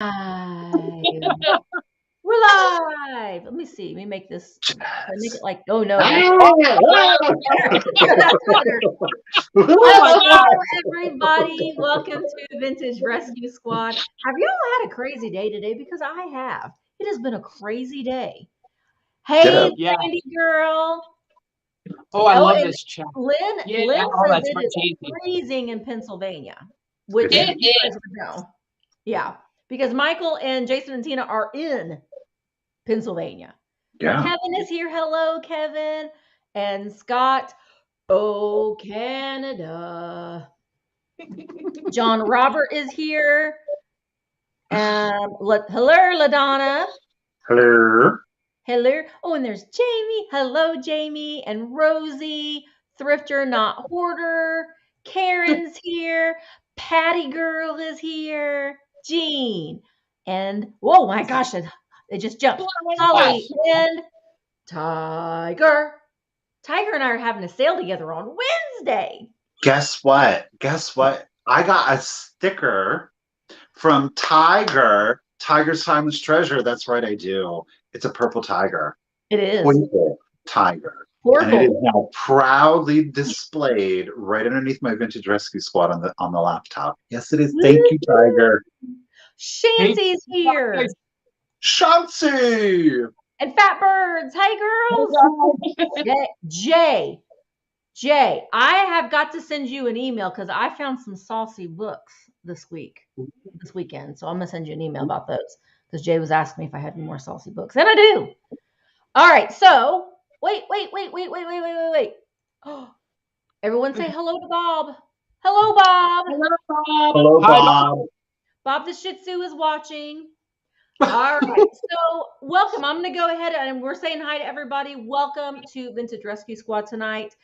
Live. We're live. Let me see. Let me make this. Make it like. Oh no, that's that's better. Oh my Hello, God. everybody. Welcome to Vintage Rescue Squad. Have y'all had a crazy day today? Because I have. It has been a crazy day. Hey, Yeah. Sandy girl. Oh, I Oh, love and this chat. Lynn Yeah. Oh, says that's it my is Casey. freezing in Pennsylvania, which It you is. guys would know. Yeah, because Michael and Jason and Tina are in Pennsylvania. Yeah. Kevin is here. Hello, Kevin. And Scott. Oh, Canada. John Robert is here. Hello, LaDonna. Hello. Hello. Oh, and there's Jamie. Hello, Jamie. And Rosie. Thrifter, not hoarder. Karen's here. Patty Girl is here. Jean. And, oh my gosh, it just jumped. Holly and Tiger. Tiger and I are having a sale together on Wednesday. Guess what? I got a sticker from Tiger. Tiger's Timeless Treasure. That's right, I do. It's a purple tiger. It is. Twinkle tiger. And it is now proudly displayed right underneath my Vintage Rescue Squad on the laptop. Yes, it is. Thank you, Tiger. Shancy's here. Chauncey! And Fat Birds. Hey, girls. Jay, I have got to send you an email because I found some saucy books this weekend. So I'm going to send you an email about those because Jay was asking me if I had any more saucy books. And I do. All right. So wait. Everyone say hello to Bob. Hello, Bob. Hello, Bob. Bob the Shih Tzu is watching. All right. So welcome. I'm going to go ahead and we're saying hi to everybody. Welcome to Vintage Rescue Squad tonight.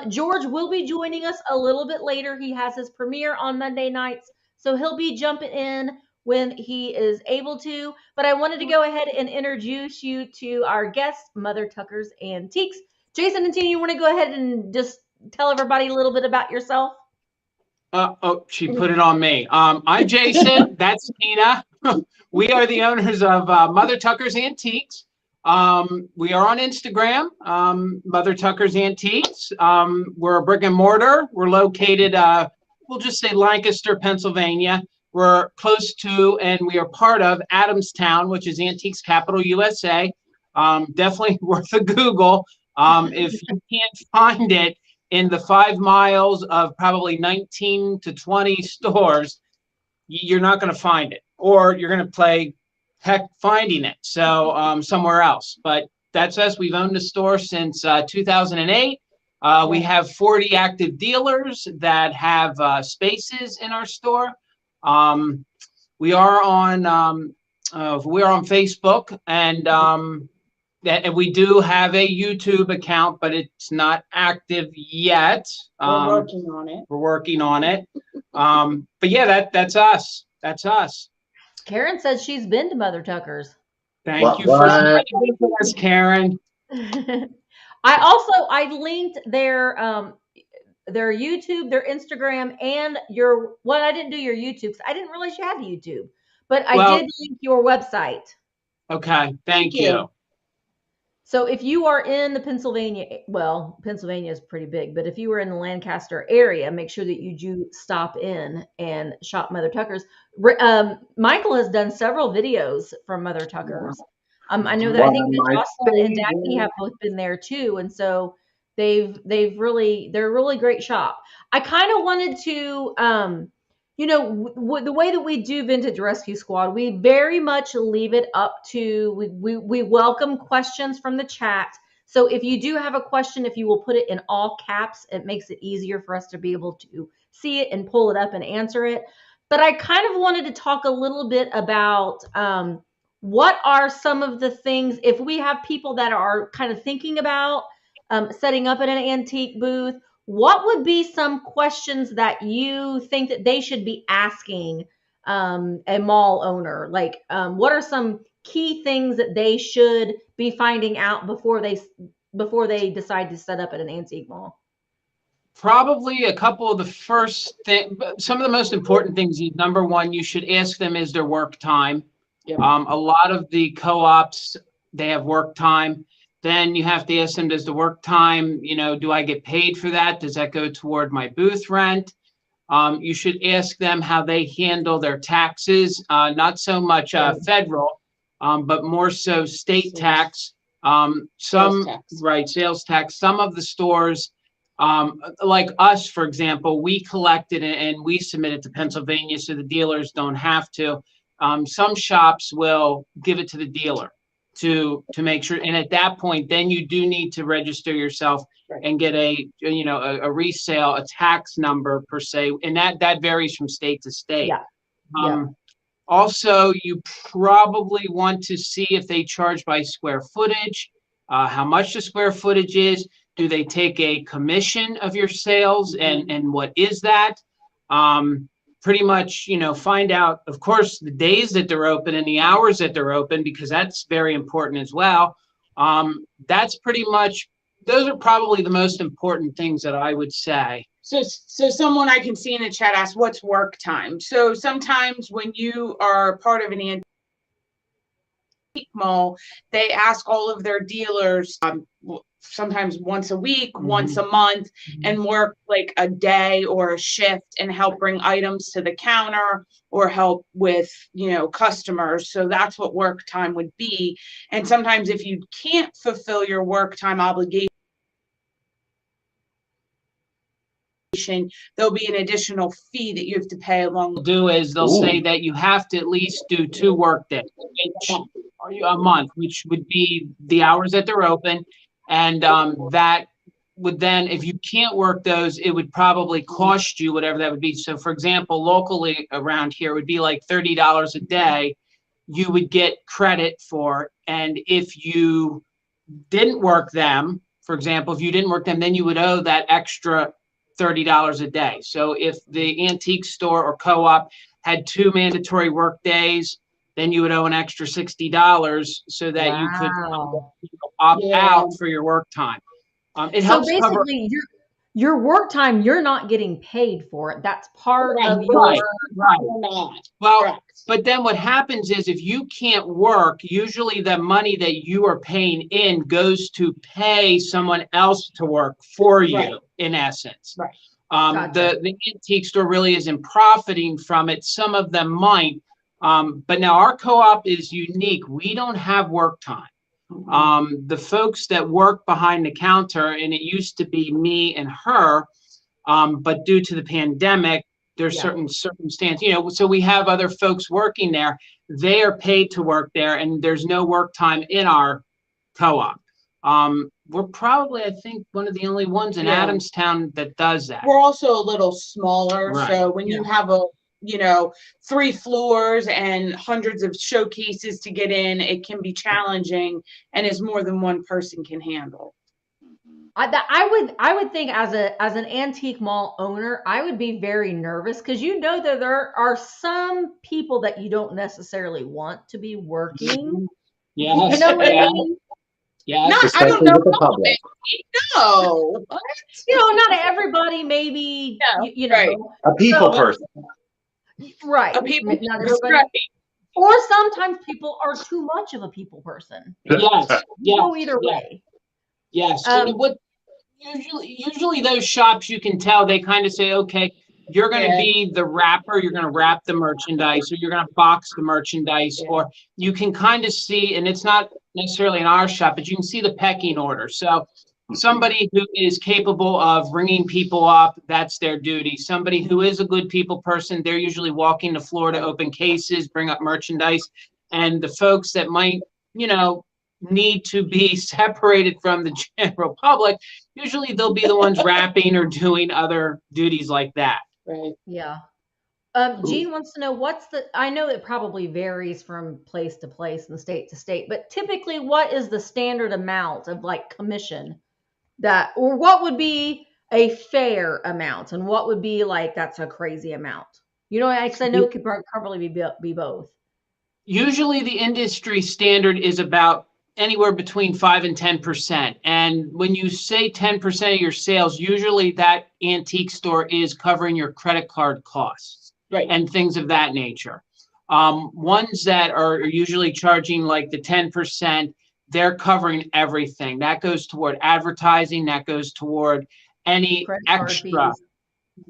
George will be joining us a little bit later. He has his premiere on Monday nights, so he'll be jumping in when he is able to. But I wanted to go ahead and introduce you to our guest, Mother Tucker's Antiques. Jason and Tina, you want to go ahead and just tell everybody a little bit about yourself? She put it on me. I'm Jason. That's Tina. We are the owners of Mother Tucker's Antiques. We are on Instagram, Mother Tucker's Antiques. We're a brick and mortar. We're located, we'll just say Lancaster, Pennsylvania. We're close to, and we are part of Adamstown, which is Antiques Capital USA. Definitely worth a Google. If you can't find it in the 5 miles of probably 19 to 20 stores, you're not going to find it, or you're going to play heck finding it. So somewhere else. But that's us. We've owned the store since 2008. We have 40 active dealers that have spaces in our store. We are on Facebook, and we do have a YouTube account, but it's not active yet. We're working on it. We're working on it. But yeah, that's us. That's us. Karen says she's been to Mother Tucker's. Thank you for joining us, Karen. I linked their YouTube, their Instagram, and I didn't do your YouTube because I didn't realize you had a YouTube, but I did link your website. Okay, thank you. So if you are in the Pennsylvania is pretty big, but if you were in the Lancaster area, make sure that you do stop in and shop Mother Tucker's. Michael has done several videos from Mother Tucker's. I know that I think that Jocelyn and Daphne have both been there too, and so they're a really great shop. I kind of wanted to the way that we do Vintage Rescue Squad, we very much leave it up to, we welcome questions from the chat. So if you do have a question, if you will put it in all caps, it makes it easier for us to be able to see it and pull it up and answer it. But I kind of wanted to talk a little bit about what are some of the things, if we have people that are kind of thinking about setting up in an antique booth, what would be some questions that you think that they should be asking a mall owner? Like, what are some key things that they should be finding out before they decide to set up at an antique mall? Probably a couple of the first thing, some of the most important things. Number one, you should ask them is their work time. Yep. A lot of the co-ops, they have work time. Then you have to ask them, does the work time, do I get paid for that? Does that go toward my booth rent? You should ask them how they handle their taxes, not so much federal, but more so state tax. Sales tax. Right, sales tax. Some of the stores, like us, for example, we collect it and we submit it to Pennsylvania so the dealers don't have to. Some shops will give it to the dealer to make sure. And at that point, then you do need to register yourself and get a resale, a tax number per se. And that varies from state to state. Yeah. Also, you probably want to see if they charge by square footage, how much the square footage is. Do they take a commission of your sales, and what is that? Pretty much, find out, of course, the days that they're open and the hours that they're open, because that's very important as well. That's pretty much, those are probably the most important things that I would say. So someone I can see in the chat asked, what's work time? So sometimes when you are part of an antique mall, they ask all of their dealers, sometimes once a week, once a month, and work like a day or a shift and help bring items to the counter or help with, customers. So that's what work time would be. And sometimes if you can't fulfill your work time obligation, there'll be an additional fee that you have to pay along. They'll say that you have to at least do 2 work days a month, which would be the hours that they're open. And that would then, if you can't work those, it would probably cost you whatever that would be. So for example, locally around here, it would be like $30 a day you would get credit for. And if you didn't work them, for example, if you didn't work them, then you would owe that extra $30 a day. So if the antique store or co-op had 2 mandatory work days, then you would owe an extra $60 so that you could opt out for your work time. It helps cover. Your work time, you're not getting paid for it. That's part of your right. Well, but then what happens is if you can't work, usually the money that you are paying in goes to pay someone else to work for you, in essence. Right. Gotcha. The antique store really isn't profiting from it. Some of them might. But now our co-op is unique. We don't have work time. The folks that work behind the counter, and it used to be me and her, but due to the pandemic, there's certain circumstances, so we have other folks working there. They are paid to work there, and there's no work time in our co-op. We're probably, I think, one of the only ones in Adamstown that does that. We're also a little smaller, so when you have 3 floors and hundreds of showcases to get in, it can be challenging and is more than one person can handle. I would think as an antique mall owner, I would be very nervous because that there are some people that you don't necessarily want to be working. Yes. You know what I mean? Yes. I don't know. With the public. No. Not everybody, maybe, A people person. Right. A people Not person. everybody. Or sometimes people are too much of a people person. Yes. Go either way. Yes. What usually those shops, you can tell they kind of say, okay, you're going to be the wrapper, you're going to wrap the merchandise, or you're going to box the merchandise, or you can kind of see, and it's not necessarily in our shop, but you can see the pecking order. So somebody who is capable of ringing people up, that's their duty. Somebody who is a good people person, they're usually walking the floor to open cases, bring up merchandise. And the folks that might, need to be separated from the general public, usually they'll be the ones wrapping or doing other duties like that. Right. Yeah. Jean wants to know I know it probably varies from place to place and state to state, but typically what is the standard amount of commission or what would be a fair amount and what would be that's a crazy amount? Because I know it could probably be both. Usually the industry standard is about anywhere between 5 and 10%. And when you say 10% of your sales, usually that antique store is covering your credit card costs, Right. and things of that nature. Ones that are usually charging like the 10%, they're covering everything. That goes toward advertising, that goes toward any Credit card extra. fees.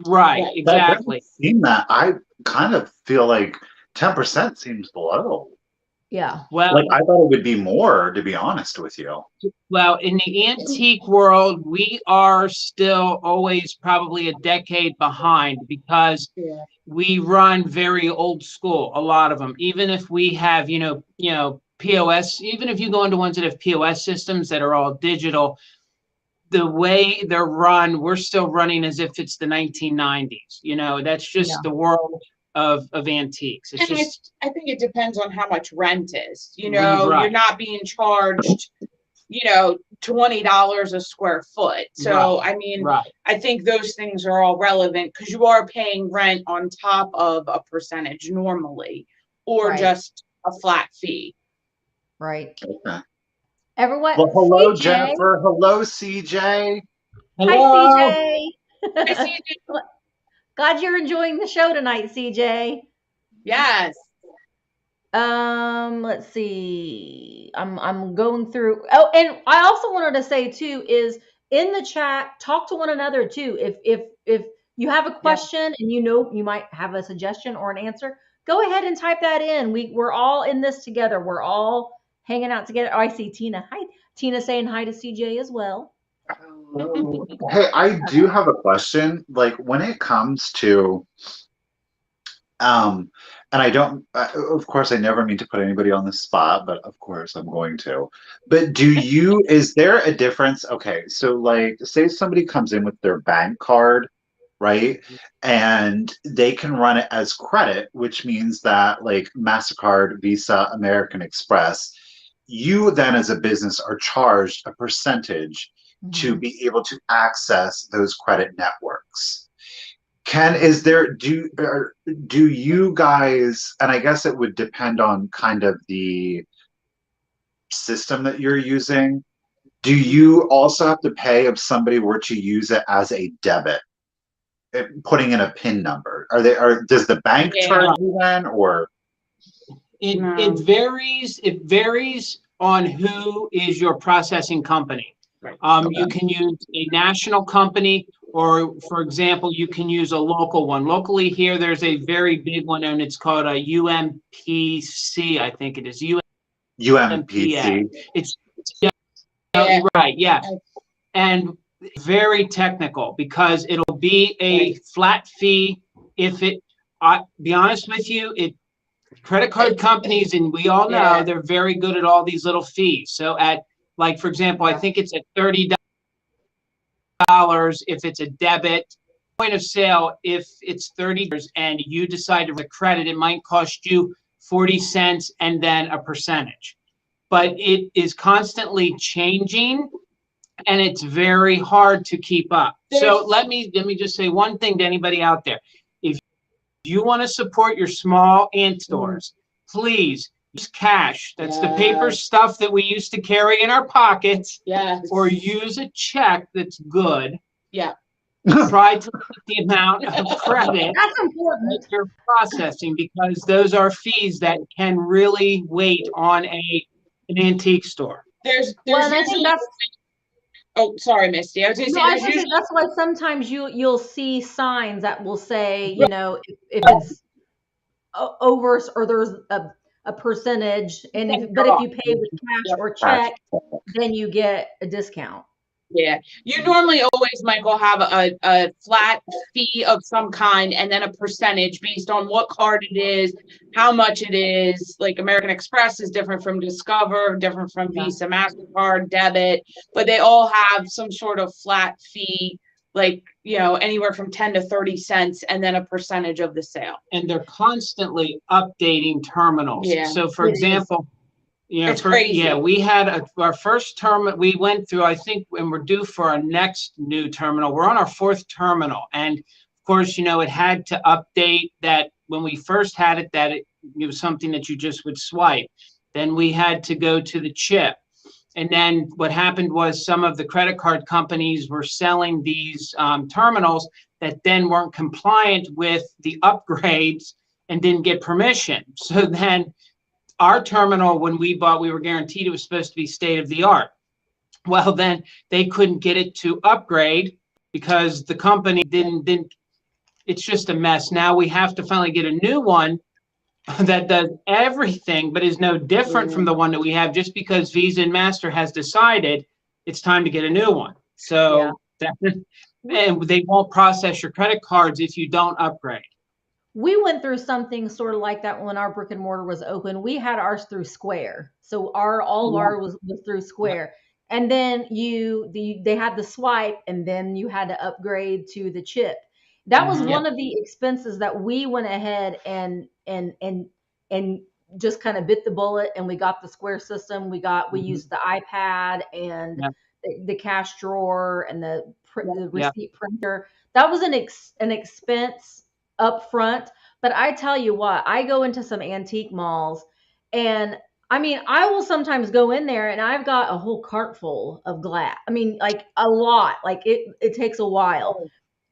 Right, Right. That exactly. doesn't seem that. I kind of feel like 10% seems low. Yeah. Well, Like I thought it would be more, to be honest with you. Well, in the antique world, we are still always probably a decade behind because Yeah. we run very old school, a lot of them. Even if we have, POS, even if you go into ones that have POS systems that are all digital, the way they're run, we're still running as if it's the 1990s. That's Yeah. just the world of antiques. It's And just I think it depends on how much rent is. Right. You're not being charged, $20 a square foot. So, I mean, right. I think those things are all relevant because you are paying rent on top of a percentage normally, or Right. just a flat fee. Right. Okay. Everyone, Well, hello, CJ. Jennifer. Hello, CJ. Hi, Hello. CJ. I see you. Glad you're enjoying the show tonight, CJ. Yes. Let's see. I'm going through. Oh, and I also wanted to say too is in the chat, talk to one another too. If you have a question and you might have a suggestion or an answer, go ahead and type that in. We're all in this together. We're all hanging out together. Oh, I see Tina. Hi, Tina saying hi to CJ as well. Hey, I do have a question. Like when it comes to and I don't, of course, I never mean to put anybody on the spot, but of course I'm going to. But is there a difference? Okay, so like, say somebody comes in with their bank card, right? And they can run it as credit, which means that like MasterCard, Visa, American Express, you then as a business are charged a percentage to be able to access those credit networks. Do you guys, and I guess it would depend on kind of the system that you're using, do you also have to pay if somebody were to use it as a debit, putting in a PIN number? Does the bank charge you then, or? It varies. It varies on who is your processing company. Right. You can use a national company, or for example, you can use a local one. Locally here, there's a very big one, and it's called a UMPC. I think it is UMPC. It's right, yeah, and very technical because it'll be a flat fee. I be honest with you, credit card companies, and we all know they're very good at all these little fees. So like, for example, I think it's at $30 if it's a debit. Point of sale, if it's $30 and you decide to credit, it might cost you 40 cents and then a percentage. But it is constantly changing, and it's very hard to keep up. So let me just say one thing to anybody out there. If you want to support your small ant stores, please use cash. That's the paper stuff that we used to carry in our pockets. Yes. Or use a check that's good. Yeah. Try to limit the amount of credit That's important. that you're processing, because those are fees that can really weight on an antique store. There's Well, and I think usually. that's Oh, sorry, Misty. I was going to no, say I there's was gonna say usually. that's why sometimes you'll see signs that will say, if it's over or there's a percentage, but if you pay with cash or check, then you get a discount. Yeah, you normally always, Michael, have a flat fee of some kind and then a percentage based on what card it is, how much it is. Like American Express is different from Discover, different from Visa, MasterCard, debit, but they all have some sort of flat fee, like, anywhere from 10 to 30 cents and then a percentage of the sale. And they're constantly updating terminals. Yeah. So for example, it's crazy. Yeah, we had our first terminal we went through, I think, and we're due for our next new terminal. We're on our 4th terminal. And of course, it had to update that when we first had it, that it was something that you just would swipe. Then we had to go to the chip. And then what happened was some of the credit card companies were selling these terminals that then weren't compliant with the upgrades and didn't get permission. So then our terminal, when we bought, we were guaranteed it was supposed to be state of the art. Well, then they couldn't get it to upgrade because the company didn't. It's just a mess. Now we have to finally get a new one that does everything, but is no different from the one that we have, just because Visa and Master has decided it's time to get a new one. So and they won't process your credit cards if you don't upgrade. We went through something sort of like that when our brick and mortar was open. We had ours through Square, so all of ours was through Square. And then they had the swipe, and then you had to upgrade to the chip. That was one of the expenses that we went ahead and just kind of bit the bullet, and we got the Square system. We used the iPad and the cash drawer and the receipt printer. That was an expense up front. But I tell you what, I go into some antique malls, and I mean, I will sometimes go in there and I've got a whole cart full of glass. I mean, like a lot. Like it takes a while.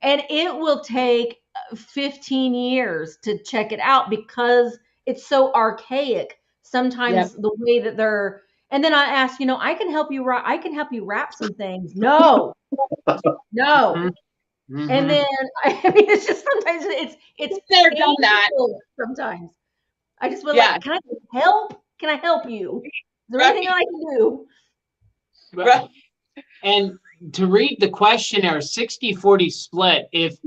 And it will take 15 years to check it out because it's so archaic. Sometimes the way that they're, and then I ask, I can help you wrap some things. No. And then I mean, it's just sometimes it's never done that. Sometimes I just feel like, can I help? Can I help you? Is there anything I can do? Right. And to read the questionnaire, 60-40 split. If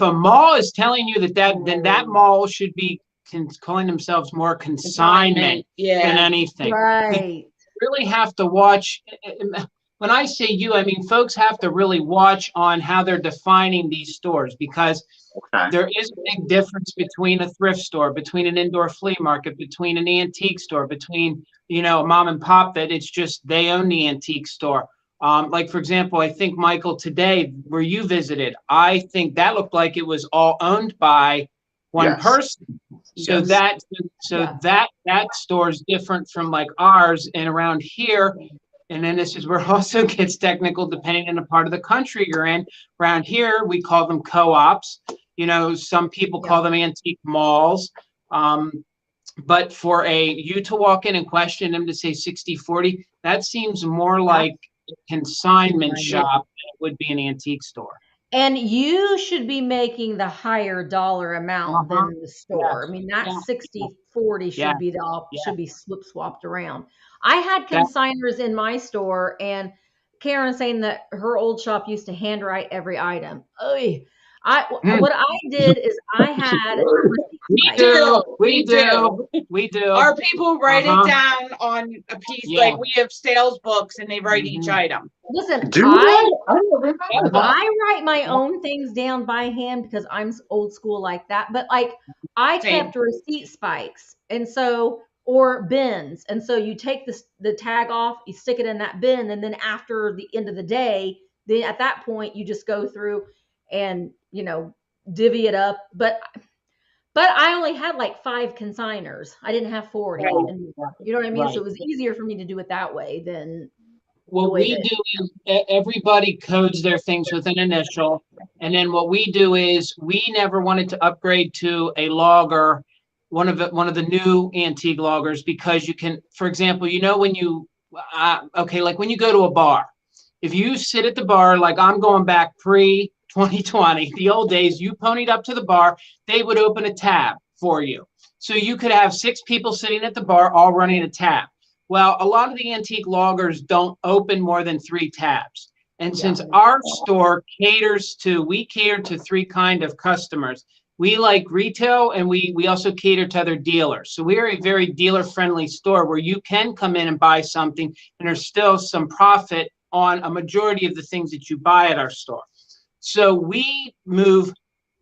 a mall is telling you then that mall should be calling themselves more consignment than anything. Right. You really have to watch. When I say you, I mean folks have to really watch on how they're defining these stores, because there is a big difference between a thrift store, between an indoor flea market, between an antique store, between a mom and pop that it's just they own the antique store. Like for example, I think Michael today where you visited, I think that looked like it was all owned by one person. So that store is different from like ours, and around here. And then this is where it also gets technical depending on the part of the country you're in. Around here, we call them co-ops. Some people call them antique malls. But for you to walk in and question them to say 60-40, that seems more like a consignment shop than it would be an antique store. And you should be making the higher dollar amount than the store. I mean, that 60-40 should be should be swapped around. I had consigners in my store, and Karen saying that her old shop used to handwrite every item. What I did is I had we do. Our people write it down on a piece, like we have sales books and they write each item. Listen, I write my own things down by hand because I'm old school like that. But like I kept receipt spikes, and so or bins, and so you take the tag off, you stick it in that bin, and then after the end of the day, then at that point you just go through and divvy it up. But I only had like 5 consigners. I didn't have 40. And you know what I mean? So it was easier for me to do it that way than what we do is everybody codes their things with an initial. And then what we do is we never wanted to upgrade to a logger, one of the new antique loggers, because you can, for example, when you, like when you go to a bar, if you sit at the bar, like I'm going back pre-2020, the old days, you ponied up to the bar, they would open a tab for you. So you could have 6 people sitting at the bar all running a tab. Well, a lot of the antique loggers don't open more than 3 tabs. And since our store cater to 3 kind of customers. We like retail, and we also cater to other dealers. So we are a very dealer-friendly store where you can come in and buy something, and there's still some profit on a majority of the things that you buy at our store. So we move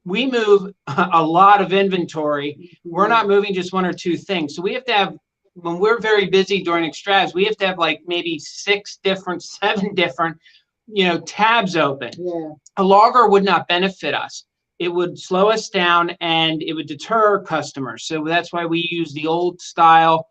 a lot of inventory. We're not moving just 1 or 2 things. So we have to have, when we're very busy during extras, we have to have like maybe 7 different, tabs open. A logger would not benefit us. It would slow us down and it would deter customers. So that's why we use the old style,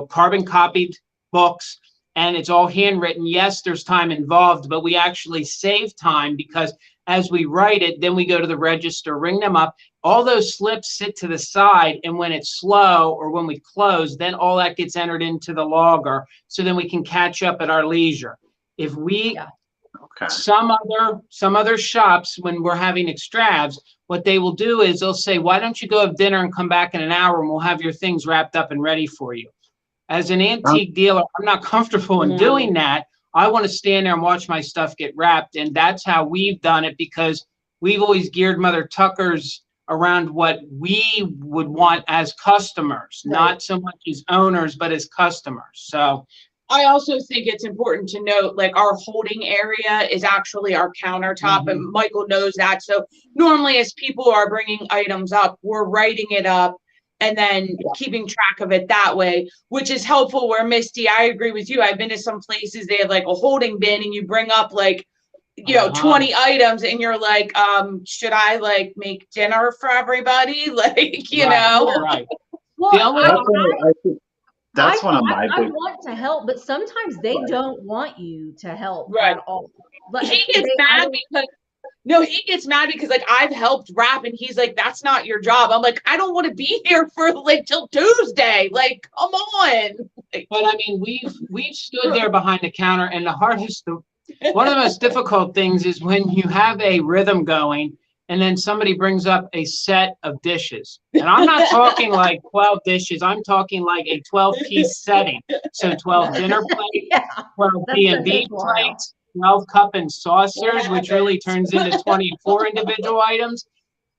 carbon copied books, and it's all handwritten. Yes, there's time involved, but we actually save time because as we write it, then we go to the register, ring them up. All those slips sit to the side, and when it's slow or when we close, then all that gets entered into the logger, so then we can catch up at our leisure. If we Okay. some other shops, when we're having extravs, what they will do is they'll say, why don't you go have dinner and come back in an hour and we'll have your things wrapped up and ready for you. As an antique dealer, I'm not comfortable in doing that. I want to stand there and watch my stuff get wrapped. And that's how we've done it, because we've always geared Mother Tuckers around what we would want as customers, not so much as owners, but as customers. So I also think it's important to note, like, our holding area is actually our countertop, and Michael knows that. So normally as people are bringing items up, we're writing it up and then keeping track of it that way, which is helpful. Where Misty, I agree with you. I've been to some places, they have like a holding bin and you bring up like, 20 items and you're like, should I like make dinner for everybody? Like, Right. Well, That's one of my I big. want to help, but sometimes they don't want you to help Right. at all. But He gets mad because like I've helped wrap and he's like, that's not your job. I'm like, I don't want to be here for like till Tuesday. Like, come on. But I mean, we've stood there behind the counter, and one of the most difficult things is when you have a rhythm going and then somebody brings up a set of dishes. And I'm not talking like 12 dishes. I'm talking like a 12-piece setting. So 12 dinner plates, 12 B&B plates, 12 cup and saucers, which really turns into 24 individual items.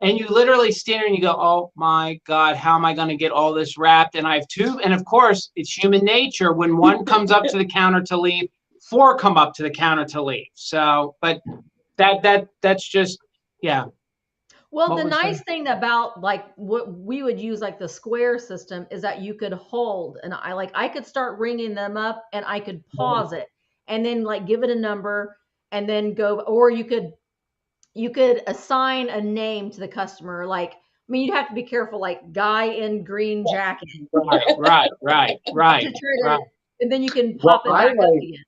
And you literally stand there and you go, oh my God, how am I going to get all this wrapped? And I have two. And of course, it's human nature. When one comes up to the counter to leave, 4 come up to the counter to leave. So, but that's just, yeah. Well, the nice thing about like what we would use, like the square system, is that you could hold, and I could start ringing them up and I could pause it and then like give it a number and then go, or you could assign a name to the customer. Like, I mean, you'd have to be careful, like guy in green jacket. Right. And then you can pop it back up again.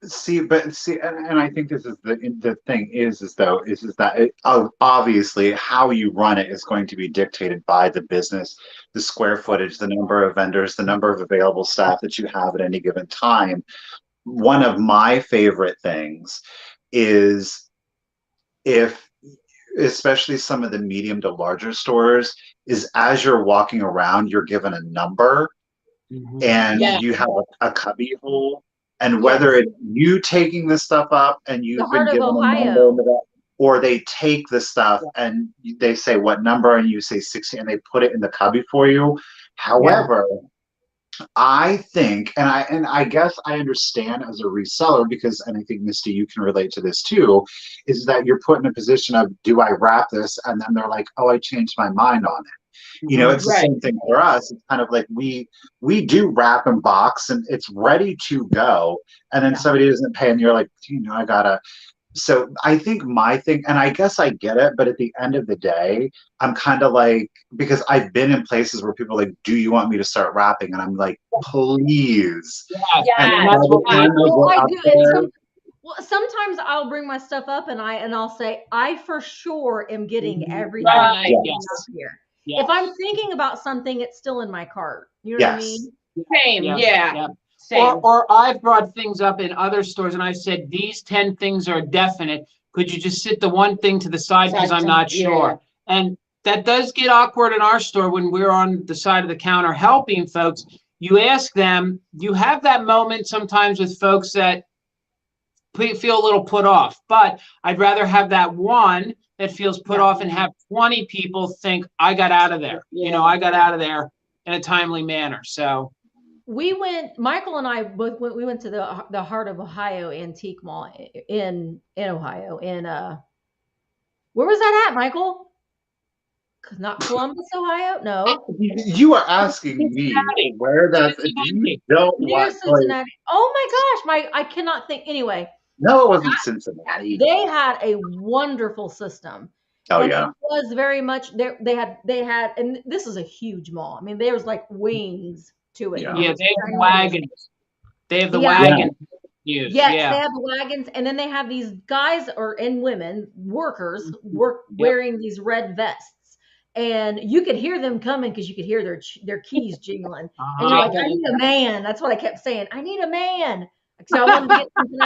And I think this is the thing is that obviously how you run it is going to be dictated by the business, the square footage, the number of vendors, the number of available staff that you have at any given time. One of my favorite things is especially some of the medium to larger stores, is as you're walking around, you're given a number and you have a cubby hole. And whether it's you taking the stuff up and you've been given a number, or they take the stuff and they say what number and you say 60 and they put it in the cubby for you. However, I think, and I guess I understand as a reseller, because, and I think Misty, you can relate to this too, is that you're put in a position of, do I wrap this? And then they're like, oh, I changed my mind on it. It's the same thing for us. It's kind of like we do wrap and box and it's ready to go. And then somebody doesn't pay and you're like, I gotta. So I think my thing, and I guess I get it, but at the end of the day, I'm kind of like, because I've been in places where people are like, do you want me to start rapping? And I'm like, please. Well, sometimes I'll bring my stuff up and I'll say, I for sure am getting everything here. If I'm thinking about something, it's still in my cart. You know what I mean? Same. Same. Or I've brought things up in other stores and I said, these 10 things are definite. Could you just sit the one thing to the side because I'm not sure? And that does get awkward in our store when we're on the side of the counter helping folks. You ask them, you have that moment sometimes with folks that feel a little put off, but I'd rather have that one that feels put off and have 20 people think I got out of there. I got out of there in a timely manner. So Michael and I both we went to the Heart of Ohio Antique Mall in Ohio. And where was that at, Michael? Not Columbus, Ohio? No. You are asking me where that's. You don't near Cincinnati. Oh my gosh, I cannot think. Anyway. No, it wasn't Cincinnati. They had a wonderful system. And it was very much they had, and this is a huge mall. I mean, there was like wings to it. Yeah, they had wagons. They have the Yeah. wagon use. Yes, Yeah. they have the wagons, and then they have these guys and women, workers, Yep. wearing these red vests, and you could hear them coming because you could hear their keys jingling, and you're like, Uh-huh. I need a man. That's what I kept saying. I need a man. So I wanted to get something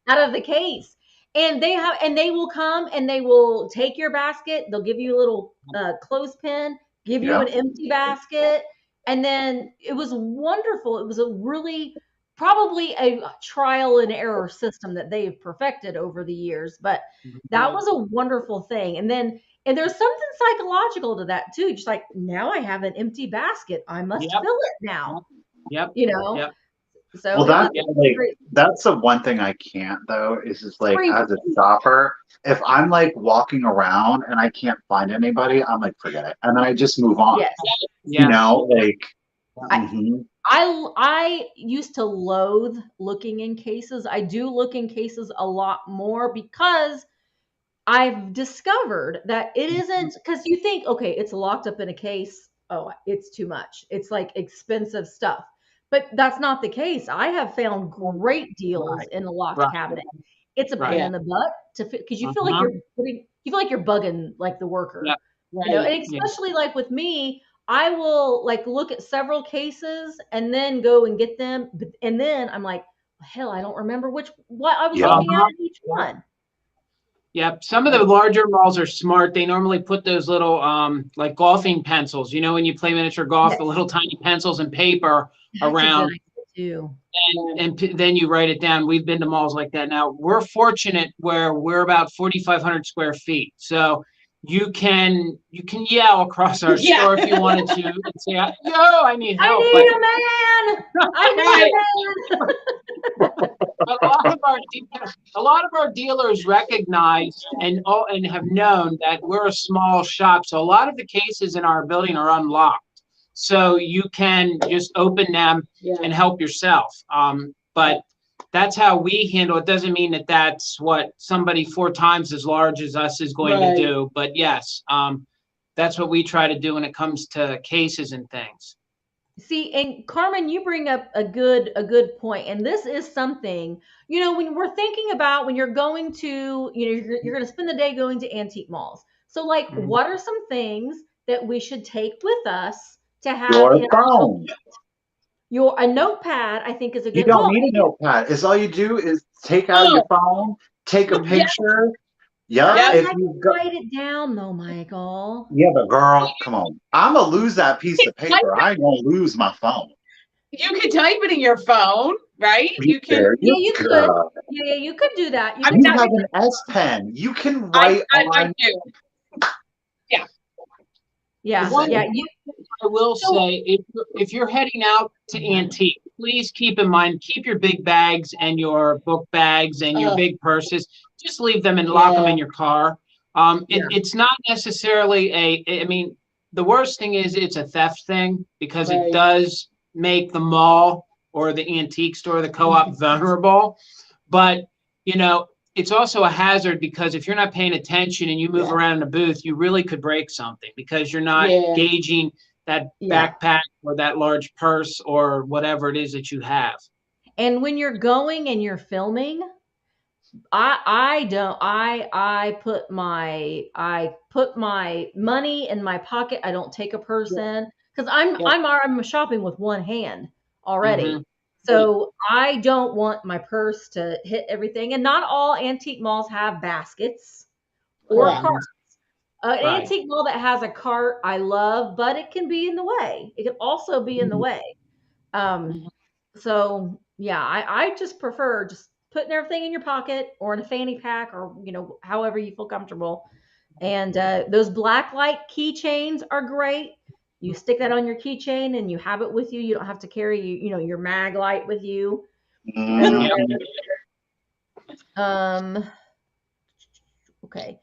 out of the case, and they will come and they will take your basket. They'll give you a little clothespin, give you Yeah. an empty basket, and then it was wonderful. It was a really probably a trial and error system that they've perfected over the years, but that was a wonderful thing. And there's something psychological to that too. Just like, now I have an empty basket, I must Yep. fill it now. Yep. You know, Yep. so Well, it was that's like great. that's the one thing I can't though is just like Free. as a shopper, if I'm like walking around and I can't find anybody, I'm like forget it, and then I just move on. Yes. You Yeah. know, like I, mhm. I used to loathe looking in cases. I do look in cases a lot more because I've discovered that it isn't because you think, okay, it's locked up in a case. Oh, it's too much. It's like expensive stuff. But that's not the case. I have found great deals Right. in a locked Right. cabinet. It's a pain Right. Yeah. in the butt to because Uh-huh. you feel like you're bugging like the worker. Yep. Right. And Yeah. especially like with me, I will like look at several cases and then go and get them. And then I'm like, hell, I don't remember what I was Yeah. looking at Uh-huh. in each one. Yep. Some of the larger malls are smart. They normally put those little like golfing pencils. You know, when you play miniature golf, the Yes. little tiny pencils and paper That's a good around, idea too. and then you write it down. We've been to malls like that. Now we're fortunate where we're about 4,500 square feet, so you can yell across our Yeah. store if you wanted to and say, "Yo, I need I help." But need a man. I Right. need a man. a lot of our dealers recognize and have known that we're a small shop, so a lot of the cases in our building are unlocked, so you can just open them Yeah. and help yourself. But that's how we handle it. Doesn't mean that that's what somebody 4 times as large as us is going to Right. do, but yes, that's what we try to do when it comes to cases and things. See, and Carmen, you bring up a good point, and this is something when we're thinking about when you're going to you're going to spend the day going to antique malls. So, like, Mhm. what are some things that we should take with us to have Your in our phone. a notepad? I think is a You good don't need a notepad. It's all you do is take out your Oh, phone, take a yeah. picture. Yep. I Yep. If like you to go, write it down though, Michael. yeah, but girl, come on. I'm gonna lose that piece of Type paper. I ain't gonna lose my phone. You can type it in your phone, right? You You can. there, Yeah, you you could. girl. Yeah, you could do that. You I could mean, You do have that. an S Pen. You can I, write I on. do. Yeah. Yeah, One yeah. I will So say, if you're heading out to antique, please keep in mind, keep your big bags and your book bags and your Uh, big purses. Just leave them and lock them yeah. in your car. yeah, It's not necessarily I mean, the worst thing is it's a theft thing because it Right. does make the mall or the antique store, the co-op vulnerable. But, you know, it's also a hazard because if you're not paying attention and you move Yeah. around in a booth, you really could break something because you're not Yeah. gauging that yeah. backpack or that large purse or whatever it is that you have. And when you're going and you're filming, I don't I put my money in my pocket. I don't take a purse Yeah. in because Yeah. I'm shopping with one hand already. Hmm. So I don't want my purse to hit everything. And not all antique malls have baskets or Correct. carts. An Right. antique mall that has a cart I love, but it can be in the way. It can also be in the way. Um, Mhm. so yeah, I just prefer just putting everything in your pocket or in a fanny pack or however you feel comfortable. And those black light keychains are great. You stick that on your keychain and you have it with you. You don't have to carry your mag light with you everywhere. Mhm. Um, okay.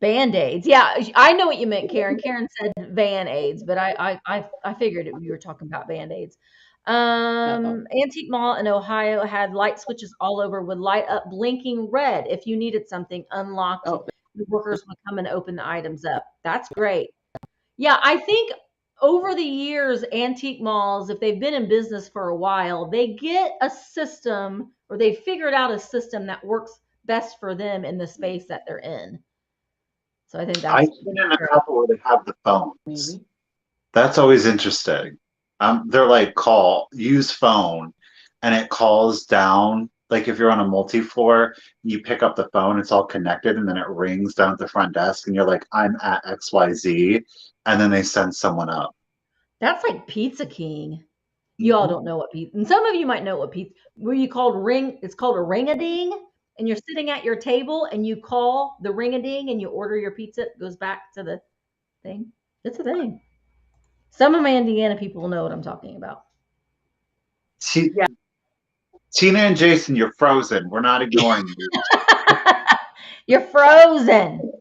Band-aids. Yeah, I know what you meant, Karen. Karen said Van-Aids, but I figured you were talking about Band-Aids. Uh-oh. Antique Mall in Ohio had light switches all over, would light up blinking red if you needed something unlocked. Oh, The workers would come and open the items up. That's great. Yeah, I think over the years, antique malls, if they've been in business for a while, they get a system or they figured out a system that works best for them in the space that they're in. So I think I've that's been in a great. couple where they have the phones. Maybe. That's always interesting. They're like, use phone, and it calls down. Like if you're on a multi-floor, you pick up the phone, it's all connected, and then it rings down at the front desk, and you're like, I'm at XYZ, and then they send someone up. That's like Pizza King. You all don't know what pizza, and some of you might know what pizza, where you called ring, it's called a ring-a-ding, and you're sitting at your table and you call the ring-a-ding and you order your pizza, it goes back to the thing. It's a thing. Some of my Indiana people know what I'm talking about. T- Yeah. Tina and Jason, you're frozen. We're not ignoring you. You're frozen.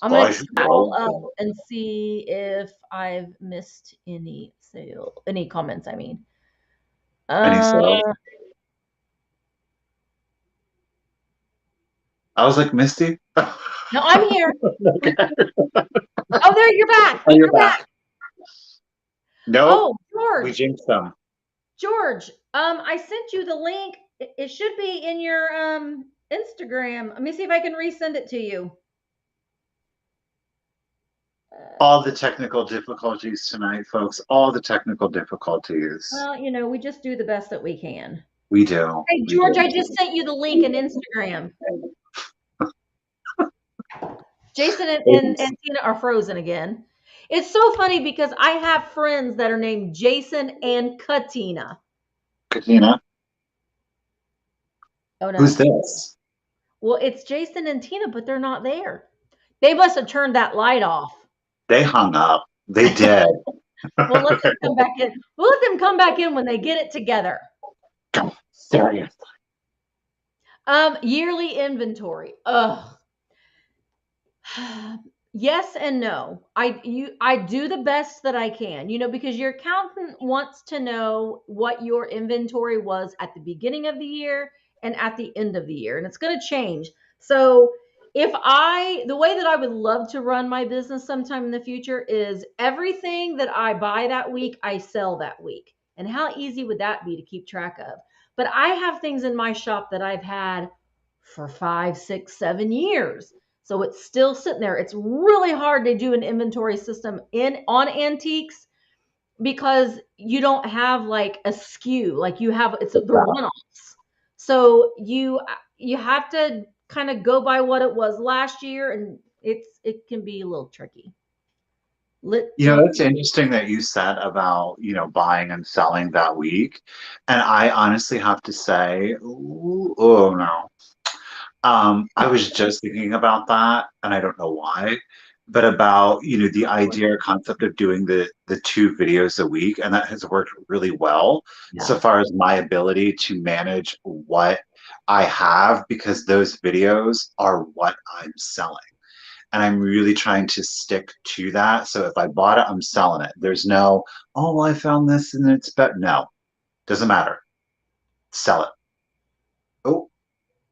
I'm Well, I gonna should scroll go. up and see if I've missed any comments. I mean, Any uh, sales? I was like, Misty? no, I'm here. Okay. Oh, there you're back. Oh, you're You're back. back. Nope, Oh, we George. jinxed them. George, I sent you the link. It should be in your Instagram. Let me see if I can resend it to you. All the technical difficulties tonight, folks. All the technical difficulties. Well, we just do the best that we can. We do. Hey, We George, do. I just sent you the link in Instagram. Jason and Tina are frozen again. It's so funny because I have friends that are named Jason and Katina. Katina, Oh who's no. this? Well, it's Jason and Tina, but they're not there. They must have turned that light off. They hung up. They did. We'll let them come back in. We'll let them come back in when they get it together. Serious. Yearly inventory. Ugh. Yes and no. I do the best that I can, because your accountant wants to know what your inventory was at the beginning of the year and at the end of the year, and it's going to change. So, the way that I would love to run my business sometime in the future is everything that I buy that week, I sell that week. And how easy would that be to keep track of? But I have things in my shop that I've had for 5, 6, 7 years. So it's still sitting there. It's really hard to do an inventory system on antiques because you don't have like a SKU, like you have the one-offs. So you have to kind of go by what it was last year, and it can be a little tricky. That's interesting that you said about, buying and selling that week. And I honestly have to say, oh no. I was just thinking about that, and I don't know why, but about, the idea or concept of doing the 2 videos a week, and that has worked really well so Yeah. far as my ability to manage what I have, because those videos are what I'm selling. And I'm really trying to stick to that. So if I bought it, I'm selling it. There's no, oh, well, I found this and it's better. No, doesn't matter. Sell it. Oh,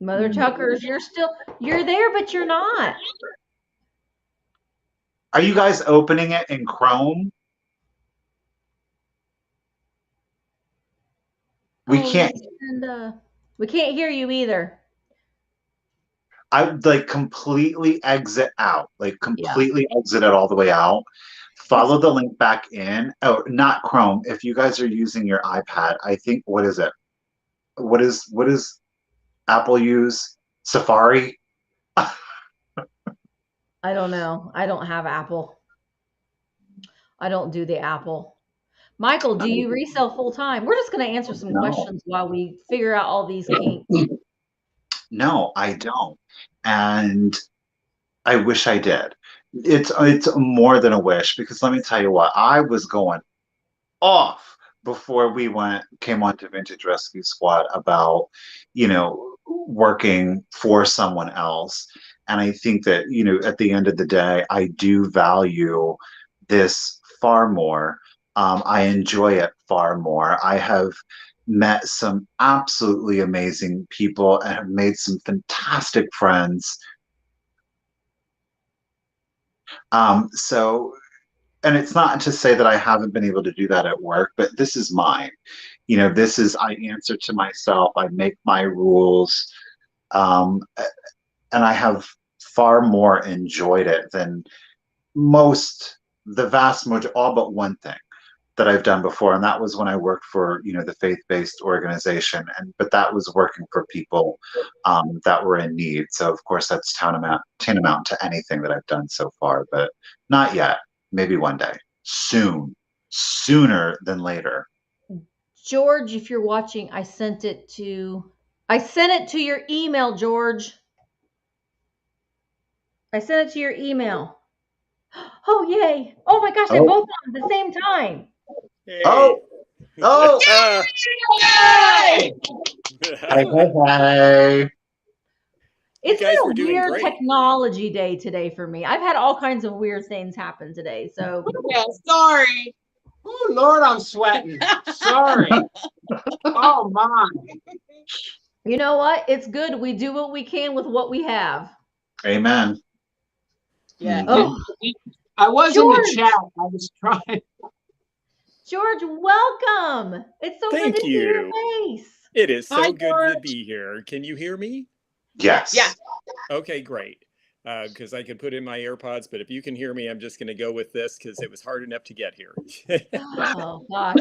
Mother Tuckers, you're there, but you're not. are you guys opening it in Chrome? We can't. And we can't hear you either. I would like completely exit out, like Yeah. completely exit it all the way out. Follow the link back in. Oh, not Chrome. If you guys are using your iPad, I think, what is it? What is Apple use? Safari? I don't know. I don't have Apple. I don't do the Apple. Michael, do you resell full time? We're just going to answer some No. questions while we figure out all these kinks. No, I don't. And I wish I did. It's more than a wish, because let me tell you what, I was going off before we came on to Vintage Rescue Squad about, working for someone else. And I think that, at the end of the day, I do value this far more. I enjoy it far more. I have met some absolutely amazing people and have made some fantastic friends. So and it's not to say that I haven't been able to do that at work, but this is mine. You know, this is, I answer to myself, I make my rules, um, and I have far more enjoyed it than the vast majority, all but one thing that I've done before, and that was when I worked for, you know, the faith-based organization, and but that was working for people that were in need. So of course that's tantamount to anything that I've done so far, but not yet. Maybe one day, soon, sooner than later. George, if you're watching, I sent it to your email, George. I sent it to your email. Oh, yay. Oh my gosh, they Oh, both on at the same time. Hey. oh, oh! Yay! Hey, hey, hey. You It's been guys a were doing weird great. technology day today for me. I've had all kinds of weird things happen today. So, Yeah, sorry. Oh Lord, I'm sweating. Sorry. Oh my. you know what? It's good. We do what we can with what we have. Amen. Yeah. Oh, I was in the chat. George, I was trying. George, welcome. It's so good Thank to see your you. face. It is Hi, so good to George. be here. Can you hear me? Yeah. Yes. Okay, great. Because I could put in my AirPods, but if you can hear me, I'm just going to go with this because it was hard enough to get here. Oh gosh.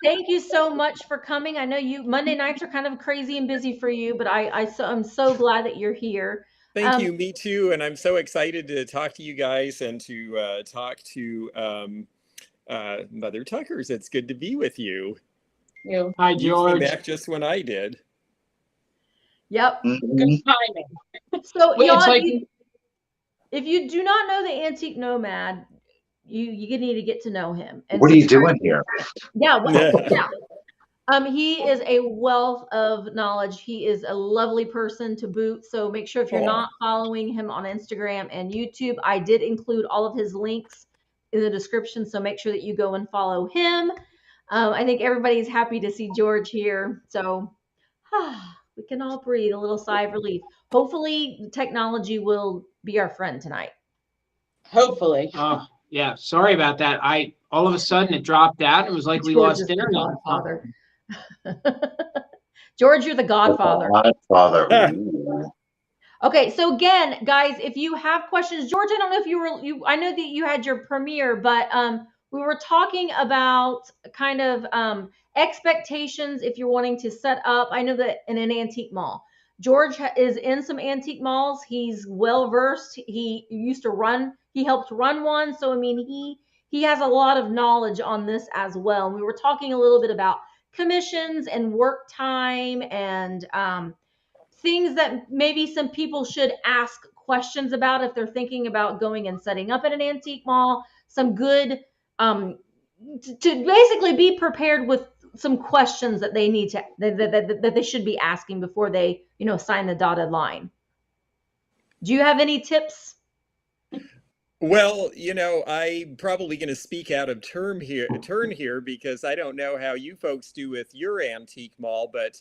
Thank you so much for coming. I know Monday nights are kind of crazy and busy for you, but I'm so glad that you're here. Thank Um, you, me too. And I'm so excited to talk to you guys and to talk to Mother Tuckers. It's good to be with you. You. Hi, You came George. back just when I did. yep. Good Mhm. timing. So Well, it's y'all, like if you do not know the Antique Nomad, you need to get to know him and What are you subscribe. doing here? Yeah, yeah. He is a wealth of knowledge. He is a lovely person to boot. So make sure if you're Oh, not following him on Instagram and YouTube, I did include all of his links in the description. So make sure that you go and follow him. I think everybody's happy to see George here. So we can all breathe a little sigh of relief. Hopefully, technology will be our friend tonight. Hopefully. yeah, sorry about that. I all of a sudden it dropped out. It was like we George lost is the internet or godfather. something. George, you're the the godfather. Godfather. Ooh. Okay, so again, guys, if you have questions, George, I don't know if I know that you had your premiere, but we were talking about kind of expectations if you're wanting to set up. I know that in an antique mall, George is in some antique malls. He's well versed. He helped run one, so I mean, he has a lot of knowledge on this as well. And we were talking a little bit about commissions and work time and things that maybe some people should ask questions about if they're thinking about going and setting up at an antique mall. Some good to basically be prepared with some questions that they need to that they should be asking before they sign the dotted line. Do you have any tips? Well, I'm probably going to speak out of turn here because I don't know how you folks do with your antique mall, but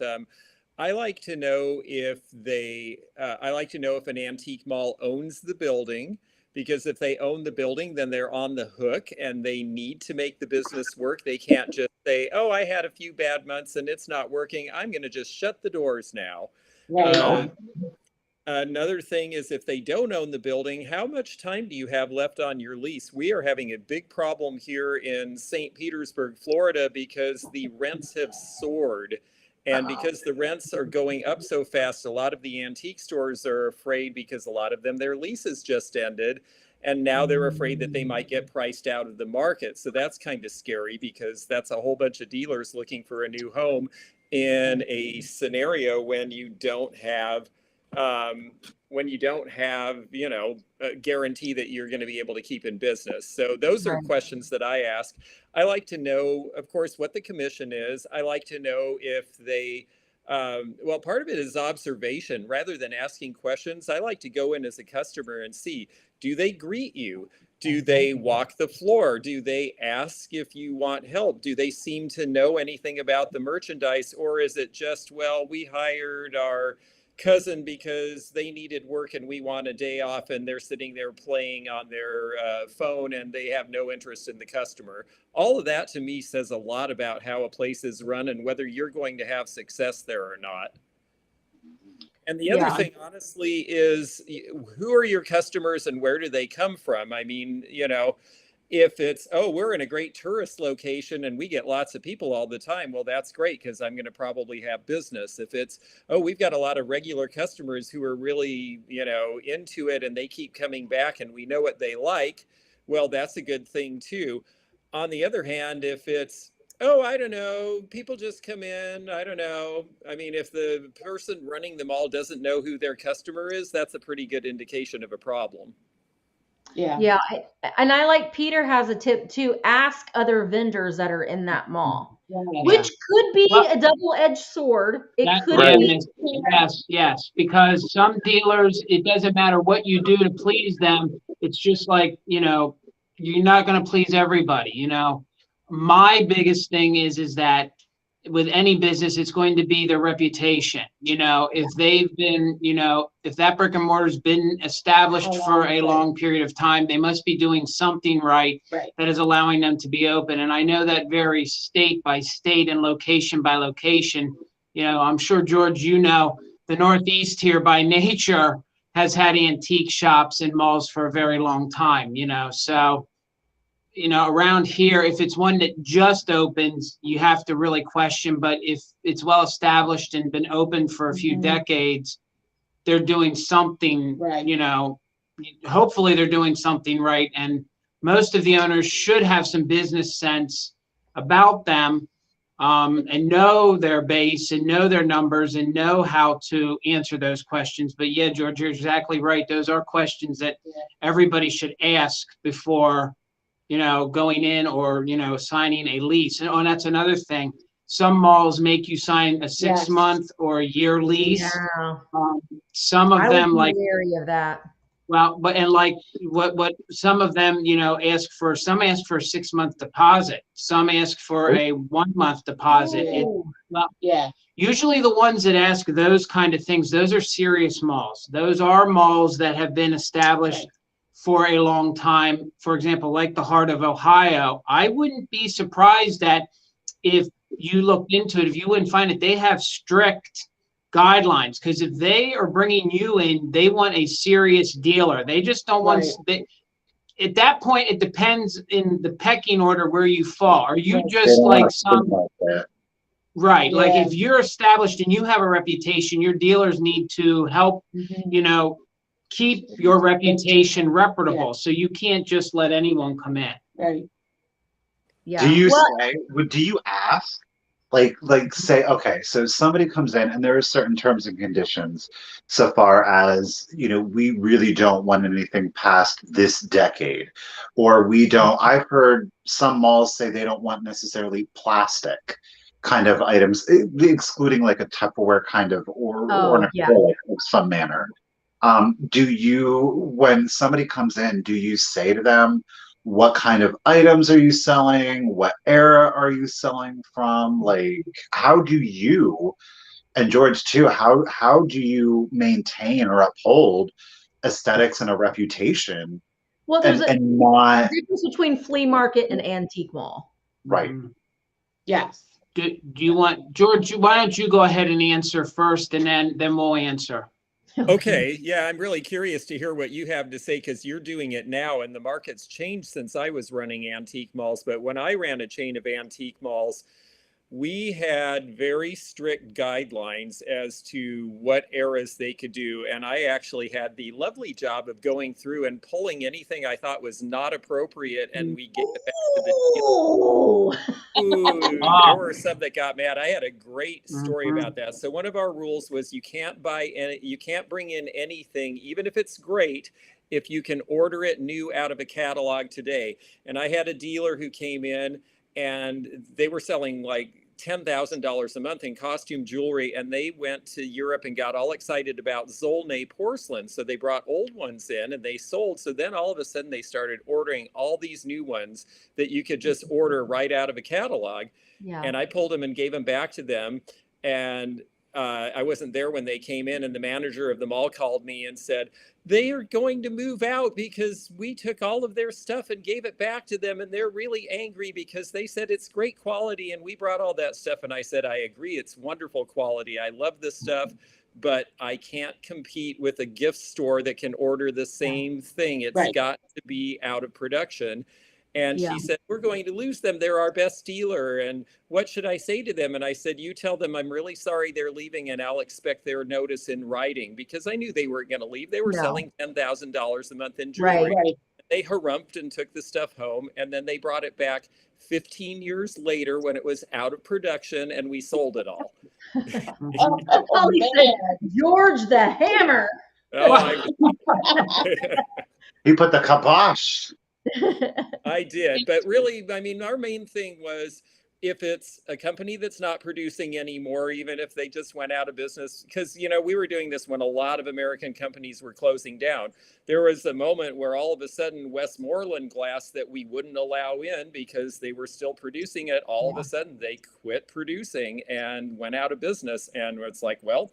I like to know I like to know if an antique mall owns the building, because if they own the building, then they're on the hook and they need to make the business work. They can't just say, "Oh, I had a few bad months and it's not working. I'm going to just shut the doors now." Right. Uh, Another thing is, if they don't own the building, how much time do you have left on your lease? We are having a big problem here in St. Petersburg, Florida, because the rents have soared. And because the rents are going up so fast, a lot of the antique stores are afraid, because a lot of them, their leases just ended. And now they're afraid that they might get priced out of the market. So that's kind of scary, because that's a whole bunch of dealers looking for a new home in a scenario um, when you don't have, a guarantee that you're going to be able to keep in business. So those are Right. questions that I ask. I like to know, of course, what the commission is. I like to know if well, part of it is observation rather than asking questions. I like to go in as a customer and see, do they greet you? Do they walk the floor? Do they ask if you want help? Do they seem to know anything about the merchandise? Or is it just, well, we hired our cousin because they needed work and we want a day off, and they're sitting there playing on their phone and they have no interest in the customer. All of that to me says a lot about how a place is run and whether you're going to have success there or not. And the other Yeah. thing, honestly, is who are your customers and where do they come from? I mean, you know, if it's, oh, we're in a great tourist location and we get lots of people all the time, well, that's great because I'm going to probably have business. If it's, oh, we've got a lot of regular customers who are really, you know, into it and they keep coming back and we know what they like, well, that's a good thing too. On the other hand, if it's, oh, I don't know, people just come in, I don't know. I mean, if the person running the mall doesn't know who their customer is, that's a pretty good indication of a problem. Yeah. And I like Peter has a tip too. Ask other vendors that are in that mall, which could be Well, a double-edged sword. It That, could Right. be. yes, because some dealers, it doesn't matter what you do to please them. It's just like, you know, you're not going to please everybody, you know. My biggest thing is that with any business, it's going to be their reputation. You know, if they've been, you know, if that brick and mortar's been established for a long period of time, they must be doing something right that is allowing them to be open. And I know that varies state by state and location by location. You know, I'm sure, George, you know, the Northeast here by nature has had antique shops and malls for a very long time, you know, so you know, around here, if it's one that just opens, you have to really question. But if it's well established and been open for a few decades, they're doing something, you know, hopefully they're doing something right. And most of the owners should have some business sense about them, and know their base and know their numbers and know how to answer those questions. But yeah, George, you're exactly right. Those are questions that everybody should ask before, you know, going in or, you know, signing a lease. And that's another thing. Some malls make you sign a 6-month or a year lease. Yeah. Some of I them would like, be wary of that. well, but and like what some of them, you know, some ask for a 6-month deposit. Some ask for a 1-month deposit. Usually the ones that ask those kind of things, those are serious malls. Those are malls that have been established for a long time. For example, like the Heart of Ohio, I wouldn't be surprised that if you looked into it, if you wouldn't find it, they have strict guidelines, because if they are bringing you in, they want a serious dealer. They just don't want, at that point, it depends in the pecking order where you fall. Are you just like some, right, like if you're established and you have a reputation, your dealers need to help, you know, keep your reputation reputable. So you can't just let anyone come in. Yeah. Do you Well, say, do you ask? Like say, okay, so somebody comes in and there are certain terms and conditions so far as, you know, we really don't want anything past this decade. Or we don't, I've heard some malls say they don't want necessarily plastic kind of items, excluding like a Tupperware kind of, or an acrylic of some manner. Do you, when somebody comes in, do you say to them, what kind of items are you selling? What era are you selling from? Like, how do you, and George too, how do you maintain or uphold aesthetics and a reputation well, there's a and not difference between flea market and antique mall. right? Do you want, George, why don't you go ahead and answer first, and then we'll answer. Okay, yeah, I'm really curious to hear what you have to say, because you're doing it now and the market's changed since I was running antique malls. But when I ran a chain of antique malls, we had very strict guidelines as to what eras they could do. And I actually had the lovely job of going through and pulling anything I thought was not appropriate, and we gave it back to the dealer. Ooh, there were some that got mad. I had a great story about that. So one of our rules was you can't bring in anything, even if it's great, if you can order it new out of a catalog today. And I had a dealer who came in and they were selling like $10,000 a month in costume jewelry, and they went to Europe and got all excited about Zolnay porcelain. So they brought old ones in and they sold. So then all of a sudden they started ordering all these new ones that you could just order right out of a catalog. And I pulled them and gave them back to them. And I wasn't there when they came in, and the manager of the mall called me and said, they are going to move out because we took all of their stuff and gave it back to them. And they're really angry because they said it's great quality and we brought all that stuff. And I said, I agree. It's wonderful quality. I love this stuff, but I can't compete with a gift store that can order the same thing. It's Right. got to be out of production. And Yeah. she said, we're going to lose them. They're our best dealer. And what should I say to them? And I said, you tell them I'm really sorry they're leaving and I'll expect their notice in writing, because I knew they weren't going to leave. They were No. selling $10,000 a month in Right. jewelry. Right. They harumphed and took the stuff home, and then they brought it back 15 years later when it was out of production, and we sold it all. Holly said, George the Hammer. Oh, He put the kibosh. I did. But really, I mean, our main thing was, if it's a company that's not producing anymore, even if they just went out of business, because, you know, we were doing this when a lot of American companies were closing down. There was a moment where all of a sudden Westmoreland glass that we wouldn't allow in because they were still producing it, all of a sudden they quit producing and went out of business. And it's like, well,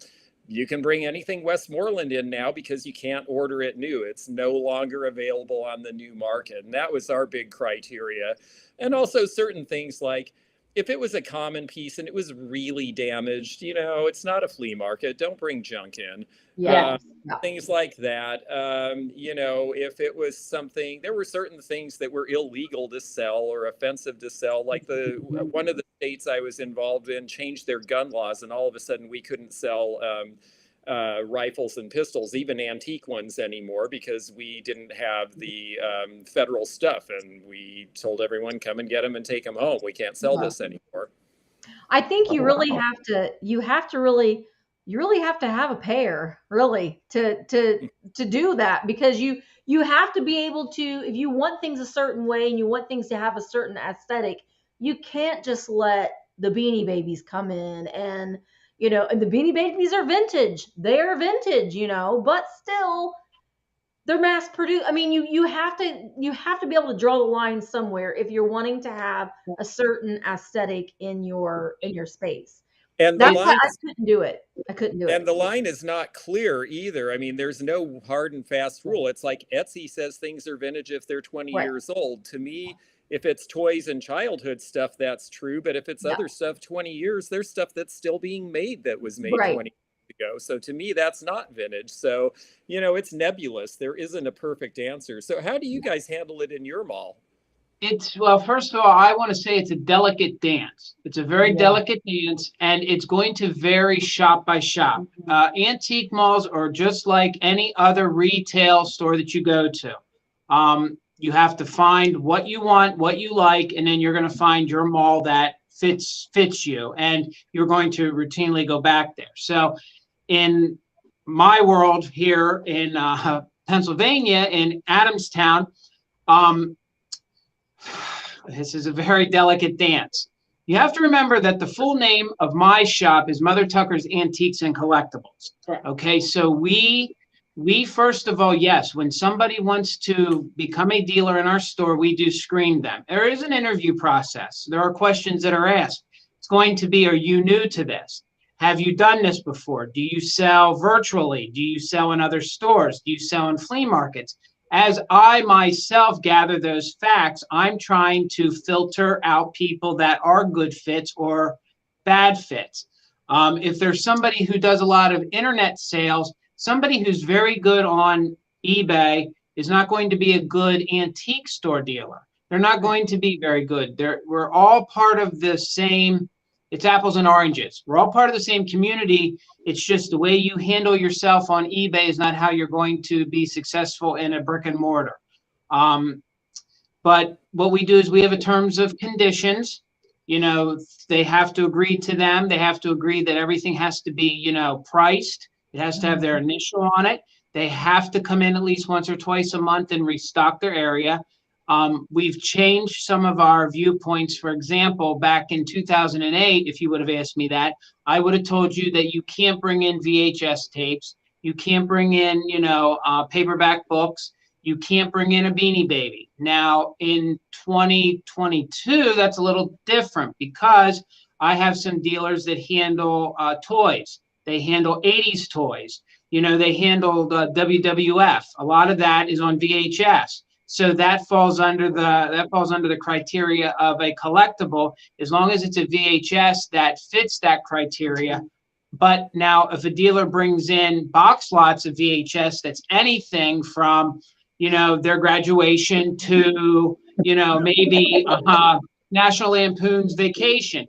you can bring anything Westmoreland in now because you can't order it new. It's no longer available on the new market. And that was our big criteria. And also certain things like, if it was a common piece and it was really damaged, you know, it's not a flea market. Don't bring junk in. Yeah. Things like that. You know, if it was something, there were certain things that were illegal to sell or offensive to sell. Like one of the states I was involved in changed their gun laws, and all of a sudden we couldn't sell rifles and pistols, even antique ones, anymore, because we didn't have the federal stuff. And we told everyone, come and get them and take them home. We can't sell this anymore. I think you really have to, you really have to have a pair, really, to do that, because you have to be able to, if you want things a certain way and you want things to have a certain aesthetic, you can't just let the Beanie Babies come in. And you know, and the Beanie Babies are vintage. They're vintage, you know, but still they're mass produced. I mean, you have to be able to draw the line somewhere if you're wanting to have a certain aesthetic in your space. And That's why I couldn't do it. And the line is not clear either. I mean, there's no hard and fast rule. It's like Etsy says things are vintage if they're 20 years old. To me, if it's toys and childhood stuff, that's true. But if it's other stuff, 20 years, there's stuff that's still being made that was made 20 years ago. So to me, that's not vintage. So, you know, it's nebulous. There isn't a perfect answer. So how do you guys handle it in your mall? Well, first of all, I want to say it's a delicate dance. It's a very delicate dance, and it's going to vary shop by shop. Antique malls are just like any other retail store that you go to. You have to find what you want, what you like, and then you're going to find your mall that fits you, and you're going to routinely go back there. So in my world here in Pennsylvania, in Adamstown, this is a very delicate dance. You have to remember that the full name of my shop is Mother Tucker's Antiques and Collectibles. Okay, so we first of all, yes, when somebody wants to become a dealer in our store, we do screen them. There is an interview process. There are questions that are asked. It's going to be, are you new to this? Have you done this before? Do you sell virtually? Do you sell in other stores? Do you sell in flea markets? As I myself gather those facts, I'm trying to filter out people that are good fits or bad fits. If there's somebody who does a lot of internet sales, somebody who's very good on eBay is not going to be a good antique store dealer. They're not going to be very good. We're all part of the same, it's apples and oranges. We're all part of the same community. It's just the way you handle yourself on eBay is not how you're going to be successful in a brick and mortar. But what we do is we have a terms of conditions. You know, they have to agree to them. They have to agree that everything has to be, you know, priced. It has to have their initial on it. They have to come in at least once or twice a month and restock their area. We've changed some of our viewpoints. For example, back in 2008, if you would have asked me that, I would have told you that you can't bring in VHS tapes. You can't bring in, you know, paperback books. You can't bring in a Beanie Baby. Now, in 2022, that's a little different because I have some dealers that handle toys. They handle 80s toys. You know, they handle the WWF. A lot of that is on VHS. So that falls under the criteria of a collectible, as long as it's a VHS that fits that criteria. But now, if a dealer brings in box lots of VHS, that's anything from, you know, their graduation to, you know, maybe National Lampoon's Vacation.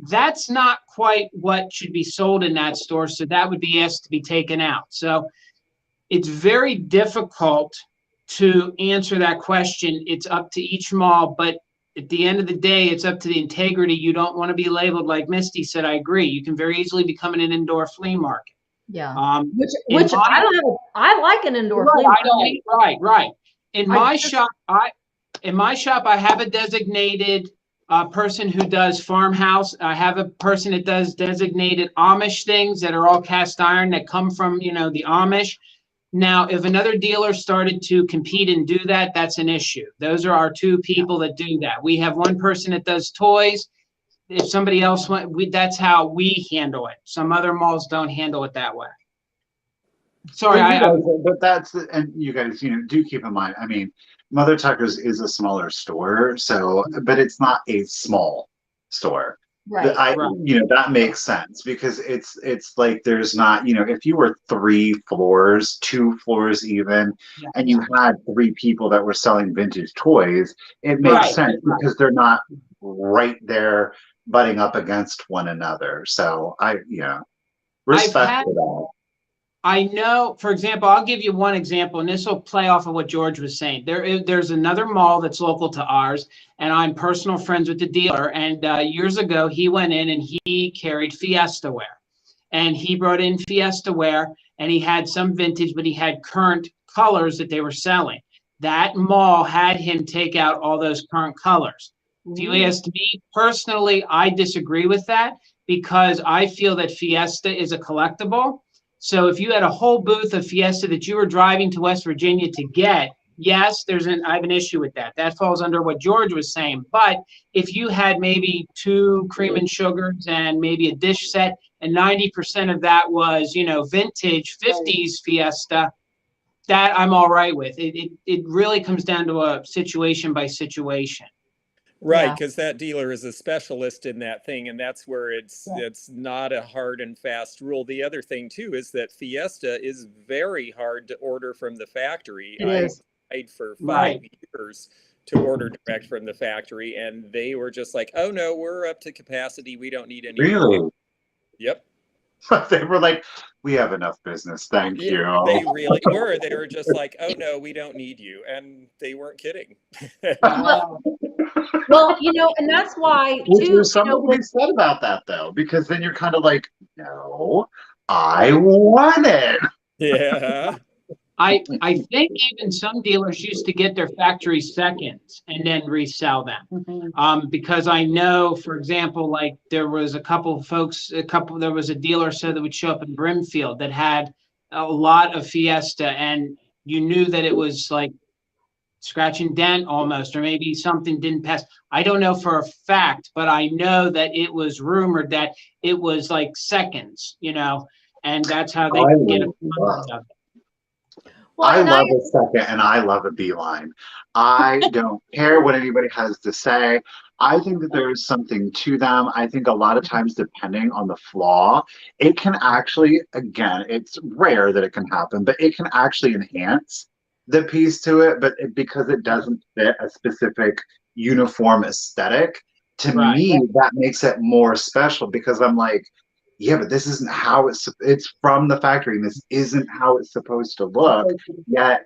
That's not quite what should be sold in that store. So that would be asked to be taken out. So it's very difficult to answer that question. It's up to each mall, but at the end of the day, it's up to the integrity. You don't want to be labeled, like Misty said. I agree. You can very easily become an indoor flea market. Yeah. In Which my- I don't have. I like an indoor flea market. Right. In my shop, I have a designated person who does farmhouse. I have a person that does designated Amish things that are all cast iron that come from, you know, the Amish. Now, if another dealer started to compete and do that, that's an issue. Those are our two people that do that. We have one person that does toys. If somebody else went, that's how we handle it. Some other malls don't handle it that way. Sorry, but that's, and you guys, you know, do keep in mind. I mean, Mother Tucker's is a smaller store, so, but it's not a small store. Right. You know, that makes sense because it's like there's not, you know, if you were 3 floors, 2 floors even, and you had 3 people that were selling vintage toys, it makes sense because they're not right there butting up against one another. So respect for that. I know, for example, I'll give you one example, and this will play off of what George was saying. There's another mall that's local to ours, and I'm personal friends with the dealer. And years ago, he went in and he carried Fiesta ware. And he brought in Fiesta ware, and he had some vintage, but he had current colors that they were selling. That mall had him take out all those current colors. If you ask me personally, I disagree with that because I feel that Fiesta is a collectible. So if you had a whole booth of Fiesta that you were driving to West Virginia to get, yes, I have an issue with that. That falls under what George was saying. But if you had maybe 2 cream and sugars and maybe a dish set, and 90% of that was, you know, vintage 50s Fiesta, that I'm all right with. It really comes down to a situation by situation. Right, because that dealer is a specialist in that thing, and that's where it's not a hard and fast rule. The other thing too is that Fiesta is very hard to order from the factory. I tried for 5 years to order direct from the factory, and they were just like, "Oh no, we're up to capacity. We don't need any." Really? Yep. They were like, "We have enough business, thank you." They really were. They were just like, "Oh no, we don't need you," and they weren't kidding. Well, you know, and that's why Which too. there's something to be said about that though, because then you're kind of like, "No, I want it." Yeah. I think even some dealers used to get their factory seconds and then resell them. Because I know, for example, like there was there was a dealer said that would show up in Brimfield that had a lot of Fiesta, and you knew that it was like scratch and dent almost, or maybe something didn't pass. I don't know for a fact, but I know that it was rumored that it was like seconds, you know, and that's how they could get a bunch of it. Well, I love a second and I love a beeline. I don't care what anybody has to say. I think that there is something to them. I think a lot of times, depending on the flaw, it can actually, again, it's rare that it can happen, but it can actually enhance the piece to it. But because it doesn't fit a specific uniform aesthetic, to me, that makes it more special because I'm like, yeah, but this isn't how it's from the factory and this isn't how it's supposed to look. Yet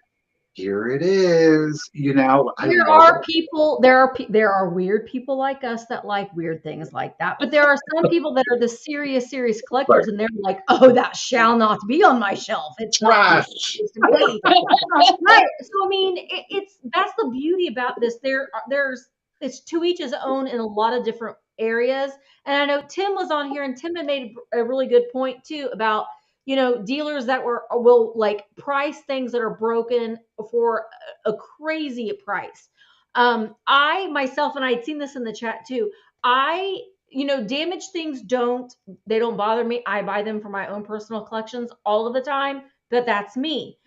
here it is, you know. There are people, there are weird people like us that like weird things like that. But there are some people that are the serious collectors, and they're like, "Oh, that shall not be on my shelf. It's trash." Right. So I mean, that's the beauty about this. It's to each his own in a lot of different areas. And I know Tim was on here, and Tim had made a really good point too about, you know, dealers that will like price things that are broken for a crazy price. I myself, and I'd seen this in the chat too, I damaged things they don't bother me. I buy them for my own personal collections all of the time, but that's me.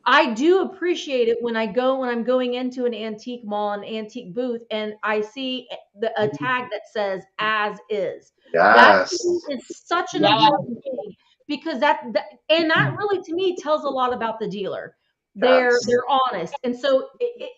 I do appreciate it when I'm going into an antique mall, an antique booth, and I see a tag that says "as is." That Yes. is such an Yeah. important thing, because that really to me tells a lot about the dealer. They're Yes. honest, and so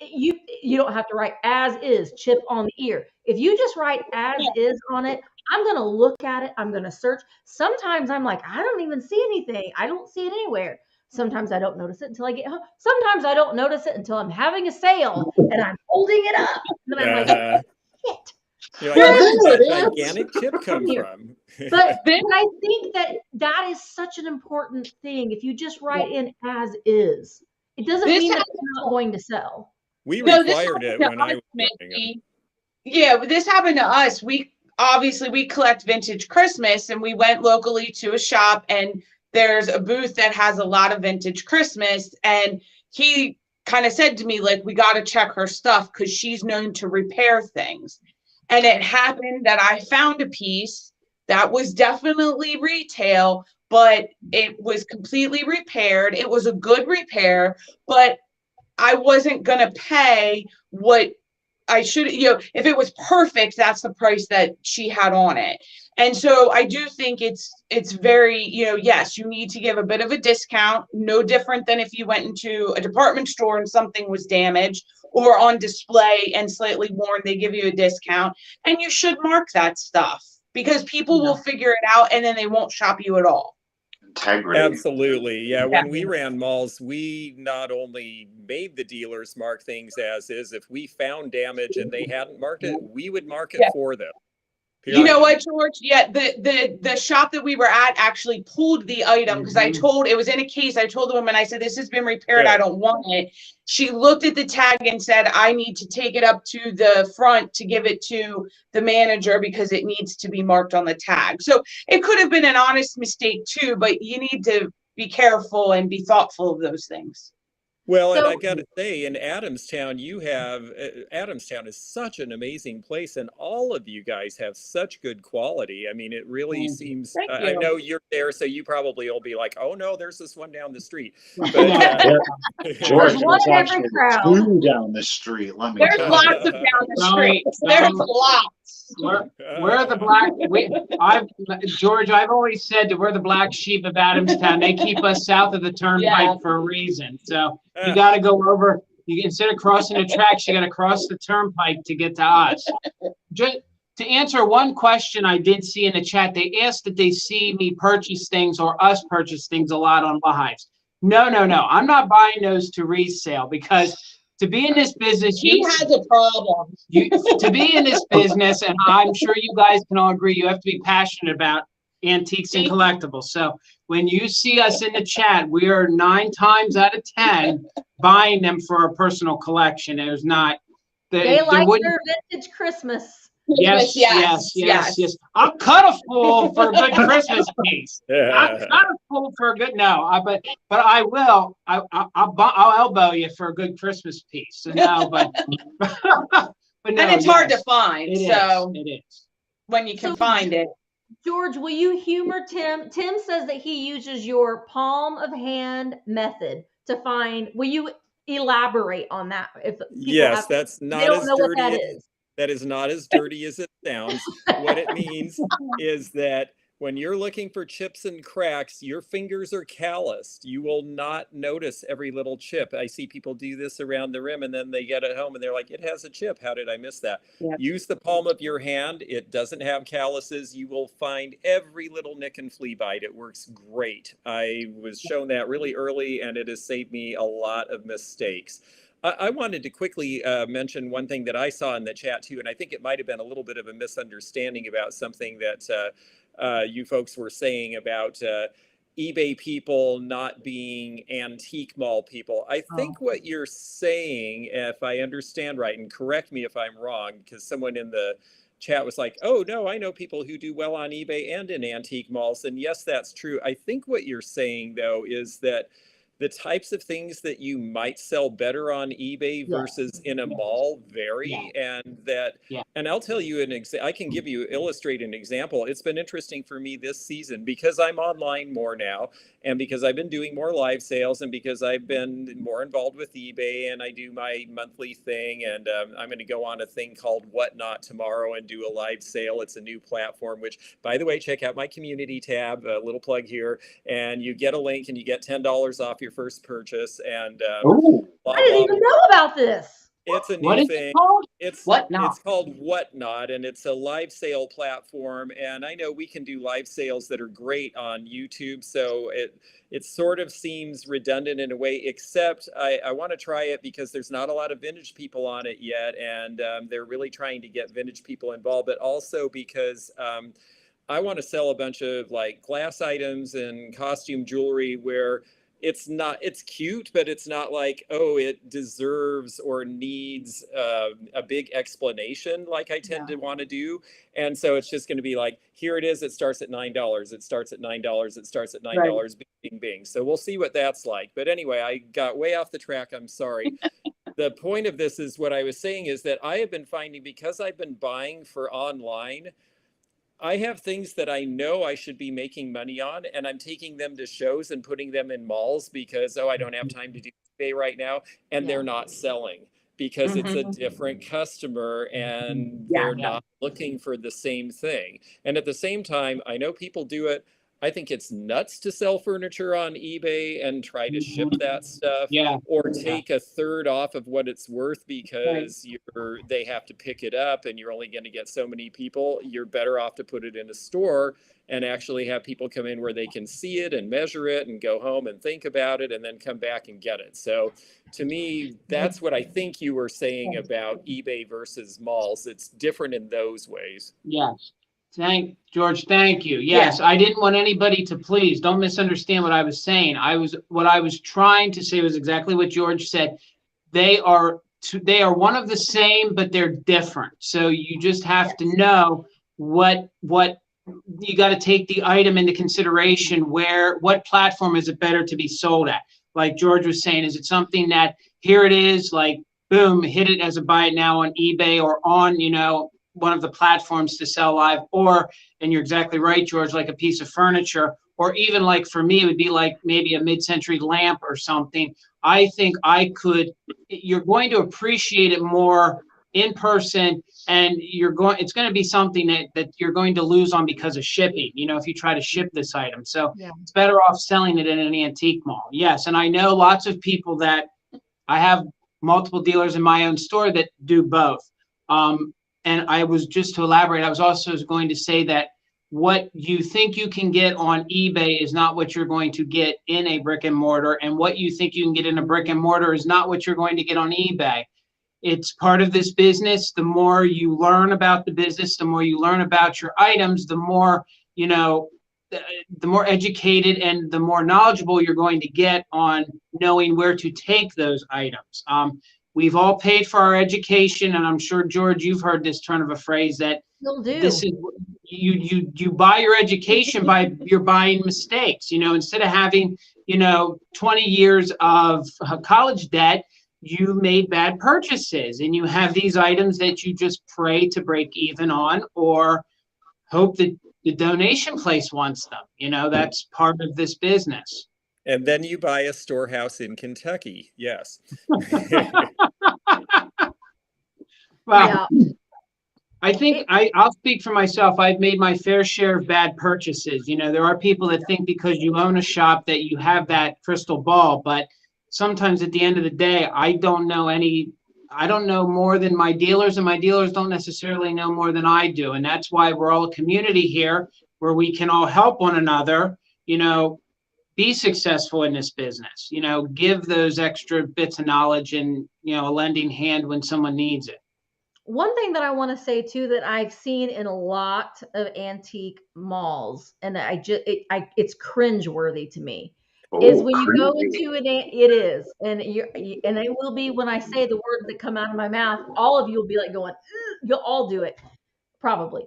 you don't have to write "as is" chip on the ear. If you just write "as is" on it, I'm gonna look at it. I'm gonna search. Sometimes I'm like, I don't even see anything. I don't see it anywhere. Sometimes I don't notice it until I get home. Sometimes I don't notice it until I'm having a sale and I'm holding it up. And then I'm like, shit. You're like, Well, where did that there it is. gigantic chip come from? But I think that is such an important thing. If you just write in "as is," it doesn't This mean that it's happened, not going to sell. We no, this required happened it to when I us, was growing up. Misty. Yeah, but this happened to us. We collect vintage Christmas, and we went locally to a shop, and there's a booth that has a lot of vintage Christmas, and he kind of said to me, like, we got to check her stuff because she's known to repair things. And it happened that I found a piece that was definitely retail, but it was completely repaired. It was a good repair, but I wasn't going to pay what I should, if it was perfect, that's the price that she had on it. And so I do think it's very, yes, you need to give a bit of a discount, no different than if you went into a department store and something was damaged or on display and slightly worn, they give you a discount. And you should mark that stuff because people will figure it out and then they won't shop you at all. Integrity. Absolutely. Yeah. When we ran malls, we not only made the dealers mark things as is, if we found damage and they hadn't marked it, we would mark it for them. You know what, George? Yeah, the shop that we were at actually pulled the item because it was in a case. I told the woman, I said, this has been repaired. I don't want it. She looked at the tag and said, I need to take it up to the front to give it to the manager because it needs to be marked on the tag. So it could have been an honest mistake too, but you need to be careful and be thoughtful of those things. Well, and I got to say, in Adamstown, Adamstown is such an amazing place, and all of you guys have such good quality. I mean, it really seems, I know you're there, so you probably will be like, oh no, there's this one down the street. But George, There's one there's in every actually crowd. 2 down the street. Let me There's tell lots you. of down the street. There's lots. We're the black. George, I've always said that we're the black sheep of Adamstown. They keep us south of the turnpike for a reason. So you got to go over. Instead of crossing the tracks, you got to cross the turnpike to get to us. Just to answer one question I did see in the chat, they asked that they see me purchase things or us purchase things a lot on lives. No. I'm not buying those to resale because to be in this business, he has a problem. To be in this business, and I'm sure you guys can all agree, you have to be passionate about antiques and collectibles. So when you see us in the chat, we are 9 times out of 10 buying them for a personal collection. There's not. They like their vintage Christmas. Yes. I'll cut a fool for a good Christmas piece. I'll cut a fool for a good but I will. I'll elbow you for a good Christmas piece. So no, but no, and it's hard to find. It is when you can find it. George, will you humor Tim? Tim says that he uses your palm of hand method to find. Will you elaborate on that? Yes, that's not as dirty. That is not as dirty as it sounds. What it means is that when you're looking for chips and cracks, your fingers are calloused. You will not notice every little chip. I see people do this around the rim and then they get it home and they're like, it has a chip. How did I miss that? Use the palm of your hand. It doesn't have calluses. You will find every little nick and flea bite. It works great. I was shown that really early and it has saved me a lot of mistakes. I wanted to quickly mention one thing that I saw in the chat too, and I think it might have been a little bit of a misunderstanding about something that you folks were saying about eBay people not being antique mall people. I think what you're saying, if I understand right, and correct me if I'm wrong, because someone in the chat was like, oh no, I know people who do well on eBay and in antique malls. And yes, that's true. I think what you're saying though is that the types of things that you might sell better on eBay Yes. versus in a mall Yeah. vary. And I'll tell you I can illustrate an example. It's been interesting for me this season because I'm online more now, and because I've been doing more live sales, and because I've been more involved with eBay, and I do my monthly thing. And I'm going to go on a thing called Whatnot tomorrow and do a live sale. It's a new platform, which, by the way, check out my community tab, a little plug here, and you get a link and you get $10 off your first purchase. And Oh, I blah, didn't blah, even blah. know about this. It's a What new is it thing. called? What not? It's called Whatnot, and it's a live sale platform. And I know we can do live sales that are great on YouTube, so it sort of seems redundant in a way. Except I want to try it because there's not a lot of vintage people on it yet, and they're really trying to get vintage people involved. But also because I want to sell a bunch of like glass items and costume jewelry where it's cute, but it's not like, oh, it deserves or needs a big explanation like I tend to want to do. And so it's just going to be like, here it is. It starts at $9. It starts at $9. It starts at $9. Bing, bing, bing. So we'll see what that's like. But anyway, I got way off the track. I'm sorry. The point of this is what I was saying is that I have been finding, because I've been buying for online, I have things that I know I should be making money on, and I'm taking them to shows and putting them in malls because, oh, I don't have time to do eBay right now, and they're not selling because it's a different customer and they're not looking for the same thing. And at the same time, I know people do it. I think it's nuts to sell furniture on eBay and try to ship that stuff or take a third off of what it's worth because they have to pick it up and you're only going to get so many people. You're better off to put it in a store and actually have people come in where they can see it and measure it and go home and think about it and then come back and get it. So to me, that's what I think you were saying about eBay versus malls. It's different in those ways. Yes. George, thank you. Yes, I didn't want anybody to, please don't misunderstand what I was saying. What I was trying to say was exactly what George said. They are one of the same, but they're different. So you just have to know what you got to take the item into consideration. What platform is it better to be sold at? Like George was saying, is it something that here it is, like boom, hit it as a buy it now on eBay or on, one of the platforms to sell live, or, and you're exactly right, George, like a piece of furniture, or even like for me, it would be like maybe a mid-century lamp or something. I think you're going to appreciate it more in person, and it's going to be something that you're going to lose on because of shipping, if you try to ship this item. So it's better off selling it in an antique mall. Yes. And I know lots of people that I have multiple dealers in my own store that do both. And I was just to elaborate, I was also going to say that what you think you can get on eBay is not what you're going to get in a brick and mortar. And what you think you can get in a brick and mortar is not what you're going to get on eBay. It's part of this business. The more you learn about the business, the more you learn about your items, the more, the more educated and the more knowledgeable you're going to get on knowing where to take those items. We've all paid for our education, and I'm sure, George, you've heard this turn of a phrase that this is you buy your education by you're buying mistakes. Instead of having 20 years of college debt, you made bad purchases, and you have these items that you just pray to break even on, or hope that the donation place wants them. That's part of this business. And then you buy a storehouse in Kentucky. Yes. Well, I think I'll speak for myself. I've made my fair share of bad purchases. There are people that think because you own a shop that you have that crystal ball, but sometimes at the end of the day, I don't know more than my dealers, and my dealers don't necessarily know more than I do. And that's why we're all a community here where we can all help one another, be successful in this business, give those extra bits of knowledge and, a lending hand when someone needs it. One thing that I want to say too that I've seen in a lot of antique malls, and it's cringeworthy to me, is when you go into it is, and it will be when I say the words that come out of my mouth, all of you will be like going, you'll all do it, probably.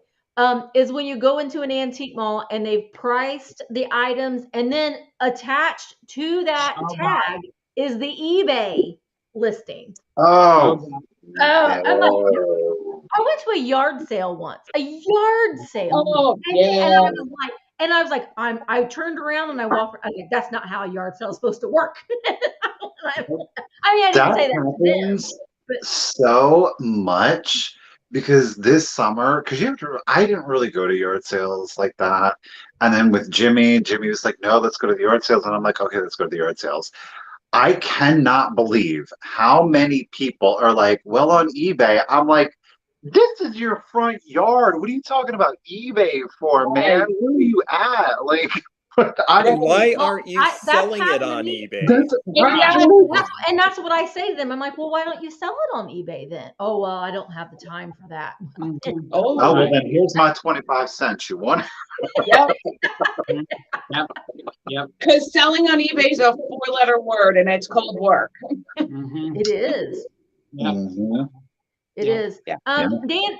is when you go into an antique mall and they've priced the items, and then attached to that Oh, God. tag is the eBay listing. Oh, Oh, God. I'm like, no. I went to a yard sale once, a yard sale, Oh, and yeah. I was like, I turned around and I walked. I was like, that's not how a yard sale is supposed to work. I mean, I didn't That say that to them, happens but so much because this summer, because you have to, I didn't really go to yard sales like that. And then with Jimmy was like, no, let's go to the yard sales. And I'm like, okay, let's go to the yard sales. I cannot believe how many people are like, well, on eBay. I'm like, this is your front yard. What are you talking about eBay for, man? Right. Where are you at? Like, I And don't. why well, aren't you that's selling it happened to on me. eBay? That's right. Exactly. That's what I say to them. I'm like, well, why don't you sell it on eBay then? Oh, well, I don't have the time for that. Mhm. Oh, Oh, well, Right. then here's my 25 cents. You want it? yep. Mhm. Yep. Yep. Because selling on eBay is a 4-letter word and it's cold work. Mhm. It is. Yep. Mhm. It Yep. is. Yeah. Yeah.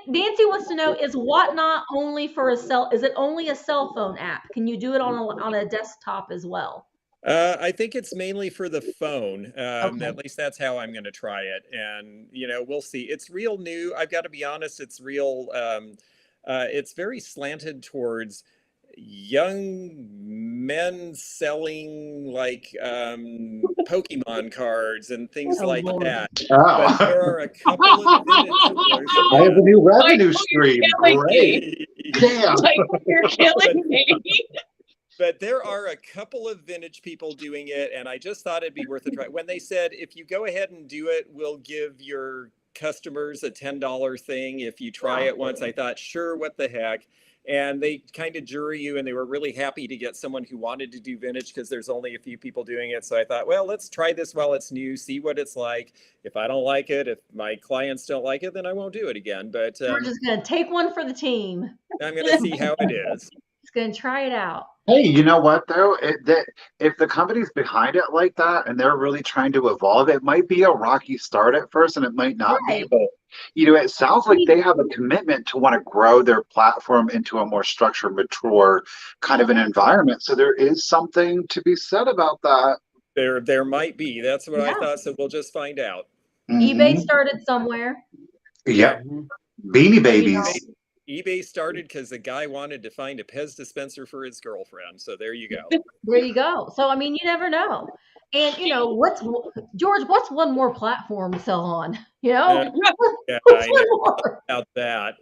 Nancy wants to know, is Whatnot only for a cell? Is it only a cell phone app? Can you do it on a desktop as well? I think it's mainly for the phone. Okay. At least that's how I'm going to try it. And, we'll see. It's real new. I've got to be honest, it's real. It's very slanted towards young men selling like Pokemon cards and things Oh like Lord. that. But Oh, there are a couple of vintage stores. I have Yeah. a new Like, revenue oh, you're stream. killing Great. me. Damn. Like, you're killing me. But there are a couple of vintage people doing it, and I just thought it'd be worth a try. When they said, if you go ahead and do it, we'll give your customers a $10 thing if you try it once, I thought, sure, what the heck. And they kind of jury you, and they were really happy to get someone who wanted to do vintage because there's only a few people doing it. So I thought, well, let's try this while it's new, see what it's like. If I don't like it, if my clients don't like it, then I won't do it again. But We're just gonna take one for the team. I'm going to see how it is. Just gonna try it out. Hey, you know what though? If the company's behind it like that and they're really trying to evolve, it might be a rocky start at first and it might not be, Right. but it sounds like they have a commitment to want to grow their platform into a more structured, mature kind of an environment. So there is something to be said about that. There might be. That's what I Yeah. thought. So we'll just find out. eBay Hmm. started somewhere. Yep. Mhm. Beanie You know, Babies. eBay started because the guy wanted to find a Pez dispenser for his girlfriend. So there you go. there you go. So I mean, you never know. And what's George? What's one more platform to sell on? Uh, yeah, What's I one know more? about that.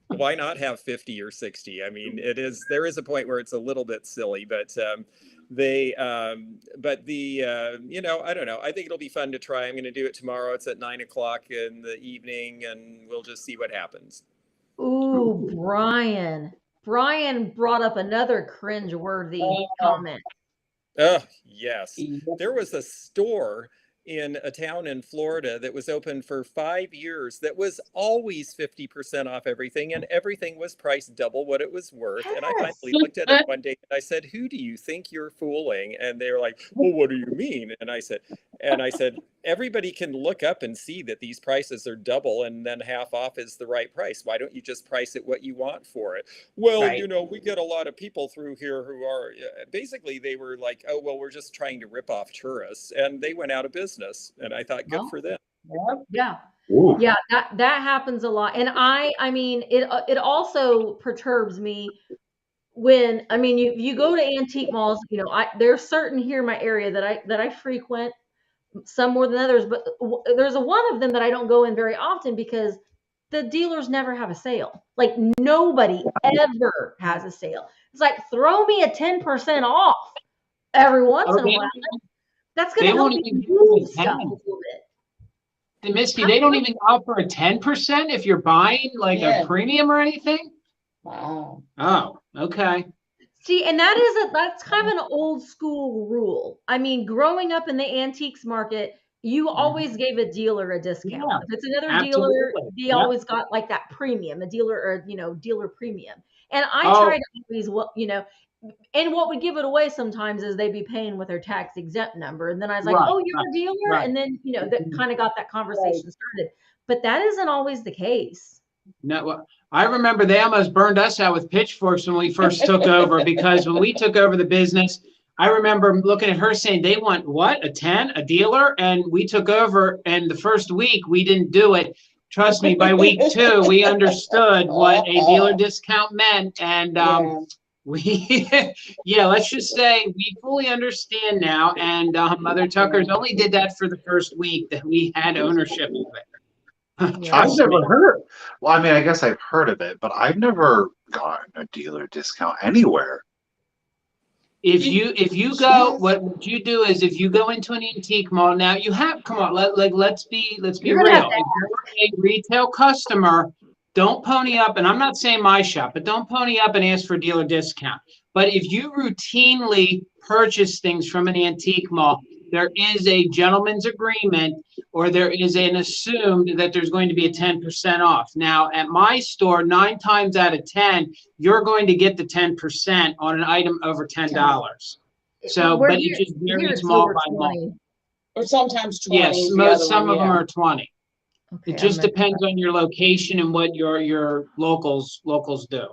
Why not have 50 or 60? I mean, there is a point where it's a little bit silly, but I don't know. I think it'll be fun to try. I'm going to do it tomorrow. It's at 9 o'clock in the evening, and we'll just see what happens. Ooh, Brian. Brian brought up another cringe-worthy comment. Oh, yes. Yep. There was a store in a town in Florida that was open for 5 years that was always 50% off everything, and everything was priced double what it was worth. And I Yes. finally looked at it one day and I said, "Who do you think you're fooling?" And they were like, "Well, what do you mean?" And I said, everybody can look up and see that these prices are double and then half off is the right price. Why don't you just price it what you want for it? Well, Right. we get a lot of people through here who are basically, they were like, oh, well, we're just trying to rip off tourists. And they went out of business. And I thought, good Well, for them. Yep. yeah. Ooh. Yeah, that happens a lot. And I mean, it also perturbs me when you go to antique malls. There's certain here in my area that I frequent, some more than others, but there's a one of them that I don't go in very often because the dealers never have a sale. Like nobody ever has a sale. It's like throw me a 10% off every once Oh, in a while. That's they gonna help won't me even give you move a stuff a 10. little bit. Misty, they don't even offer a 10% if you're buying like Yeah. a premium or anything? Wow. Oh, okay. See, and that's kind of an old school rule. I mean, growing up in the antiques market, you always gave a dealer a discount. Yeah, If it's another dealer, absolutely. they Yep. always got like that premium, a dealer or dealer premium. And I Oh, try to always, and what would give it away sometimes is they'd be paying with their tax exempt number. And then I was like, right, "Oh, you're right, a dealer?" right. And then, that kind of got that Right. conversation started. But that isn't always the case. No, I remember they almost burned us out with pitchforks when we first took over, because when we took over the business, I remember looking at her saying, they want what? A 10, a dealer? And we took over, and the first week we didn't do it. Trust me, by week 2, we understood what a dealer discount meant. And we, yeah, let's just say we fully understand now. And Mother Tucker's only did that for the first week that we had ownership of it. Yeah. I've never heard. Well, I mean, I guess I've heard of it, but I've never gotten a dealer discount anywhere. If you go, what you do is, if you go into an antique mall now, you have, come on, let's be You're gonna have real. to If you're a retail customer, don't pony up, and I'm not saying my shop, but don't pony up and ask for a dealer discount. But if you routinely purchase things from an antique mall, there is a gentleman's agreement, or there is an assumed that there's going to be a 10% off. Now, at my store, 9 times out of 10, you're going to get the 10% on an item over $10. So, We're but here, it just here varies it's mall over by mall. 20. Or sometimes 20. Yes, is the most, other some one, of them yeah. are 20. Okay, It just I'm gonna- depends on your location and what your locals do.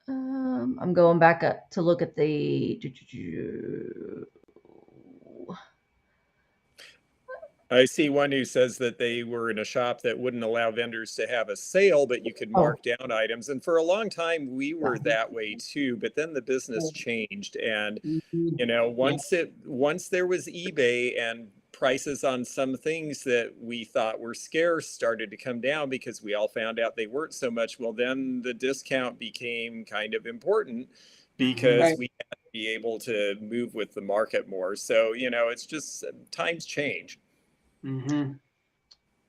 I'm going back up to look at the. I see one who says that they were in a shop that wouldn't allow vendors to have a sale, but you could Oh. mark down items. And for a long time, we were that way too. But then the business changed, and you know, once there was eBay and prices on some things that we thought were scarce started to come down because we all found out they weren't so much. Well, then the discount became kind of important because Right. we had to be able to move with the market more. So, you know, it's just times change.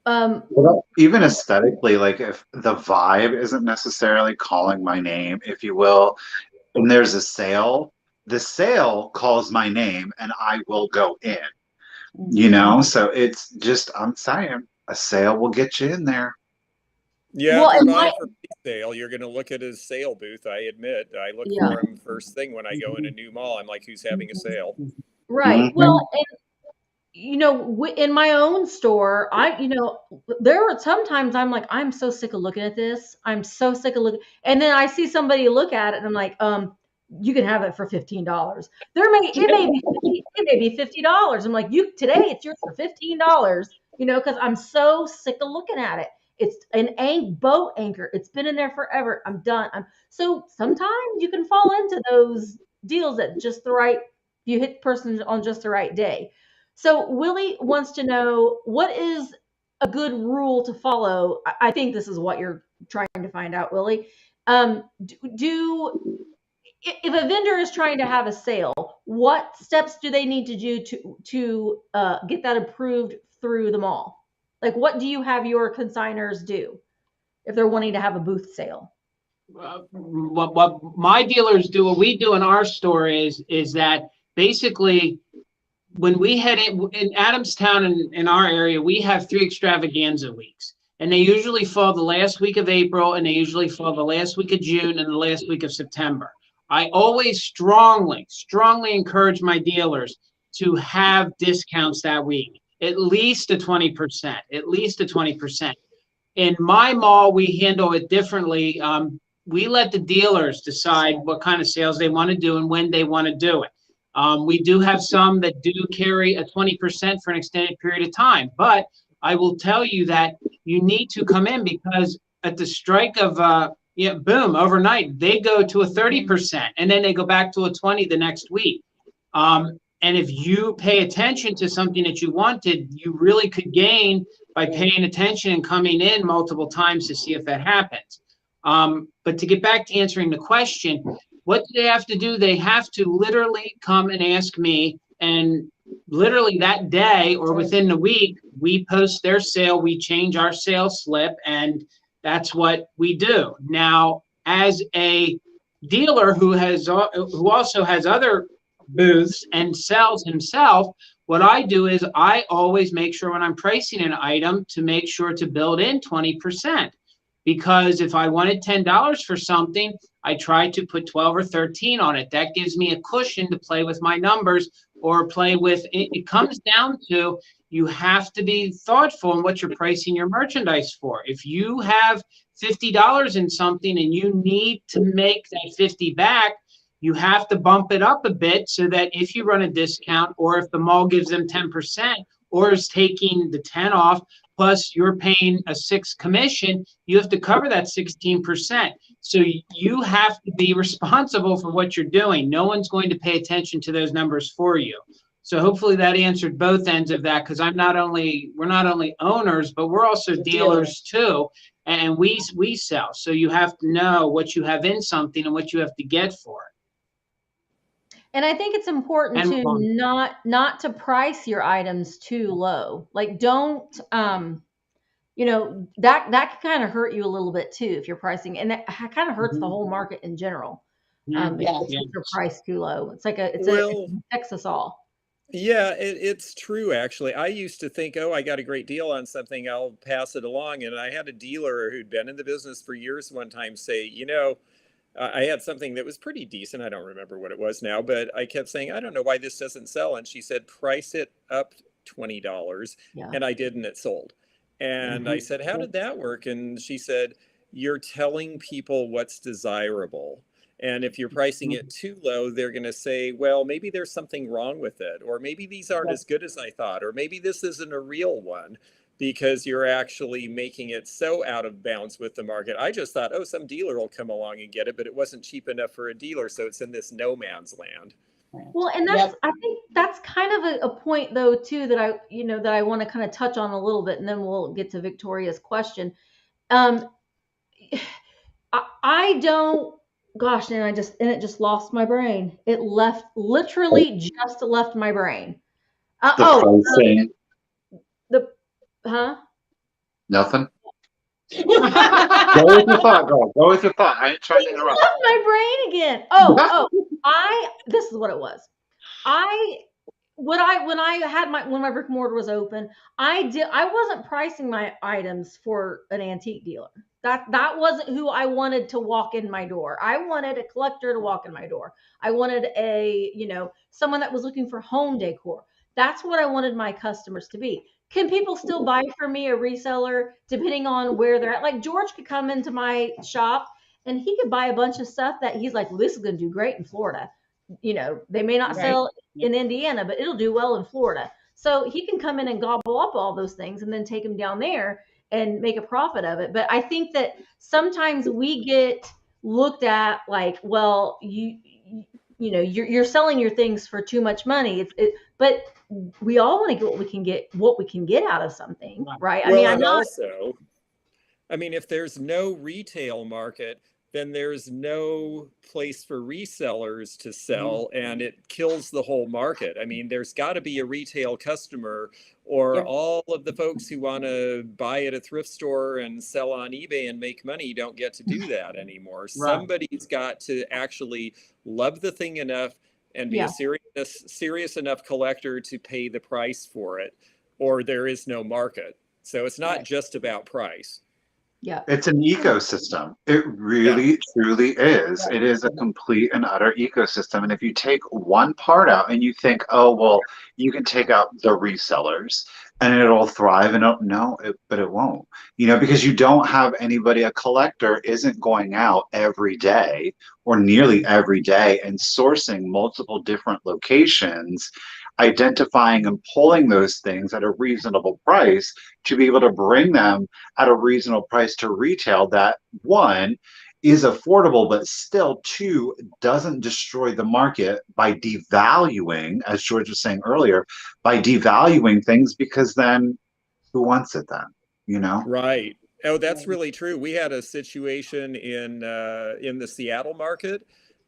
Well, even aesthetically, like if the vibe isn't necessarily calling my name, if you will, and there's a sale, the sale calls my name and I will go in, you know? So it's just, I'm saying, a sale will get you in there. Yeah, Well, if you're and buying for resale, you're going to look at his sale booth. I admit, I look Yeah. for him first thing when I go in a new mall. I'm like, who's having a sale? Right. Mhm. Well, and you know, in my own store, there are sometimes I'm like, I'm so sick of looking at this. I'm so sick of looking, and then I see somebody look at it, and I'm like, you can have it for $15. It may be $50. I'm like, today it's yours for $15. You know, because I'm so sick of looking at it. It's an boat anchor. It's been in there forever. I'm done. So sometimes you can fall into those deals at just the right. You hit the person on just the right day. So Willie wants to know, what is a good rule to follow? I think this is what you're trying to find out, Willie. If a vendor is trying to have a sale, what steps do they need to do to get that approved through the mall? Like, what do you have your consigners do if they're wanting to have a booth sale? What my dealers do, what we do in our store is that basically, when we head in Adamstown and in our area, we have 3 extravaganza weeks, and they usually fall the last week of April, and they usually fall the last week of June and the last week of September. I always strongly encourage my dealers to have discounts that week, at least a 20%, at least a 20%. In my mall, we handle it differently. We let the dealers decide what kind of sales they want to do and when they want to do it. We do have some that do carry a 20% for an extended period of time, but I will tell you that you need to come in, because at the strike of boom, overnight, they go to a 30%, and then they go back to a 20 the next week. And if you pay attention to something that you wanted, you really could gain by paying attention and coming in multiple times to see if that happens. But to get back to answering the question, what do they have to do? They have to literally come and ask me, and literally that day or within the week, we post their sale, we change our sales slip, and that's what we do. Now, as a dealer who also has other booths and sells himself, what I do is I always make sure when I'm pricing an item to make sure to build in 20%. Because if I wanted $10 for something, I try to put 12 or 13 on it. That gives me a cushion to play with my numbers or play with. It comes down to, you have to be thoughtful in what you're pricing your merchandise for. If you have $50 in something and you need to make that 50 back, you have to bump it up a bit so that if you run a discount, or if the mall gives them 10% or is taking the 10 off, plus you're paying a 6 commission, you have to cover that 16%. So you have to be responsible for what you're doing. No one's going to pay attention to those numbers for you. So hopefully that answered both ends of that, because we're not only owners, but we're also dealers too, and we sell. So you have to know what you have in something and what you have to get for it. And I think it's important to not to price your items too low. Like, don't that can kind of hurt you a little bit too if you're pricing, and that kind of hurts the whole market in general. If you're priced too low, it affects us all. Yeah, it's true, actually. I used to think, oh, I got a great deal on something, I'll pass it along. And I had a dealer who'd been in the business for years one time say, I had something that was pretty decent. I don't remember what it was now, but I kept saying, I don't know why this doesn't sell. And she said, price it up $20. Yeah. And I did, and it sold. And I said, how did that work? And she said, you're telling people what's desirable. And if you're pricing it too low, they're going to say, well, maybe there's something wrong with it, or maybe these aren't as good as I thought, or maybe this isn't a real one, because you're actually making it so out of bounds with the market. I just thought, oh, some dealer will come along and get it, but it wasn't cheap enough for a dealer, so it's in this no man's land. Well, and I think that's kind of a point though too that I want to kind of touch on a little bit, and then we'll get to Victoria's question. I don't. Gosh, and it just lost my brain. It literally just left my brain. Pricing. Nothing. Go with your thought, girl. Go with your thought. I ain't trying to interrupt. Left my brain again. This is what it was. When my brick and mortar was open, I wasn't pricing my items for an antique dealer. That wasn't who I wanted to walk in my door. I wanted a collector to walk in my door. I wanted someone that was looking for home decor. That's what I wanted my customers to be. Can people still buy from me, a reseller, depending on where they're at? Like, George could come into my shop and he could buy a bunch of stuff that he's like, well, this is going to do great in Florida. They may not sell in Indiana, but it'll do well in Florida. So he can come in and gobble up all those things and then take them down there and make a profit of it. But I think that sometimes we get looked at like, well, you're selling your things for too much money. But we all want to get what we can get out of something, right? If there's no retail market, then there's no place for resellers to sell, and it kills the whole market. There's got to be a retail customer, or all of the folks who want to buy at a thrift store and sell on eBay and make money don't get to do that anymore. Right. Somebody's got to actually love the thing enough and be a serious enough collector to pay the price for it, or there is no market. So it's not just about price. Yeah. It's an ecosystem. It really, truly is. It is a complete and utter ecosystem. And if you take one part out and you think, oh, well, you can take out the resellers and it'll thrive, but it won't, because you don't have anybody. A collector isn't going out every day or nearly every day and sourcing multiple different locations, identifying and pulling those things at a reasonable price to be able to bring them at a reasonable price to retail that, one, is affordable, but still, two, doesn't destroy the market by devaluing, as George was saying earlier, by devaluing things, because then who wants it then, Right. Oh, that's really true. We had a situation in the Seattle market.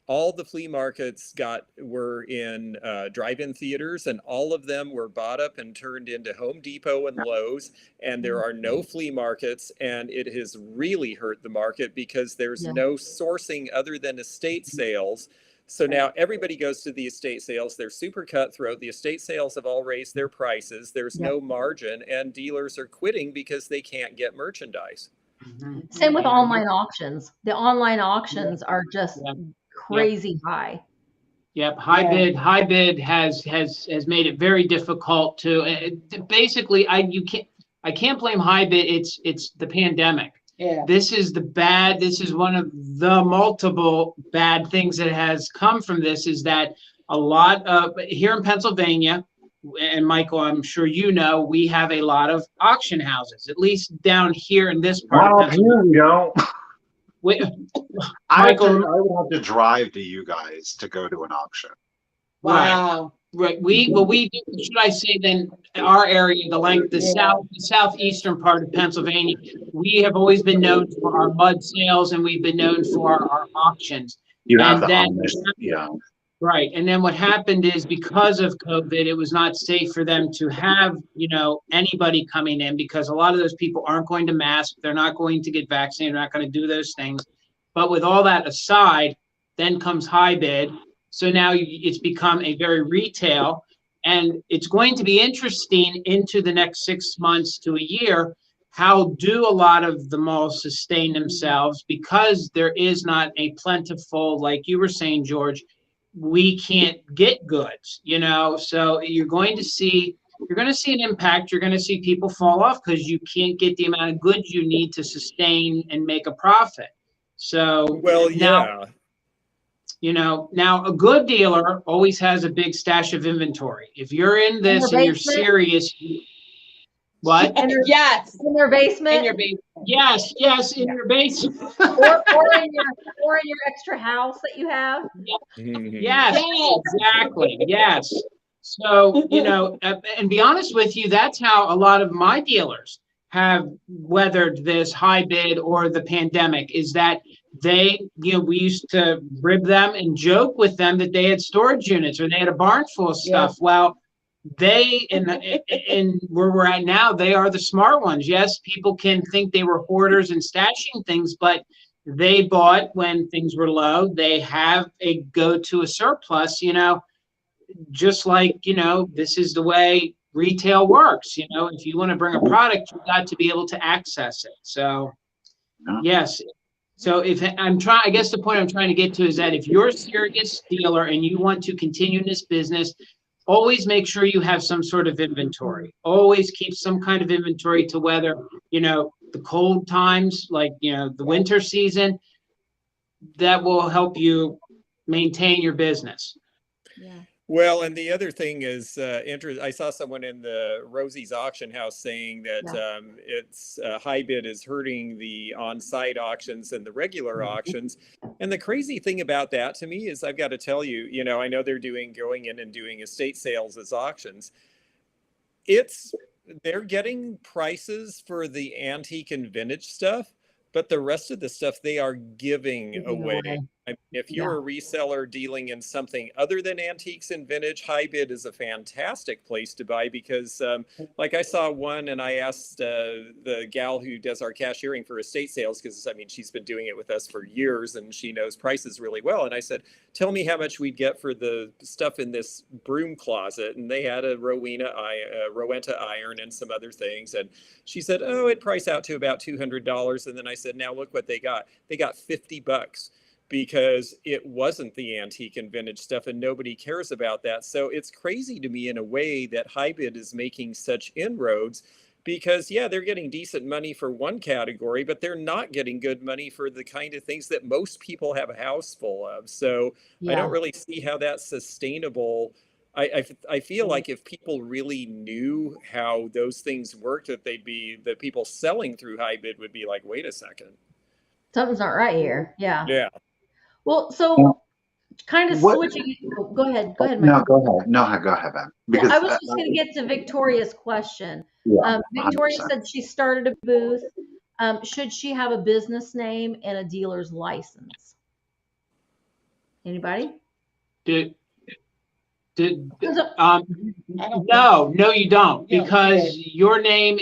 All the flea markets were in drive-in theaters, and all of them were bought up and turned into Home Depot and Lowe's, and there are no flea markets, and it has really hurt the market because there's no sourcing other than estate sales. So now everybody goes to the estate sales. They're super cutthroat. The estate sales have all raised their prices. There's no margin, and dealers are quitting because they can't get merchandise. Same with online auctions. The online auctions are just crazy high. Yep, high bid has made it very difficult to. Basically, I can't blame high bid. It's the pandemic. Yeah. This is one of the multiple bad things that has come from this, is that a lot of here in Pennsylvania, and Michael, I'm sure you know, we have a lot of auction houses, at least down here in this part of Well, Pennsylvania. here we go. We, I Michael, would have to drive to you guys to go to an auction. Wow. right. We do, should I say then, our area, the southeastern part of Pennsylvania, we have always been known for our mud sales, and we've been known for our auctions. You have And the then Amish, yeah. Right. And then what happened is, because of COVID, it was not safe for them to have, anybody coming in, because a lot of those people aren't going to mask. They're not going to get vaccinated. They're not going to do those things. But with all that aside, then comes high bid. So now it's become a very retail, and it's going to be interesting into the next 6 months to a year. How do a lot of the malls sustain themselves? Because there is not a plentiful, like you were saying, George, we can't get goods, so you're going to see an impact. You're going to see people fall off because you can't get the amount of goods you need to sustain and make a profit. So Well, now, yeah. now a good dealer always has a big stash of inventory. If you're in this and you're serious, what? Yes. In their basement? In your basement. Yes, in your basement. or in your extra house that you have. Yes, exactly. Yes. So, and be honest with you, that's how a lot of my dealers have weathered this high bid or the pandemic, is that they, we used to rib them and joke with them that they had storage units or they had a barn full of stuff. Yeah. Well, they, and where we're at now, they are the smart ones. Yes, people can think they were hoarders and stashing things, but they bought when things were low. They have a go to a surplus, just like, this is the way retail works. If you want to bring a product, you've got to be able to access it. So, yes. So I guess the point I'm trying to get to is that if you're a serious dealer and you want to continue in this business, always make sure you have some sort of inventory. Always keep some kind of inventory to weather, the cold times, like, the winter season. That will help you maintain your business. Yeah. Well, and the other thing is, I saw someone in the Rosie's auction house saying that it's high bid is hurting the on-site auctions and the regular auctions. And the crazy thing about that to me is, I've got to tell you, I know they're going in and doing estate sales as auctions. They're getting prices for the antique and vintage stuff, but the rest of the stuff they are giving away. I mean, if you're a reseller dealing in something other than antiques and vintage, high bid is a fantastic place to buy, because like I saw one, and I asked the gal who does our cashiering for estate sales, because she's been doing it with us for years and she knows prices really well. And I said, tell me how much we'd get for the stuff in this broom closet. And they had a Rowenta iron and some other things. And she said, oh, it'd price out to about $200. And then I said, now look what they got. They got $50. Because it wasn't the antique and vintage stuff, and nobody cares about that. So it's crazy to me in a way that high bid is making such inroads, because they're getting decent money for one category, but they're not getting good money for the kind of things that most people have a house full of. So I don't really see how that's sustainable. I feel like if people really knew how those things worked, that the people selling through high bid would be like, wait a second, something's not right here. Yeah. Well, so kind of switching. Go ahead, Michael. No, go ahead. No, go ahead, Ben. Because I was just going to get to Victoria's question. Victoria said she started a booth. Should she have a business name and a dealer's license? Anybody? No, you don't, because your name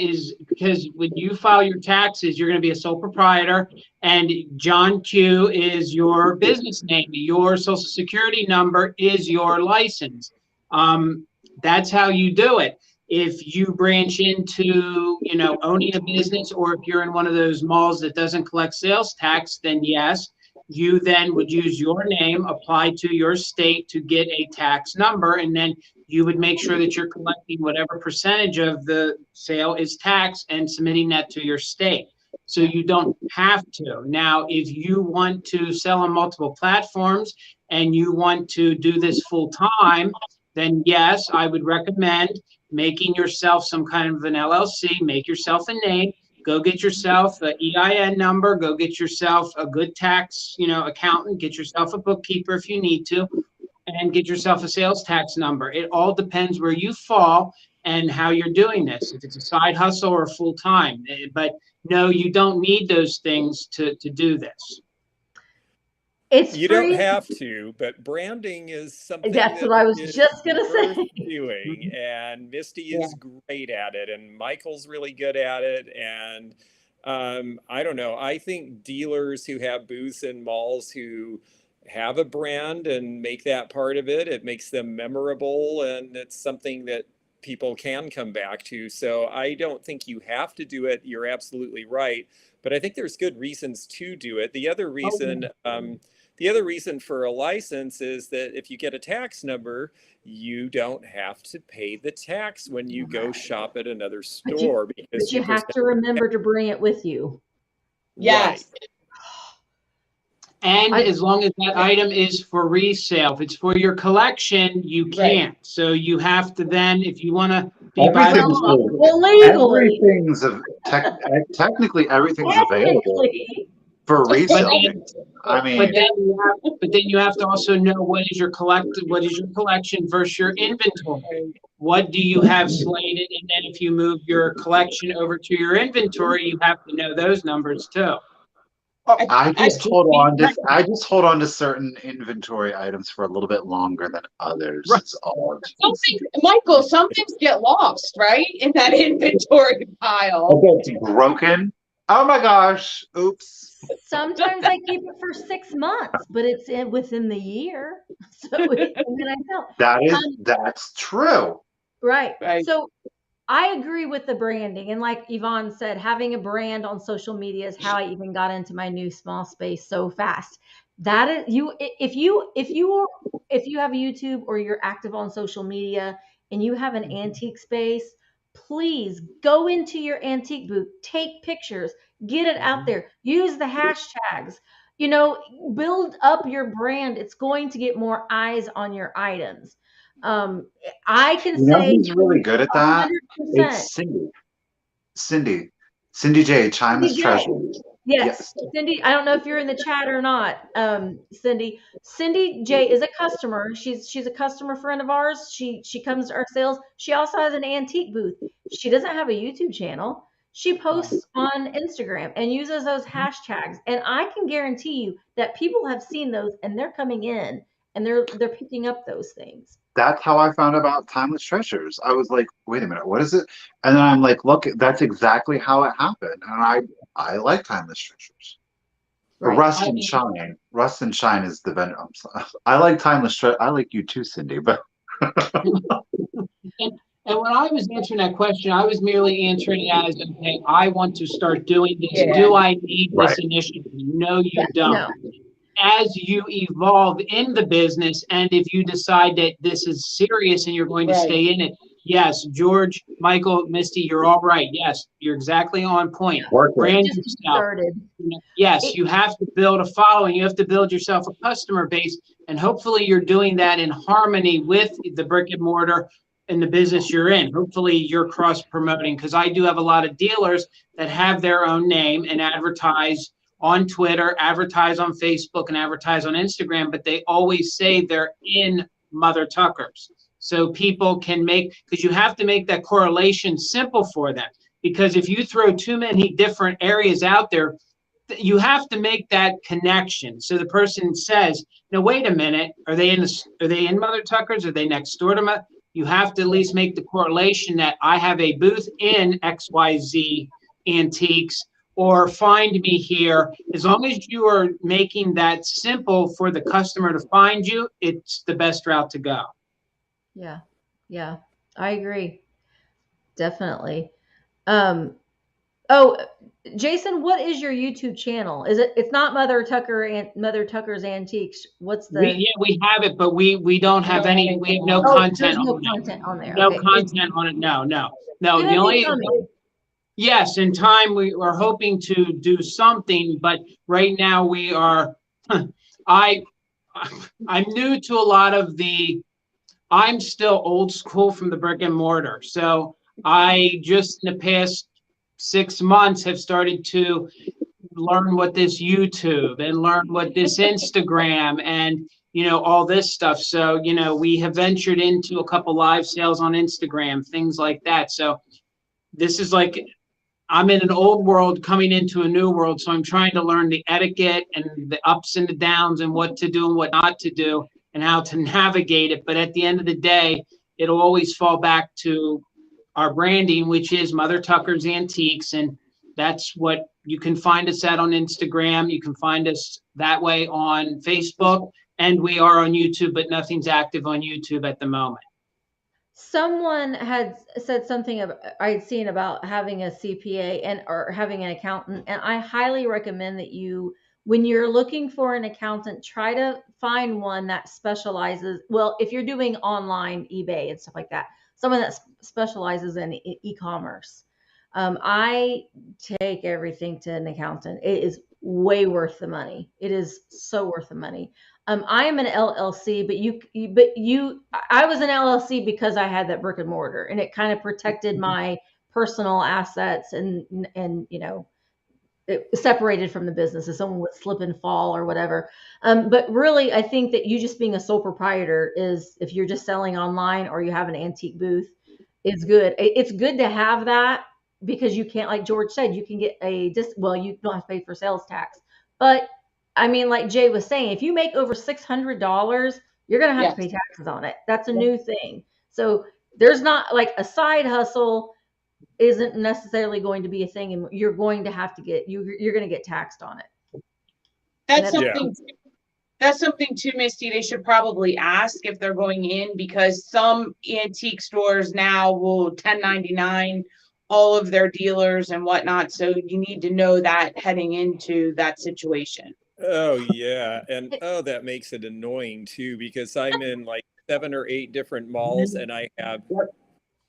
because when you file your taxes, you're going to be a sole proprietor, and John Q is your business name. Your social security number is your license. That's how you do it. If you branch into, owning a business, or if you're in one of those malls that doesn't collect sales tax, then yes, you then would use your name, apply to your state to get a tax number, and then you would make sure that you're collecting whatever percentage of the sale is taxed and submitting that to your state. so you don't have to. Now, if you want to sell on multiple platforms and you want to do this full time, then yes, I would recommend making yourself some kind of an LLC, make yourself a name, go get yourself an EIN number, go get yourself a good tax, accountant, get yourself a bookkeeper if you need to, and get yourself a sales tax number. It all depends where you fall and how you're doing this, if it's a side hustle or full time. But no, you don't need those things to do this. It's You free. don't have to, but branding is something That's that what I was is just gonna worth say. doing, and Misty Yeah. is great at it, and Michael's really good at it. And I don't know. I think dealers who have booths in malls who have a brand and make that part of it, it makes them memorable, and it's something that people can come back to. So I don't think you have to do it. You're absolutely right, but I think there's good reasons to do it. The other reason for a license is that if you get a tax number, you don't have to pay the tax when you go shop at another store But because you have to remember to bring it with you. Yes. And as long as that item is for resale, if it's for your collection, you can't. So you have to then, if you want to be by the book. Well, legally. Technically everything's available for resale. I mean, but then you have to also know what is your collection versus your inventory. What do you have slated? And then if you move your collection over to your inventory, you have to know those numbers too. I just hold on to certain inventory items for a little bit longer than others. Right. It's odd. Michael, some things get lost, right? In that inventory pile. It's broken. Oh my gosh. Oops. Sometimes I keep it for 6 months, but it's within the year. So and then I tell. That's true. Right. Right. So I agree with the branding. And like Yvonne said, having a brand on social media is how I even got into my new small space so fast. That is if you have YouTube or you're active on social media and you have an antique space, please go into your antique booth, take pictures, get it out there, use the hashtags, build up your brand. It's going to get more eyes on your items. I can say who's really good at that? 100%. It's Cindy J, Timeless Treasure. Yes. Cindy, I don't know if you're in the chat or not. Cindy J is a customer. She's a customer friend of ours. She comes to our sales. She also has an antique booth. She doesn't have a YouTube channel. She posts on Instagram and uses those hashtags. And I can guarantee you that people have seen those and they're coming in and they're picking up those things. That's how I found about Timeless Treasures. I was like, wait a minute, what is it? And then I'm like, look, that's exactly how it happened. And I like Timeless Treasures. Right. Rust and Shine. Rust and Shine is the vendor. I like Timeless Treasure. I like you too, Cindy. But and when I was answering that question, I was merely answering it as, okay, I want to start doing this. Yeah. Do I need this initiative? No, you don't. No. As you evolve in the business, and if you decide that this is serious and you're going to stay in it, yes, George, Michael, Misty, you're all right. Yes, you're exactly on point. Brand yourself. Yes, you have to build a following. You have to build yourself a customer base, and hopefully you're doing that in harmony with the brick and mortar in the business you're in. Hopefully you're cross promoting, because I do have a lot of dealers that have their own name and advertise on Twitter, advertise on Facebook, and advertise on Instagram, but they always say they're in Mother Tuckers. So people can because you have to make that correlation simple for them. Because if you throw too many different areas out there, you have to make that connection. So the person says, no, wait a minute, are they in Mother Tuckers? Are they next door to Mother? You have to at least make the correlation that I have a booth in XYZ Antiques, or find me here. As long as you are making that simple for the customer to find you, it's the best route to go. Yeah, I agree. Definitely. Jason, what is your YouTube channel? It's not Mother Tucker's Antiques. What's the? We have it, but we don't have any. We have no content. There's no content on there. No content on it. No. The only. Yes, in time we are hoping to do something, but right now we are. I I'm new to a lot of the. I'm still old school from the brick and mortar, so I just in the past 6 months have started to learn what this YouTube and learn what this Instagram and all this stuff. So we have ventured into a couple live sales on Instagram, things like that. So this is like I'm in an old world coming into a new world, so I'm trying to learn the etiquette and the ups and the downs and what to do and what not to do and how to navigate it. But at the end of the day, it'll always fall back to our branding, which is Mother Tucker's Antiques, and that's what you can find us at on Instagram. You can find us that way on Facebook, and we are on YouTube, but nothing's active on YouTube at the moment. Someone had said something I'd seen about having a CPA and or having an accountant, and I highly recommend that you, when you're looking for an accountant, try to find one that specializes. Well, if you're doing online eBay and stuff like that, someone that specializes in e-commerce. I take everything to an accountant. It is way worth the money. It is so worth the money. I am an LLC, I was an LLC because I had that brick and mortar, and it kind of protected my personal assets, and it separated from the business if someone would slip and fall or whatever. But really, I think that you just being a sole proprietor is, if you're just selling online or you have an antique booth, is good. It's good to have that because you can't, like George said, you can get well, you don't have to pay for sales tax. But I mean, like Jay was saying, if you make over $600, you're going to have to pay Yes. taxes on it. That's a new thing. So there's not like a side hustle isn't necessarily going to be a thing, and you're going to have to you're going to get taxed on it. That's Yeah. something too, Misty. They should probably ask if they're going in, because some antique stores now will 1099 all of their dealers and whatnot. So you need to know that heading into that situation. Oh yeah, and oh, that makes it annoying too, because I'm in like 7 or 8 different malls, and I have Yep.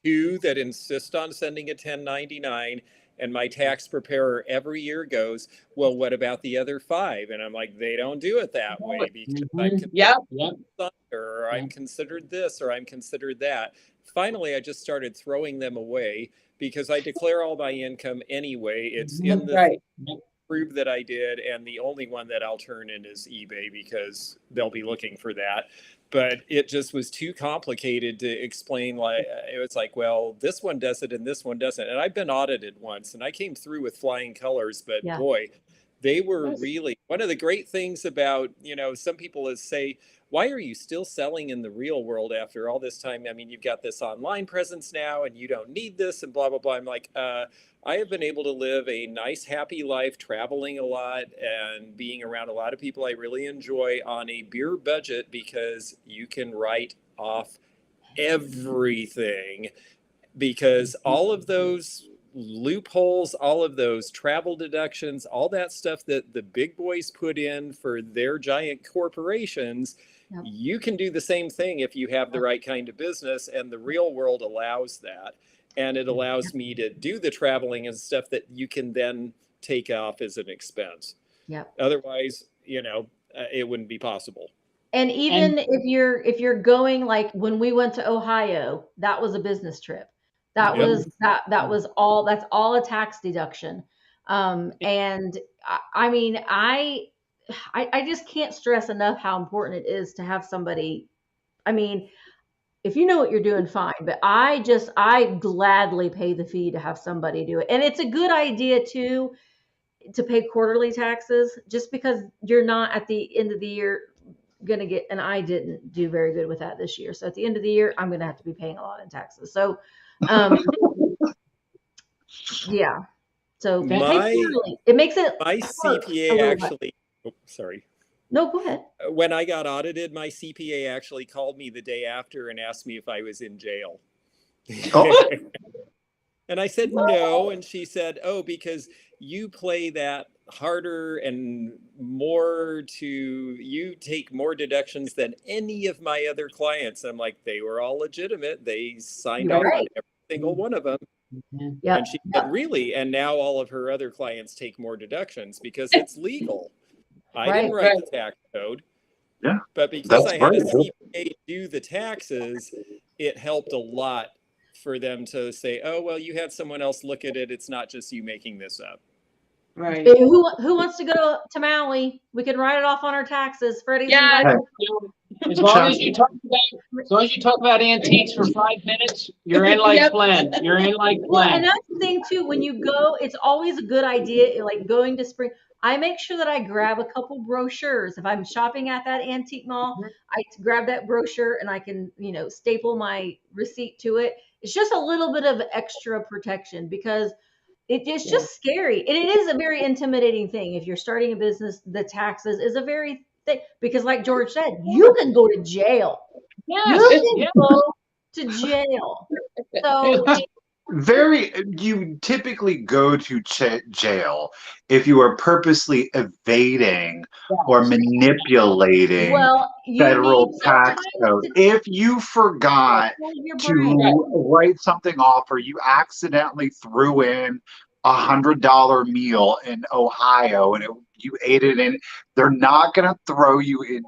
2 that insist on sending a 1099, and my tax preparer every year goes, well, what about the other 5? And I'm like, they don't do it that way because I'm considered Yep. or I'm considered this, or I'm considered that. Finally, I just started throwing them away because I declare all my income anyway. It's in the Right. prove that I did, and the only one that I'll turn in is eBay because they'll be looking for that. But it just was too complicated to explain. Like, it was like, well, this one does it and this one doesn't. And I've been audited once, and I came through with flying colors. But Yeah. boy, they were really one of the great things about, some people is say, why are you still selling in the real world after all this time? I mean, you've got this online presence now and you don't need this and blah, blah, blah. I'm like, I have been able to live a nice, happy life, traveling a lot and being around a lot of people I really enjoy on a beer budget, because you can write off everything, because all of those loopholes, all of those travel deductions, all that stuff that the big boys put in for their giant corporations, Yep. you can do the same thing if you have the right kind of business, and the real world allows that. And it allows me to do the traveling and stuff that you can then take off as an expense. Yep. Otherwise, it wouldn't be possible. And even if you're going, like when we went to Ohio, that was a business trip. That Yep. was that's all a tax deduction. And I mean, I just can't stress enough how important it is to have somebody. I mean, if you know what you're doing, fine. But I gladly pay the fee to have somebody do it. And it's a good idea too, to pay quarterly taxes, just because you're not at the end of the year going to get, and I didn't do very good with that this year. So at the end of the year, I'm going to have to be paying a lot in taxes. So, yeah. So pay quarterly. It makes it my hurt a CPA little bit. actually, sorry. No, go ahead. When I got audited, my CPA actually called me the day after and asked me if I was in jail. Oh. And I said no, and she said, oh, because you play that harder and more you take more deductions than any of my other clients. I'm like, they were all legitimate. They signed You're off on right. every single one of them. Yep. And she said, really? And now all of her other clients take more deductions because it's legal. I didn't Right. write the tax code, Yeah, but because that's I had a right. CPA do the taxes, it helped a lot for them to say, oh, well, you had someone else look at it. It's not just you making this up. Right. Who wants to go to Maui? We can write it off on our taxes. Freddie's Yeah. invited. As long as you talk about antiques for 5 minutes, you're in like Yep. Glenn. You're in like Well, and Glenn. that's the thing too. When you go, it's always a good idea. Like going to spring, I make sure that I grab a couple brochures. If I'm shopping at that antique mall, I grab that brochure and I can, staple my receipt to it. It's just a little bit of extra protection because it's just scary. And it is a very intimidating thing. If you're starting a business, the taxes is a very thing because, like George said, you can go to jail. Yes. You Yeah. can go to jail. So You typically go to jail if you are purposely evading or manipulating well, you federal need tax sometimes code. to If you forgot close your brain. to write something off or you accidentally threw in $100 meal in Ohio and you ate it in, they're not going to throw you in.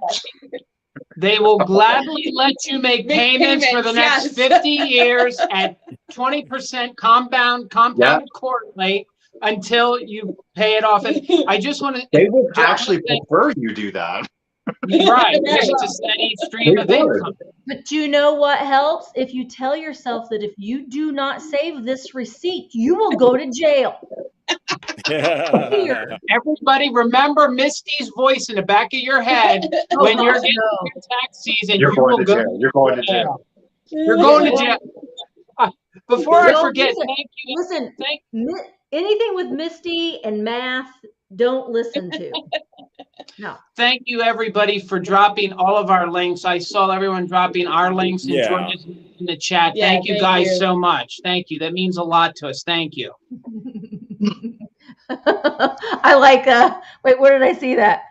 They will gladly let you make payments for the next 50 years at 20% compounded quarterly until you pay it off. And I just want to. They would actually prefer you do that. Right. Because it's a steady stream of income. But you know what helps? If you tell yourself that if you do not save this receipt, you will go to jail. Here. Everybody remember Misty's voice in the back of your head when you're getting your tax season. You're going to jail. You're going to jail. You're going to jail. Before I forget, thank you. Listen, anything with Misty and math, don't listen to. No. Thank you, everybody, for dropping all of our links. I saw everyone dropping our links and George's in the chat. Yeah, thank you guys so much. Thank you. That means a lot to us. Thank you. I like wait, where did I see that?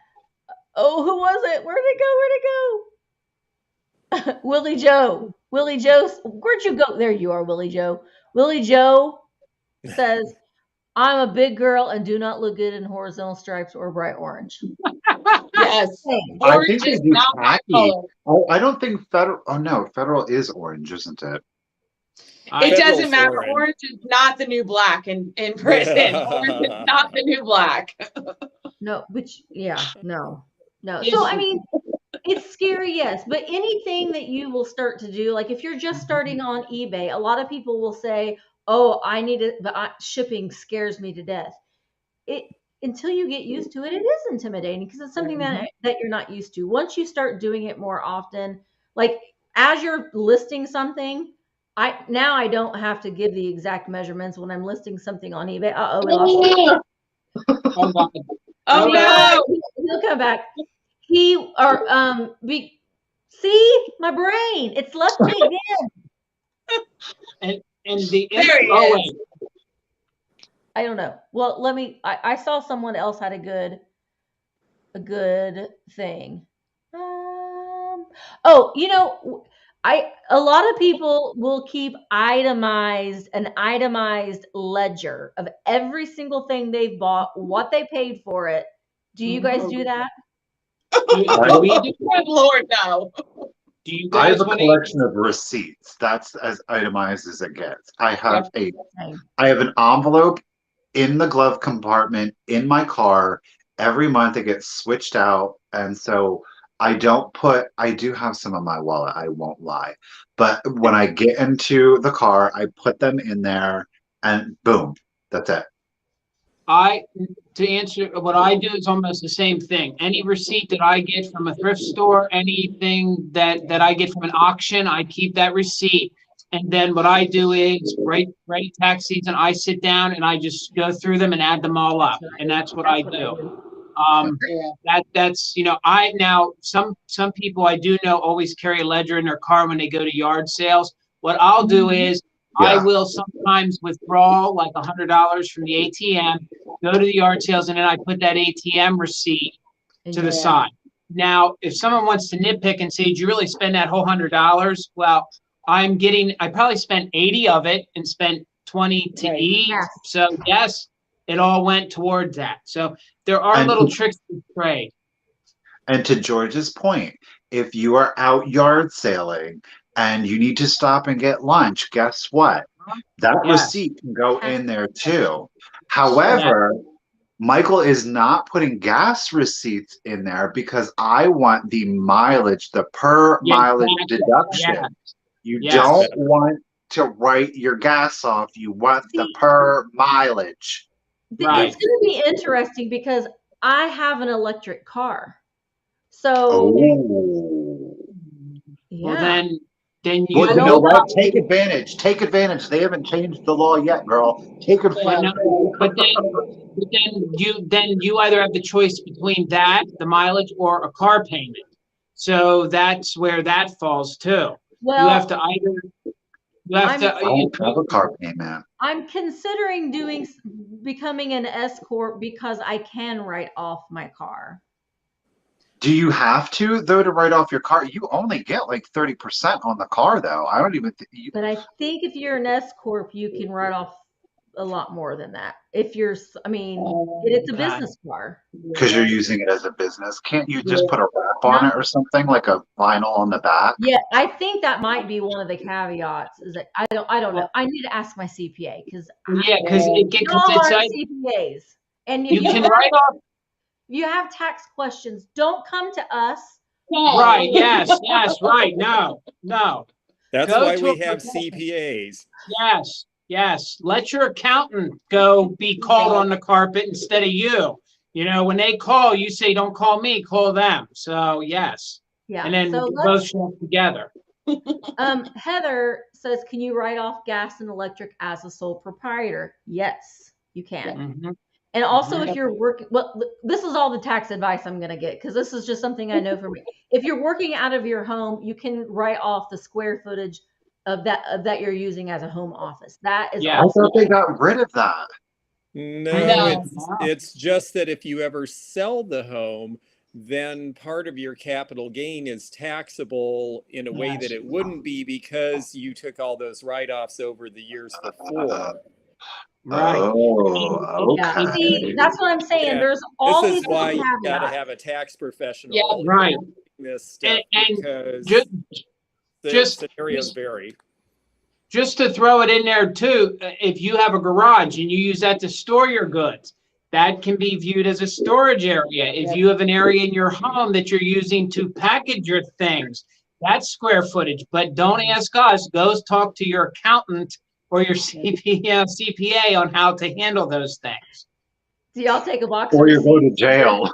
Oh, who was it? Where'd it go? Willie Joe. Willie Joe, where'd you go? There you are, Willie Joe. Willie Joe says, I'm a big girl and do not look good in horizontal stripes or bright orange. Yes. I think they do khaki. Oh, I don't think federal. Oh no, federal is orange, isn't it? It doesn't matter. Orange is not the new black in prison. Orange is not the new black. No, no. So I mean, it's scary, yes, but anything that you will start to do, like if you're just starting on eBay, a lot of people will say, "Oh, I need it, but shipping scares me to death." Until you get used to it, it is intimidating because it's something that you're not used to. Once you start doing it more often, like as you're listing something, I don't have to give the exact measurements when I'm listing something on eBay. We lost it. Oh no! He'll come back. See my brain. It's left me again. And the there he is. I don't know. Well, I saw someone else had a good thing. A lot of people will keep an itemized ledger of every single thing they've bought, what they paid for it. Do you guys do that? Lord, no. Do you I guys have a collection of receipts. That's as itemized as it gets. I have an envelope in the glove compartment in my car. Every month it gets switched out, and so I do have some in my wallet, I won't lie. But when I get into the car, I put them in there and boom, that's it. To answer, what I do is almost the same thing. Any receipt that I get from a thrift store, anything that I get from an auction, I keep that receipt. And then what I do is right tax season, I sit down and I just go through them and add them all up. And that's what I do. That's some people I do know always carry a ledger in their car when they go to yard sales. What I'll do is I will sometimes withdraw like $100 from the ATM, go to the yard sales, and then I put that ATM receipt to the side. Now, if someone wants to nitpick and say, "Did you really spend that whole $100?" Well, I probably spent 80 of it and spent 20 to Right. eat. Yes. So yes, it all went towards that. So there are And little tricks to trade. And to George's point, if you are out yard sailing and you need to stop and get lunch, guess what? That Yes, receipt can go Has in there too. yes, However, Michael is not putting gas receipts in there because I want the mileage, the per yeah, mileage exactly. Yeah, deduction. You That's yes. don't better. want to write your gas off. You want the see, per mileage. it's Right. going to be interesting because I have an electric car. So, Oh. Well, yeah, then Well, I you you don't know know. what? Take advantage. Take advantage. They haven't changed the law yet, girl. Take but advantage. no, but then you either have the choice between that, the mileage, or a car payment. So that's where that falls too. You have Well, to either you have I'm to I don't have a car payment. I'm considering becoming an S corp because I can write off my car. Do you have to though to write off your car? You only get like 30% on the car though. I don't even you, But I think if you're an S corp, you can write off a lot more than that. If you're, I mean, it's a God. business car. because you're using it as a business. Can't you just Yeah. put a wrap on Not, it or something like a vinyl on the back? yeah, I think that might be one of the caveats. Is that I don't know. I need to ask my CPA because Yeah, because y'all it's aren't CPAs, and if you you can have write off. you have tax questions, don't come to us. Right. Yes. Yes. Right. No. No. That's Go why to a we have professional. CPAs. Yes. Yes. Let your accountant go be called on the carpet instead of you. You know, when they call, you say, "Don't call me, call them." So yes, Yeah. and then So you both let's. show up together. Heather says, can you write off gas and electric as a sole proprietor? Yes, you can. Mhm. And also, Mhm. if you're working, well, this is all the tax advice I'm going to get because this is just something I know from me. If you're working out of your home, you can write off the square footage that you're using as a home office. That is I Yes. also thought they got rid of that. No, No. it's just that if you ever sell the home, then part of your capital gain is taxable in a way that Yes. it wouldn't be because you took all those write-offs over the years Uh, before. Right. oh, yeah. See, okay. that's what I'm saying. Yeah, There's this all is these little why you got to caveats. have a tax Yeah. professional Right. doing this And, stuff and because just the just scenarios vary. just to throw it in there too, if you have a garage and you use that to store your goods, that can be viewed as a storage area. If you have an area in your home that you're using to package your things, that's square footage. But don't ask us. Go talk to your accountant or your CPA on how to handle those things. Do y'all take a box of Or you go receipts? to jail.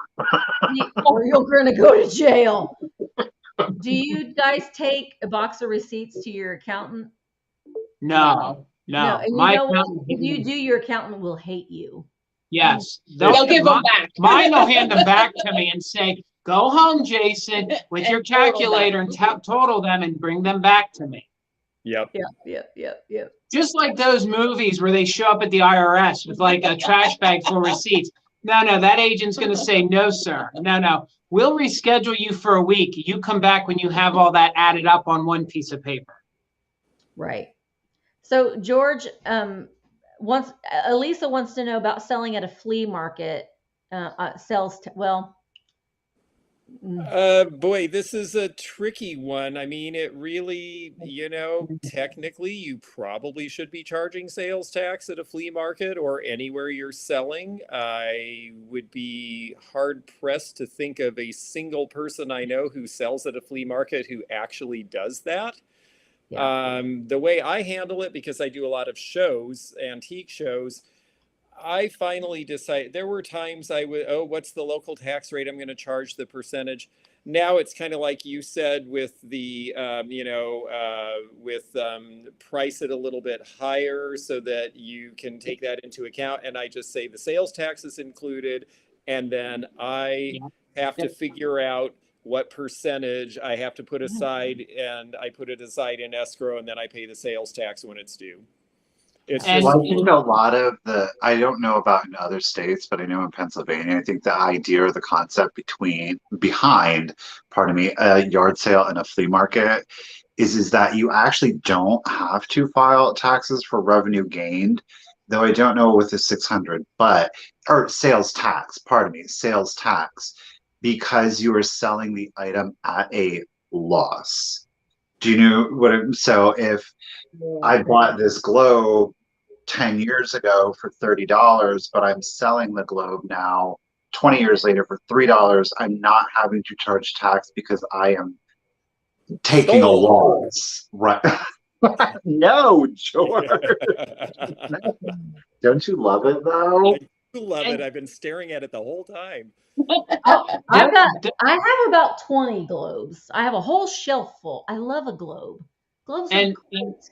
Or you're going to go to jail. Do you guys take a box of receipts to your accountant? No, No, no. and you My know what? accountant, If you do, your accountant will hate you. yes, They'll give them back. mine will hand them back to me and say, "Go home, Jason, with your And total them. calculator and total them and bring them back to me." Yep. Yep. Just like those movies where they show up at the IRS with like a trash bag full of receipts. No, that agent's going to say, "No, sir. No. We'll reschedule you for a week. You come back when you have all that added up on one piece of paper." Right. So George, Elisa wants to know about selling at a flea market. Well, Boy, this is a tricky one. I mean, it really, technically you probably should be charging sales tax at a flea market or anywhere you're selling. I would be hard pressed to think of a single person I know who sells at a flea market who actually does that. yeah. The way I handle it, because I do a lot of shows, antique shows, I finally decided there were times I would, oh, what's the local tax rate? I'm going to charge the percentage. Now it's kind of like you said with the, price it a little bit higher so that you can take that into account. And I just say the sales tax is included. And then I have to figure out what percentage I have to put aside, and I put it aside in escrow, and then I pay the sales tax when it's due. It's And Well, just, I think a lot of I don't know about in other states, but I know in Pennsylvania, I think the idea or the concept behind, pardon me, a yard sale and a flea market is that you actually don't have to file taxes for revenue gained, though I don't know with the 600, but or sales tax, pardon me, sales tax, because you are selling the item at a loss. Do you know what so if I bought this globe 10 years ago for $30, but I'm selling the globe now 20 years later for $3, I'm not having to charge tax because I am taking a Sold. loss. Right. No, George. Don't you love it though? I do love it. And I've been staring at it the whole time. Oh, That- I have about 20 globes. I have a whole shelf full. I love a globe. Globes are and great.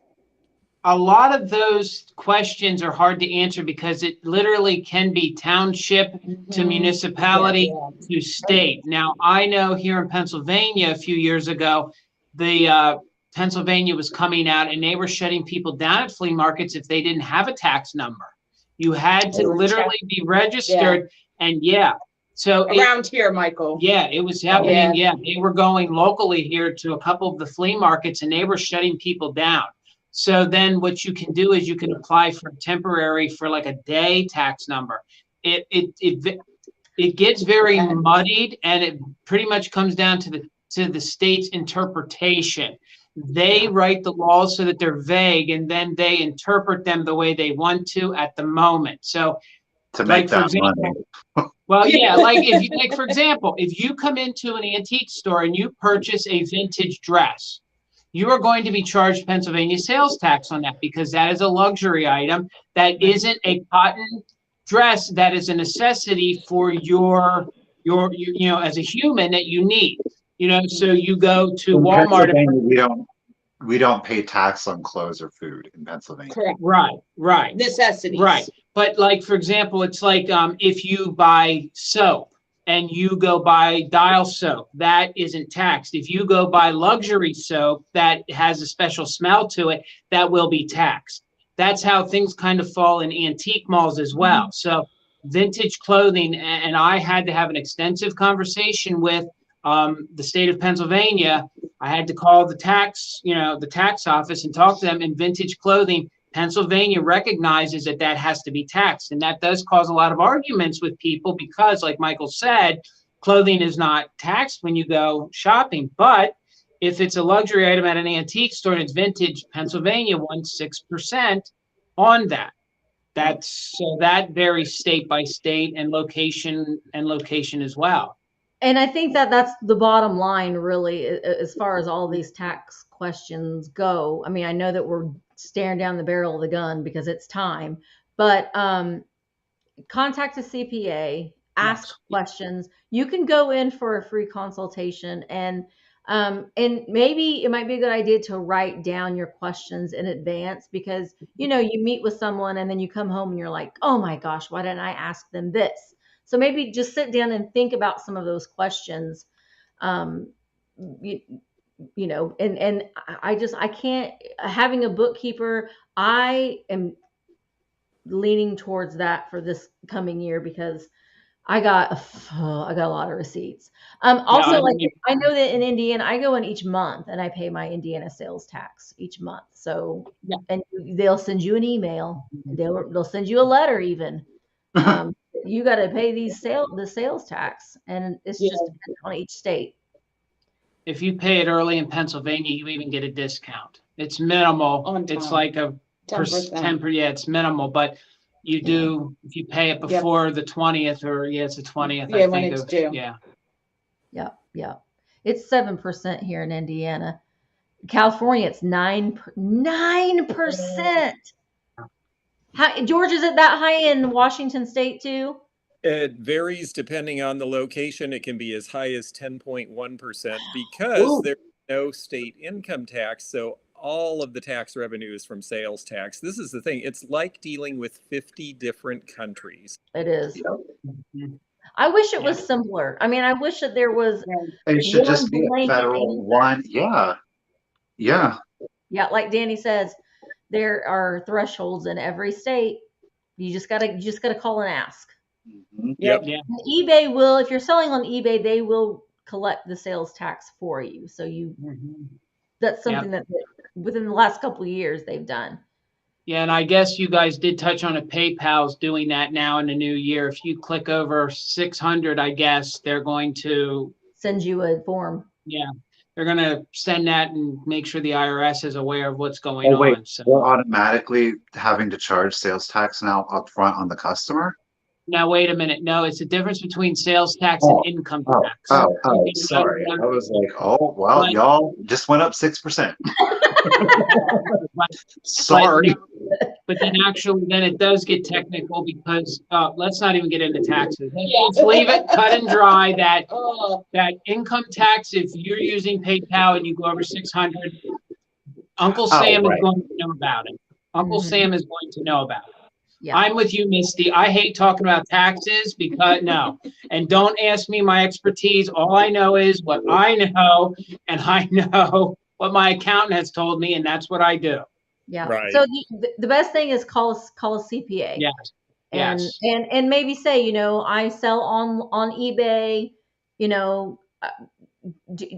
a lot of those questions are hard to answer because it literally can be township to municipality to state. Now, I know here in Pennsylvania a few years ago, the Pennsylvania was coming out and they were shutting people down at flea markets if they didn't have a tax number. You had to literally be registered, and so around here, Michael. it was happening. Yeah, they were going locally here to a couple of the flea markets and they were shutting people down. So then what you can do is you can apply for temporary for like a day tax number. It gets very muddied and it pretty much comes down to the state's interpretation. They write the laws so that they're vague and then they interpret them the way they want to at the moment. So To like make for that example, money. well, yeah, like if you like for example, if you come into an antique store and you purchase a vintage dress, you are going to be charged Pennsylvania sales tax on that because that is a luxury item that isn't a cotton dress that is a necessity for your as a human that you need. So you go to In Walmart. Pennsylvania, we don't pay tax on clothes or food in Pennsylvania. Correct. Right. Necessities. Right. But like, for example, it's like if you buy soap and you go buy dial soap, that isn't taxed. If you go buy luxury soap that has a special smell to it, that will be taxed. That's how things kind of fall in antique malls as well. So vintage clothing, and I had to have an extensive conversation with the state of Pennsylvania. I had to call the tax office and talk to them. In vintage clothing, Pennsylvania recognizes that that has to be taxed. And that does cause a lot of arguments with people because, like Michael said, clothing is not taxed when you go shopping. But if it's a luxury item at an antique store and it's vintage, Pennsylvania wants 6% on that. That varies state by state and location as well. And I think that that's the bottom line, really, as far as all these tax questions go. I mean, I know that we're staring down the barrel of the gun because it's time, but contact a CPA, ask questions. You can go in for a free consultation, and maybe it might be a good idea to write down your questions in advance because you meet with someone and then you come home and you're like, oh my gosh, why didn't I ask them this? So maybe just sit down and think about some of those questions. And I can't, having a bookkeeper, I am leaning towards that for this coming year because I got a lot of receipts. Also, like I know that in Indiana, I go in each month and I pay my Indiana sales tax each month. So, and they'll send you an email. They'll send you a letter even. You got to pay the sales tax, and it's just dependent on each state. If you pay it early in Pennsylvania, you even get a discount. It's minimal. It's like a 10%. Yeah, it's minimal, but you do if you pay it before the 20th, or it's the 20th. Yeah, when it's due. Yeah. Yeah. It's 7% here in Indiana. California, it's 9%. George, is it that high in Washington State too? It varies depending on the location. It can be as high as 10.1% because there's no state income tax. So all of the tax revenue is from sales tax. This is the thing. It's like dealing with 50 different countries. It is. I wish it was simpler. I mean, I wish that there was. It should just be a federal one. Yeah. Yeah, like Danny says, there are thresholds in every state. You just gotta call and ask. Yep. Yeah. And eBay will, if you're selling on eBay, they will collect the sales tax for you. So that's something that within the last couple of years they've done. Yeah, and I guess you guys did touch on it. PayPal's doing that now in the new year. If you click over 600, I guess they're going to Send you a form. Yeah, they're going to send that and make sure the IRS is aware of what's going Oh wait, on. So we're automatically having to charge sales tax now up front on the customer? now, wait a minute. No, it's the difference between sales tax and Oh, income oh, tax. sorry. I was like, oh, well, But- y'all just went up 6%. But Sorry. but then actually, then it does get technical because let's not even get into taxes. Let's leave it cut and dry that that income tax. If you're using PayPal and you go over 600, Uncle Sam right. is going to know about it. Uncle Sam is going to know about it. Yeah. I'm with you, Misty. I hate talking about taxes because no, and don't ask me my expertise. All I know is what I know, and I know what my accountant has told me, and that's what I do. Yeah. Right. So the best thing is call a CPA. Yes. And Yes. and maybe say, I sell on eBay.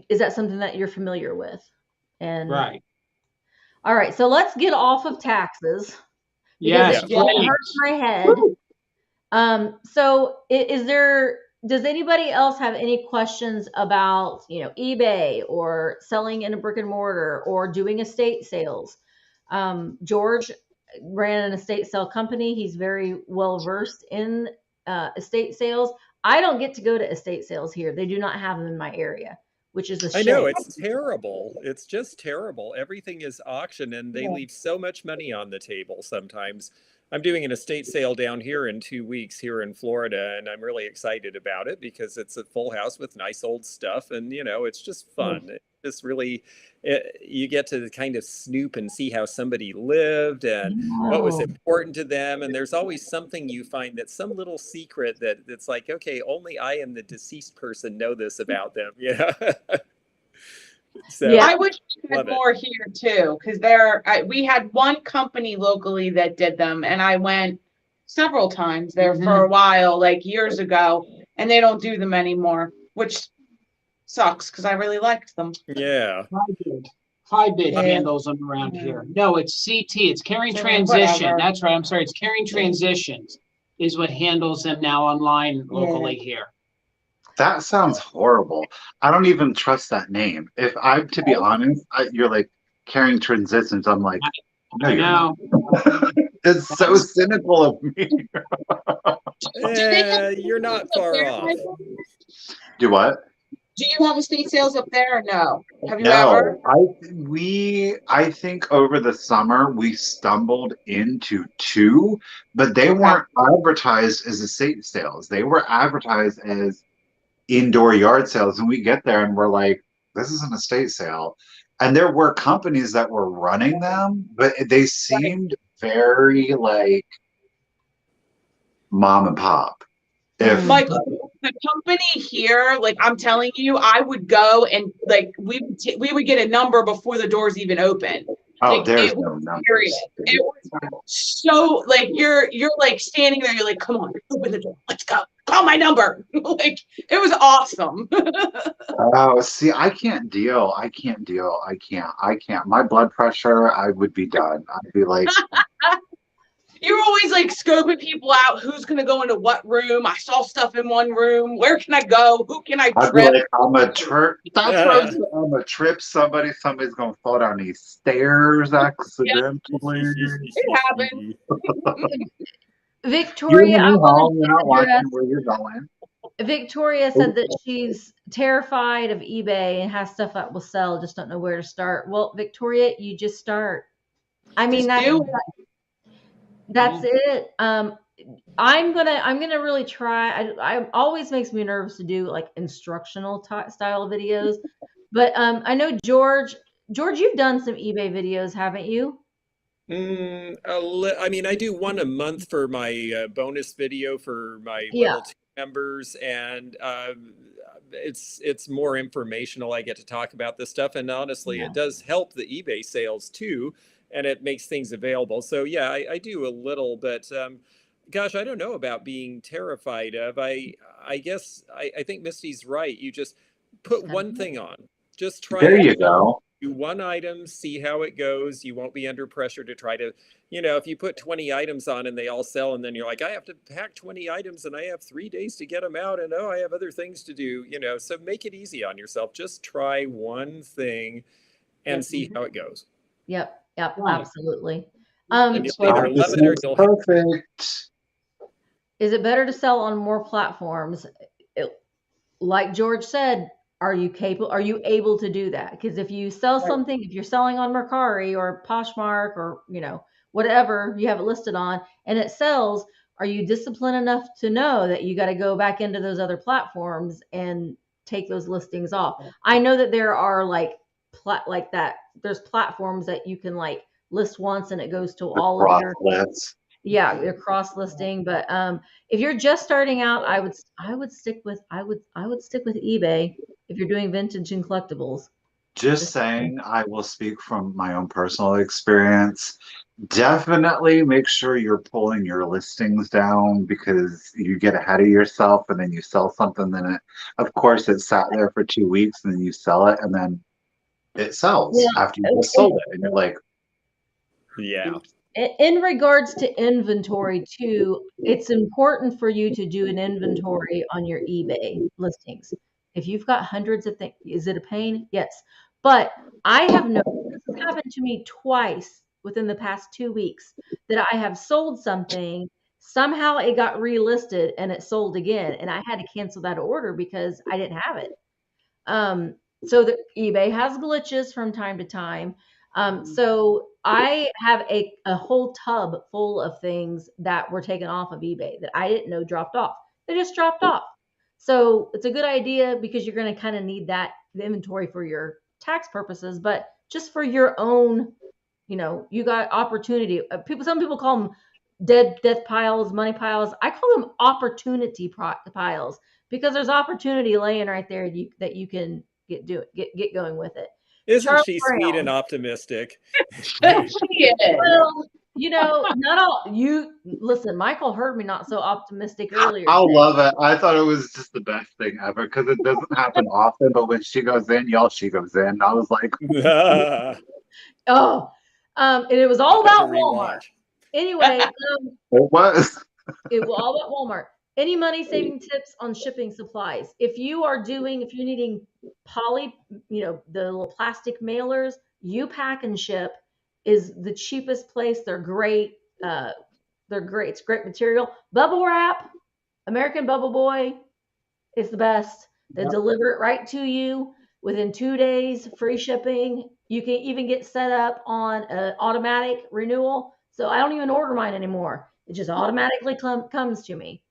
Is that something that you're familiar with? And Right. all right, so let's get off of taxes because Yes. it Please. hurts my head. So does anybody else have any questions about, eBay or selling in a brick and mortar or doing estate sales? George ran an estate sale company. He's very well versed in estate sales. I don't get to go to estate sales here. They do not have them in my area, which is a shame. I know, it's terrible. It's just terrible. Everything is auction and they leave so much money on the table sometimes. I'm doing an estate sale down here in 2 weeks here in Florida, and I'm really excited about it because it's a full house with nice old stuff, and it's just fun. It's really, you get to kind of snoop and see how somebody lived and what was important to them, and there's always something you find that's some little secret that's like, okay, only I and the deceased person know this about them. So Yeah. I wish we had more here too, because we had one company locally that did them, and I went several times there for a while, like years ago, and they don't do them anymore, which sucks because I really liked them. Yeah. High bid handles them around here. No, it's CT. It's Carrying Transition. Whatever. That's right. I'm sorry. It's Carrying Transitions is what handles them now online locally here. That sounds horrible. I don't even trust that name. If I'm to be honest, you're like Carrying Transitions. I'm like, no, you're not. It's so cynical of me. You're not far off. Do what? Do you have estate sales up there or no? Have you No, ever? I think over the summer we stumbled into two, but they weren't advertised as estate sales. They were advertised as indoor yard sales, and we get there and we're like, this is an estate sale. And there were companies that were running them, but they seemed very like mom and pop. If Michael, the company here, like I'm telling you, I would go and like we would get a number before the doors even open. Like, there's no numbers. It was so like you're like standing there, you're like, come on, open the door, let's go, call my number. Like it was awesome. Oh, see, I can't deal. I can't. My blood pressure, I would be done. I'd be like, You're always like scoping people out. Who's gonna go into what room? I saw stuff in one room. Where can I go? Who can I I'd trip? be like, I'm a trip. That's what I'm saying. I'm a trip. Somebody's gonna fall down these stairs accidentally. It happened. Victoria, You're I home. You're not wanted watching to where you're going. Victoria said that she's terrified of eBay and has stuff that will sell, just don't know where to start. Well, Victoria, you just start. I mean, that's it. I'm gonna really try. I always makes me nervous to do like instructional style videos, but I know George, you've done some eBay videos, haven't you? I mean, I do one a month for my bonus video for my level 2 members, and it's more informational. I get to talk about this stuff, and honestly, it does help the eBay sales too, and it makes things available. So yeah, I do a little, but gosh, I don't know about being terrified of. I guess I think Misty's right. You just put one thing on. Just try There it. you go. do one item, see how it goes. You won't be under pressure to try to, if you put 20 items on and they all sell, and then you're like, I have to pack 20 items and I have 3 days to get them out, and I have other things to do, so make it easy on yourself. Just try one thing and see how it goes. Yep. Right. Absolutely. And you'll either love it or you'll hate it. Perfect. Is it better to sell on more platforms? Like George said, are you capable? Are you able to do that? Because if you sell something, if you're selling on Mercari or Poshmark or whatever you have it listed on, and it sells, are you disciplined enough to know that you got to go back into those other platforms and take those listings off? I know that there are like that. There's platforms that you can like list once and it goes to all of your your cross listing. But if you're just starting out, I would stick with eBay if you're doing vintage and collectibles. Just saying, I will speak from my own personal experience. Definitely make sure you're pulling your listings down, because you get ahead of yourself and then you sell something, then of course it sat there for 2 weeks and then you sell it and then it sells after you just sold it and you're like, yeah. In regards to inventory too, it's important for you to do an inventory on your eBay listings. If you've got hundreds of things, is it a pain? Yes. But I have noticed, this has happened to me twice within the past 2 weeks, that I have sold something, somehow it got relisted and it sold again, and I had to cancel that order because I didn't have it. So the eBay has glitches from time to time. So I have a whole tub full of things that were taken off of eBay that I didn't know dropped off. They just dropped off. So it's a good idea because you're going to kind of need the inventory for your tax purposes, but just for your own, you got opportunity. Some people call them death piles, money piles. I call them opportunity piles, because there's opportunity laying right there that you can get going with it. Isn't Charles she Brown. sweet and optimistic? Well, not all you listen. Michael heard me not so optimistic earlier. I'll love it. I thought it was just the best thing ever, because it doesn't happen often, but when she goes in, she goes in. I was like, and it was all about Walmart. Anyway, it was. It was all about Walmart. Any money saving tips on shipping supplies? If you're needing poly, the little plastic mailers, U-Pack and Ship is the cheapest place. They're great. It's great material. Bubble wrap, American Bubble Boy is the best. They deliver it right to you within 2 days, free shipping. You can even get set up on an automatic renewal. So I don't even order mine anymore. It just automatically comes to me.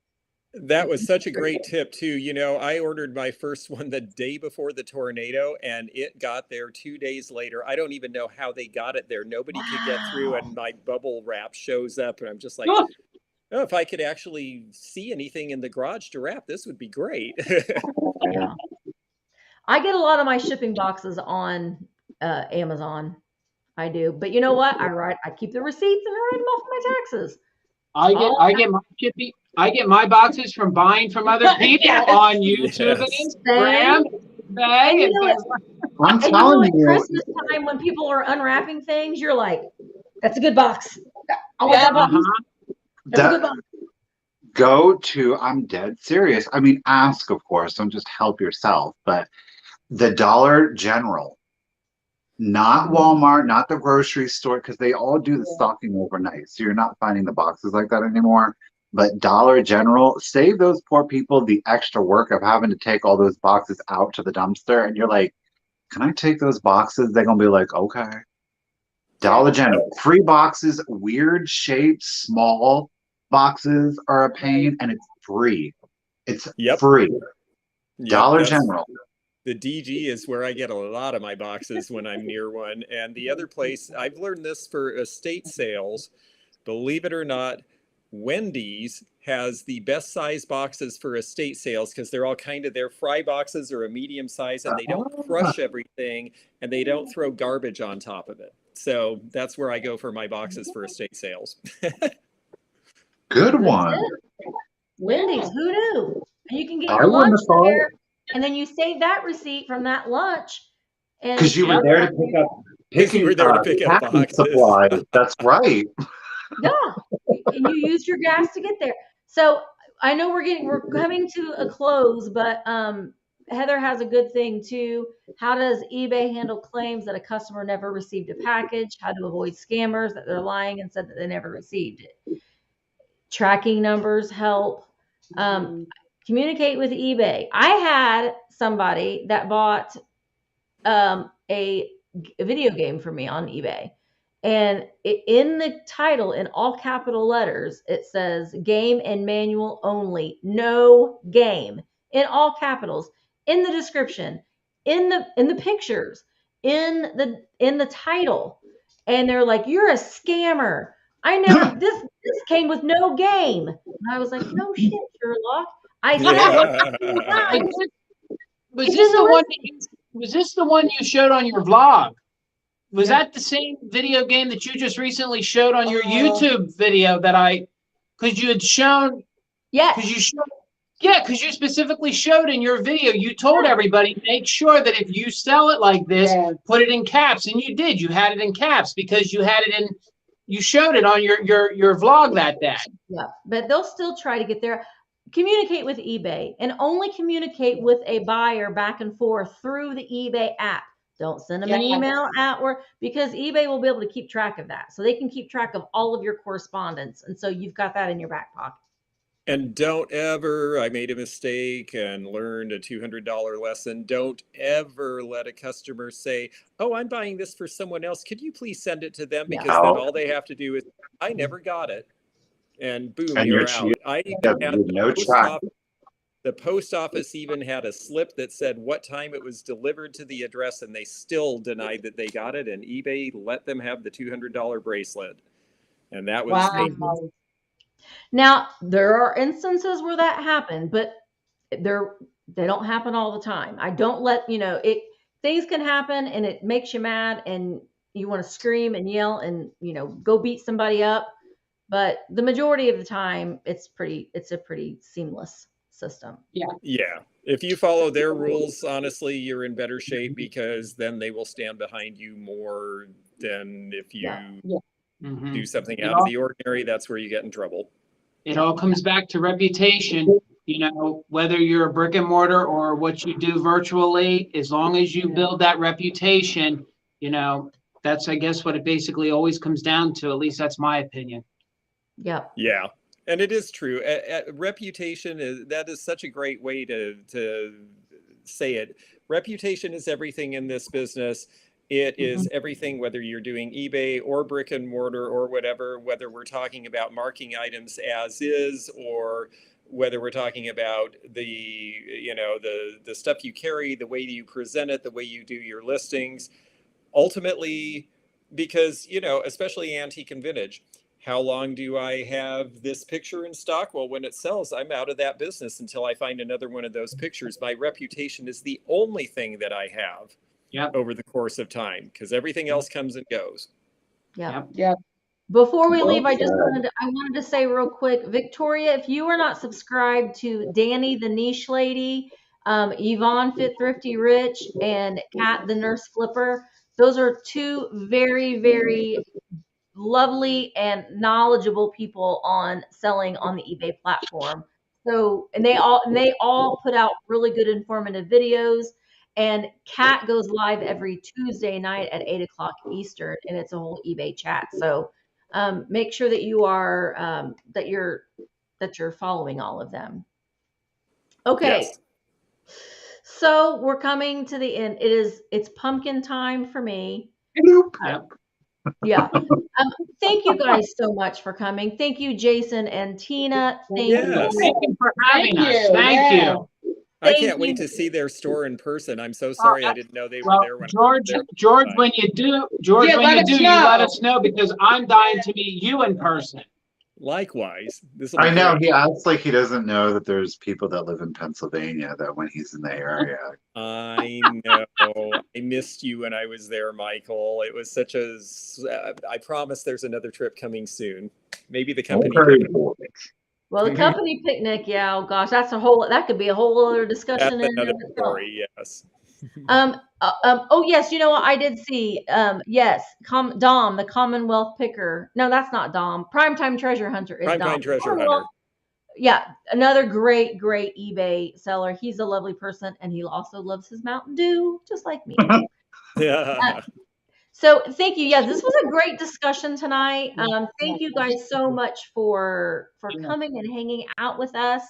That was such a great tip too. I ordered my first one the day before the tornado and it got there 2 days later. I don't even know how they got it there. Nobody could get through, and my bubble wrap shows up and I'm just like, oh, if I could actually see anything in the garage to wrap, this would be great. Yeah. I get a lot of my shipping boxes on Amazon. I do. But you know what? I keep the receipts and I write them off my taxes. I get my boxes from buying from other people on YouTube and Instagram. I'm telling you, Christmas time when people are unwrapping things, you're like, "That's a good box. I want that box." That's a good box. Go to. I'm dead serious. I mean, ask, of course. Don't just help yourself. But the Dollar General, not Walmart, not the grocery store, because they all do the stocking overnight. So you're not finding the boxes like that anymore. But Dollar General, save those poor people the extra work of having to take all those boxes out to the dumpster. And you're like, can I take those boxes? They're going to be like, okay. Dollar General, free boxes, weird shapes, small boxes are a pain, and it's free. It's free. Dollar General. The DG is where I get a lot of my boxes when I'm near one. And the other place, I've learned this for estate sales, believe it or not, Wendy's has the best size boxes for estate sales because they're all their fry boxes are a medium size and they don't crush everything and they don't throw garbage on top of it. So that's where I go for my boxes for estate sales. Good one. Wendy's, who knew? And you can get your lunch there, and then you save that receipt from that lunch And Because you were there to pick up Because you were there to pick up packing boxes. supplies. That's right. yeah, and you used your gas to get there. So I know we're coming to a close, but Heather has a good thing too. How does eBay handle claims that a customer never received a package? How to avoid scammers that they're lying and said that they never received it? Tracking numbers help. Communicate with eBay. I had somebody that bought a video game for me on eBay. And in the title, in all capital letters, it says game and manual only, no game, in all capitals, in the description, in the pictures, in the title. And they're like, "You're a scammer. I never this came with no game." And I was like, "No shit, Sherlock. I said it Yeah. times. Was It this didn't the one listen." was this the one you showed on your vlog? Was Yeah. that the same video game that you just recently showed on your YouTube video that because you had shown, Yes. because you showed, yeah, because you specifically showed in your video, you told everybody, make sure that if you sell it like this, put it in caps. And you did. You had it in caps because you showed it on your vlog that day. Yeah, but they'll still try to get there. Communicate with eBay and only communicate with a buyer back and forth through the eBay app. Don't send them an email because eBay will be able to keep track of that. So they can keep track of all of your correspondence. And so you've got that in your back pocket. And don't ever, I made a mistake and learned a $200 lesson. Don't ever let a customer say, "Oh, I'm buying this for someone else. Could you please send it to them?" Because then all they have to do is, "I never got it." And boom, And you're out. I even had no track. the post office even had a slip that said what time it was delivered to the address, and they still denied that they got it. And eBay let them have the $200 bracelet. And that was painful. Now, there are instances where that happened, but they don't happen all the time. I don't let, things can happen and it makes you mad and you want to scream and yell and, go beat somebody up. But the majority of the time it's a pretty seamless system. Yeah. If you follow their rules, honestly, you're in better shape because then they will stand behind you more than if you do something out of the ordinary. That's where you get in trouble. It all comes back to reputation, whether you're a brick and mortar or what you do virtually, as long as you build that reputation, that's, I guess, what it basically always comes down to. At least that's my opinion. Yeah. Yeah. And it is true. Reputation that is such a great way to say it. Reputation is everything in this business. It is everything, whether you're doing eBay or brick and mortar or whatever, whether we're talking about marking items as is, or whether we're talking about the stuff you carry, the way you present it, the way you do your listings. Ultimately, because, especially antique and vintage, how long do I have this picture in stock? Well, when it sells, I'm out of that business until I find another one of those pictures. My reputation is the only thing that I have over the course of time, because everything else comes and goes. Yeah. Before we leave, I wanted to say real quick, Victoria, if you are not subscribed to Danny the Niche Lady, Yvonne Fit Thrifty Rich, and Kat the Nurse Flipper, those are two very, very lovely and knowledgeable people on selling on the eBay platform. So, and they all put out really good informative videos. And Kat goes live every Tuesday night at 8:00 Eastern, and it's a whole eBay chat. So make sure that you are that you're following all of them. Okay. Yes. So we're coming to the end. It's pumpkin time for me. Yeah. Thank you guys so much for coming. Thank you, Jason and Tina. Thank you. Thank you for having us. Thank you. I can't wait to see their store in person. I'm so sorry I didn't know they were there when George, when you do, you let us know, because I'm dying to meet you in person. Likewise. I know he acts like he doesn't know that there's people that live in Pennsylvania that when he's in the area. I know. I missed you when I was there, Michael. It was such a. I promise there's another trip coming soon. Maybe the company. Well, the company picnic, oh gosh, that could be a whole other discussion. That's another story, yes. Oh yes, you know what I did see. Yes, Dom, the Commonwealth Picker. No, that's not Dom. Primetime Treasure Hunter is Dom. Primetime Treasure Commonwealth, Hunter. yeah, another great eBay seller. He's a lovely person, and he also loves his Mountain Dew, just like me. Yeah. So thank you. Yeah, this was a great discussion tonight. Thank you guys so much for coming and hanging out with us.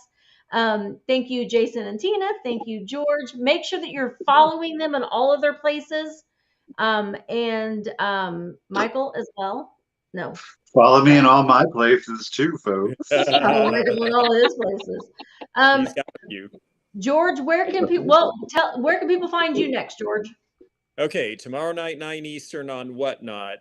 Thank you, Jason and Tina. Thank you, George. Make sure that you're following them in all of their places. And Michael as well. No, Follow me no. in all my places too, folks. Follow Michael in all his places. He's got you. George, where can people? Where can people find you next, George? Okay, tomorrow night, 9 Eastern on Whatnot.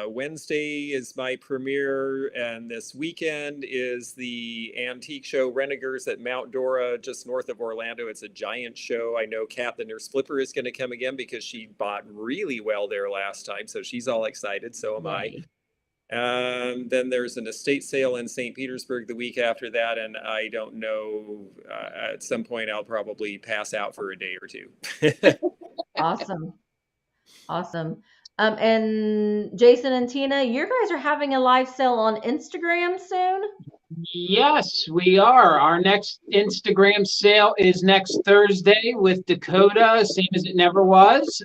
Wednesday is my premiere, and this weekend is the antique show Renegers at Mount Dora, just north of Orlando. It's a giant show. I know Kat, the nurse flipper, is going to come again because she bought really well there last time, so she's all excited. So am I. Then there's an estate sale in St. Petersburg the week after that, and I don't know. At some point, I'll probably pass out for a day or two. Awesome. Awesome. And Jason and Tina, you guys are having a live sale on Instagram soon? Yes, we are. Our next Instagram sale is next Thursday with Dakota, same as it never was.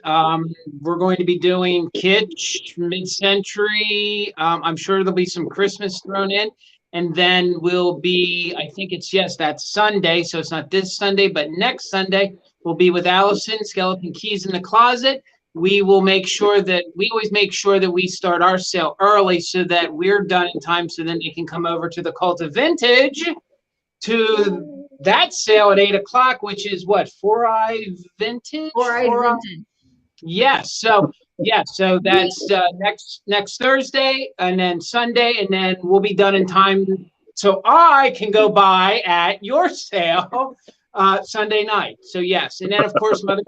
We're going to be doing kitsch, mid-century. I'm sure there'll be some Christmas thrown in. And then we'll be, I think it's, yes, that's Sunday. So it's not this Sunday, but next Sunday, we'll be with Allison, Skeleton Keys in the Closet. We will make sure that we always make sure that we start our sale early so that we're done in time so then they can come over to the Cult.Of.Vintage to that sale at 8 o'clock, which is what, 4i Vintage? 4i Vintage. Yes. So so that's next Thursday and then Sunday, and then we'll be done in time so I can go buy at your sale Sunday night. So yes, and then of course Mother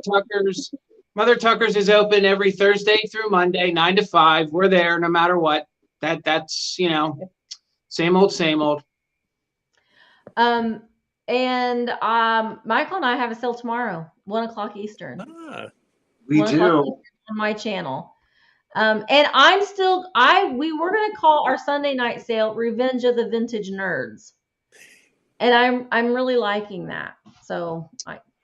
Tucker's is open every Thursday through Monday, 9 to 5. We're there no matter what. That's same old, same old. And Michael and I have a sale tomorrow, 1 o'clock Eastern. We do on my channel. And we were gonna call our Sunday night sale Revenge of the Vintage Nerds. And I'm really liking that. So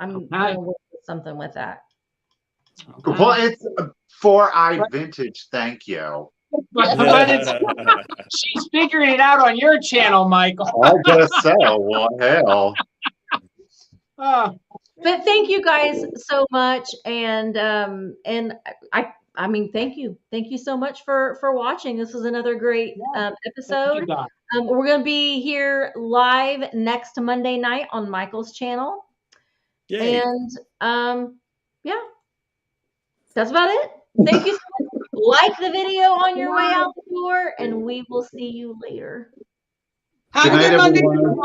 I'm gonna work with something with that. Well, it's 4i Vintage, thank you. But she's figuring it out on your channel, Michael. I guess so. Well, hell. But thank you guys so much, and I mean thank you so much for watching. This was another great episode. We're gonna be here live next Monday night on Michael's channel. Yay. And yeah, that's about it. Thank you so much. Like the video on your way out the door, and we will see you later. Good night, everyone.